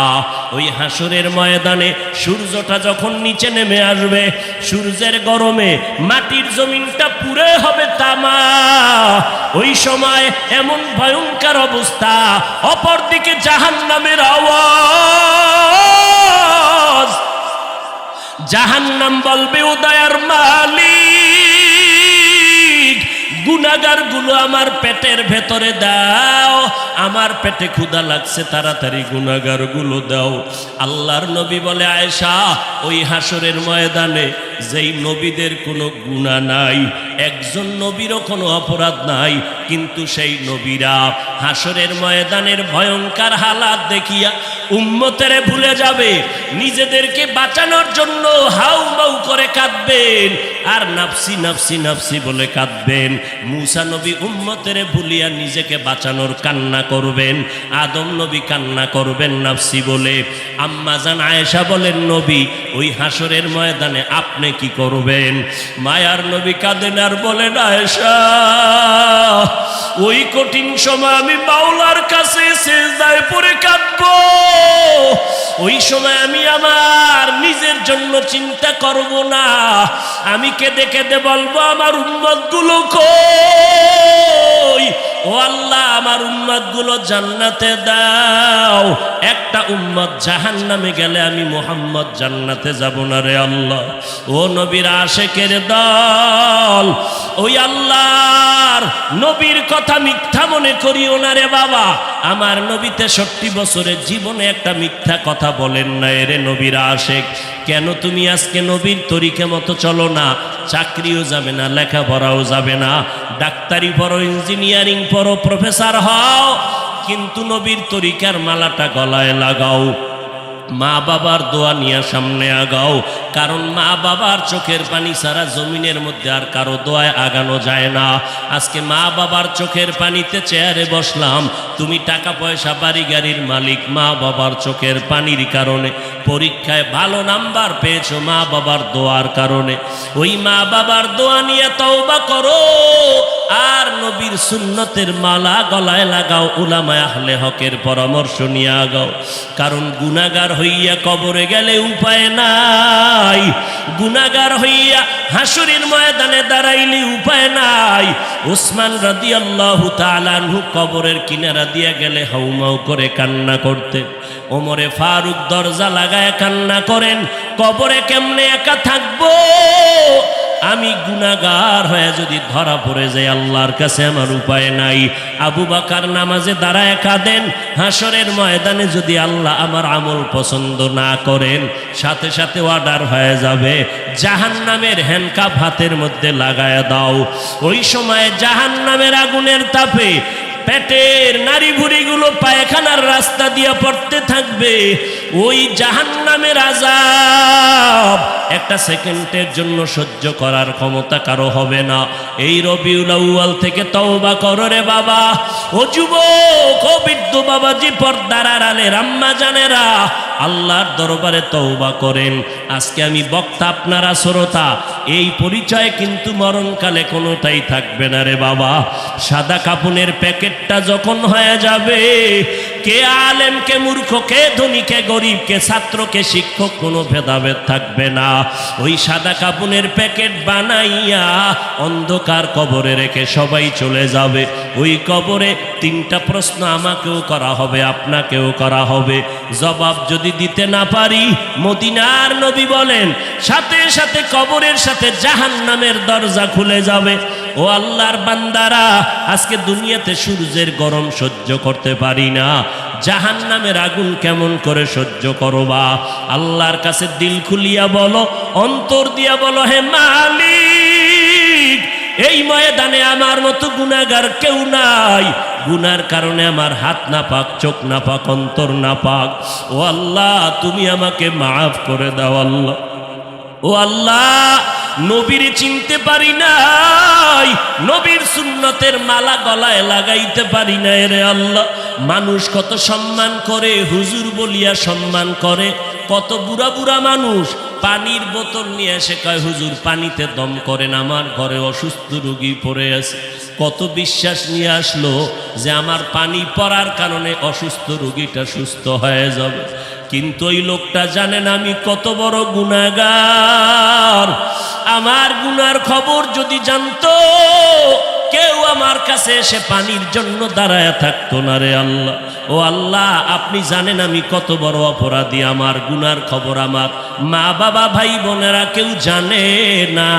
ওই হাসরের ময়দানে সূর্যটা যখন নিচে নেমে আসবে, সূর্যের গরমে মাটির জমিনটা পুড়ে হবে তামা। ওই সময় এমন ভয়ঙ্কর অবস্থা, অপরদিকে জাহান্নামের আওয়াজ। জাহান্নাম বলবে, ও দয়ার মালিক, গুনাহগার গুলো আমার পেটের ভেতরে দাও, আমার পেটে ক্ষুধা লাগছে, তাড়াতাড়ি গুনাহগার গুলো দাও। আল্লাহর নবী বলে, আয়েশা, ওই হাসরের ময়দানে যেই নবীদের কোনো গুনাহ নাই, একজন নবীরও কোনো অপরাধ নাই, কিন্তু সেই নবীরা হাসরের ময়দানের ভয়ঙ্কর হালাত দেখিয়া উম্মতেরে ভুলে যাবে, নিজেদেরকে বাঁচানোর জন্য হাউ মাউ করে কাঁদবেন, আর নাফসি নাফসি নাফসি বলে কাঁদবেন। মূসা নবী উম্মতেরে ভুলিয়া নিজেকে বাঁচানোর কান্না করবেন, আদম নবী কান্না করবেন নাফসি বলে। আম্মা জান আয়েশা বলেন, নবী, ওই হাসরের ময়দানে আপনি কি করবেন? মায়ার নবী কাঁদেন আর বলেন, আয়েশা, ওই কঠিন সময় আমি মাওলার কাছে সিজদায় পড়ে কাঁদবো। ওই সময় আমি আমার নিজের জন্য চিন্তা করব না, আমি কেঁদে কেঁদে বলবো, আমার উম্মত গুলো কই? ও আল্লাহ আমার উম্মত গুলো জান্নাতে দাও, একটা উম্মত জাহান্নামে গেলে আমি মুহাম্মদ জান্নাতে যাব না রে আল্লাহ। ও নবীর আশেকের দল, ওই আল্লাহর নবীর কথা মিথ্যা মনে করিও না রে বাবা। আমার নবী 63 বছরের জীবনে একটা মিথ্যা কথা বলেন না রে নবীর আশেক। কেন তুমি আজকে নবীর তরিকা মতো চলো না? চাকরিও যাবে না, লেখাপড়াও যাবে না, ডাক্তারি পড়ো, ইঞ্জিনিয়ারিং পড়ো, প্রফেসর হও, কিন্তু নবীর তরিকার মালাটা গলায় লাগাও, মা বাবার দোয়া নিয়ে সামনে আগাও। কারণ মা বাবার চোখের পানি ছাড়া জমিনের মধ্যে আর কারো দোয়ায় আগানো যায় না। আজকে মা বাবার চোখের পানিতে চেয়ারে বসলাম, তুমি টাকা পয়সা বাড়ি গাড়ির মালিক, মা বাবার চোখের পানির কারণে পরীক্ষায় ভালো নাম্বার পেয়েছো মা বাবার দোয়ার কারণে। ওই মা বাবার দোয়া নিয়ে তওবা করো আর নবীর সুন্নতের মালা গলায় লাগাও, উলামায়ে আহলে হকের পরামর্শ নিয়ে আগাও। কারণ গুনাহগার হইয়া কবরে গেলে উপায় নাই, গুনাহগার হইয়া হাসরের ময়দানে দাঁড়াইলে উপায় নাই। উসমান রাদিয়াল্লাহু তাআলা আনহু কবরের কিনারা দিয়ে গেলে হাউমাউ করে কান্না করতেন। ওমরে ফারুক দরজা লাগায় কান্না করেন, কবরে কেমনে একা থাকবো, আমি গুনাহগার হয়ে যদি ধরা পড়ে যাই আল্লাহর কাছে আমার উপায় নাই। আবু বকর নামাজে দাঁড়ায় কাঁদেন, হাসরের ময়দানে যদি আল্লাহ আমার আমল পছন্দ না করেন সাথে সাথে অর্ডার হয়ে যাবে, জাহান্নামের হ্যান্ডকাপ হাতের মধ্যে লাগায় দাও। ওই সময় জাহান্নামের আগুনের তাপে পেটের নাড়ি ভুঁড়িগুলো পায়খানার রাস্তা দিয়ে পড়তে থাকবে। ওই জাহান্নামের আযাব একটা সেকেন্ডের জন্য সহ্য করার ক্ষমতা কারো হবে না। এই রবিউল আউয়াল থেকে তওবা করো রে বাবা। ও যুবক, ও বৃদ্ধ বাবাজি, পর্দার আড়ালের আম্মা জানেরা, আল্লাহর দরবারে তওবা করেন। আজকে আমি বক্তা, আপনারা শ্রোতা, এই পরিচয় কিন্তু মরণকালে কোনোটাই থাকবে না রে বাবা। সাদা কাপনের প্যাকেটটা যখন হয়ে যাবে, কে আলেম কে মূর্খ, কে ধনী কে গরিব, কে ছাত্র কে শিক্ষক, কোনো ভেদাভেদ থাকবে না। ওই সাদা কাপনের প্যাকেট বানাইয়া অন্ধকার কবরে রেখে সবাই চলে যাবে। ওই কবরে 3টা প্রশ্ন আমাকেও করা হবে, আপনাকেও করা হবে। জবাব যদি দিতে না পারি, মদিনার নবী বলেন সাথে সাথে কবরের সাথে জাহান্নামের দরজা খুলে যাবে। ও আল্লাহর বান্দারা, আজকে দুনিয়াতে সূর্যের গরম সহ্য করতে পারি না, জাহান্নামের আগুন কেমন করে সহ্য করবা? আল্লাহর কাছে দিল খুলিয়া বলো, অন্তর দিয়া বলো, হে মালিক, এই ময়দানে আমার মতো গুনাহগার কেউ নাই, গুনার কারণে আমার হাত না পাক, চোখ না পাক, অন্তর না পাক। ও আল্লাহ, তুমি আমাকে মাফ করে দাও আল্লাহ। ও আল্লাহ, নবীর চিনতে পারি নাই, নবীর সুন্নতের মালা গলায় লাগাইতে পারি নাই রে আল্লাহ। মানুষ কত সম্মান করে, হুজুর বলিয়া সম্মান করে। কত বুড়া বুড়া মানুষ পানির বোতল নিয়ে এসে কয়, হুজুর পানিতে দম করেন, আমার ঘরে অসুস্থ রোগী পড়ে আছে। কত বিশ্বাস নিয়ে আসলো যে আমার পানি পড়ার কারণে অসুস্থ রোগীটা সুস্থ হয়ে যাবে। কিন্তু ওই লোকটা জানেন আমি কত বড় গুনাহগার। আমার গুনার খবর যদি জানতো, কেউ আমার কাছে এসে পানির জন্য দাঁড়ায় থাকতো না রে আল্লাহ। ও আল্লাহ, আপনি জানেন আমি কত বড় অপরাধী। আমার গুনার খবর আমার মা বাবা ভাই বোনেরা কেউ জানে না,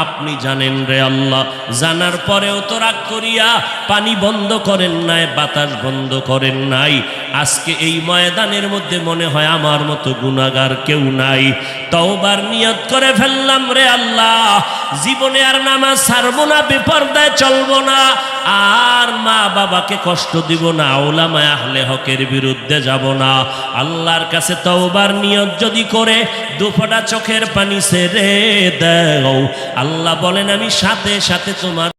আপনি জানেন রে আল্লাহ। জানার পরেও তো রাগ করিয়া পানি বন্ধ করেন নাই, বাতাস বন্ধ করেন নাই। আজকে এই ময়দানের মধ্যে মনে হয় আমার মতো গুনাহগার কেউ নাই। তওবার নিয়ত করে ফেললাম রে আল্লাহ, জীবনে আর নামাজ ছাড়বো না, বেপরদায় চলবো না, আর মা বাবাকে কষ্ট দিব না, উলামায়ে আহলে হকের বিরুদ্ধে যাব না। আল্লাহর কাছে তওবার নিয়ত যদি করে দুফোঁটা চোখের পানি ছেড়ে দাও, আল্লাহ বলেন আমি সাথে সাথে তোমার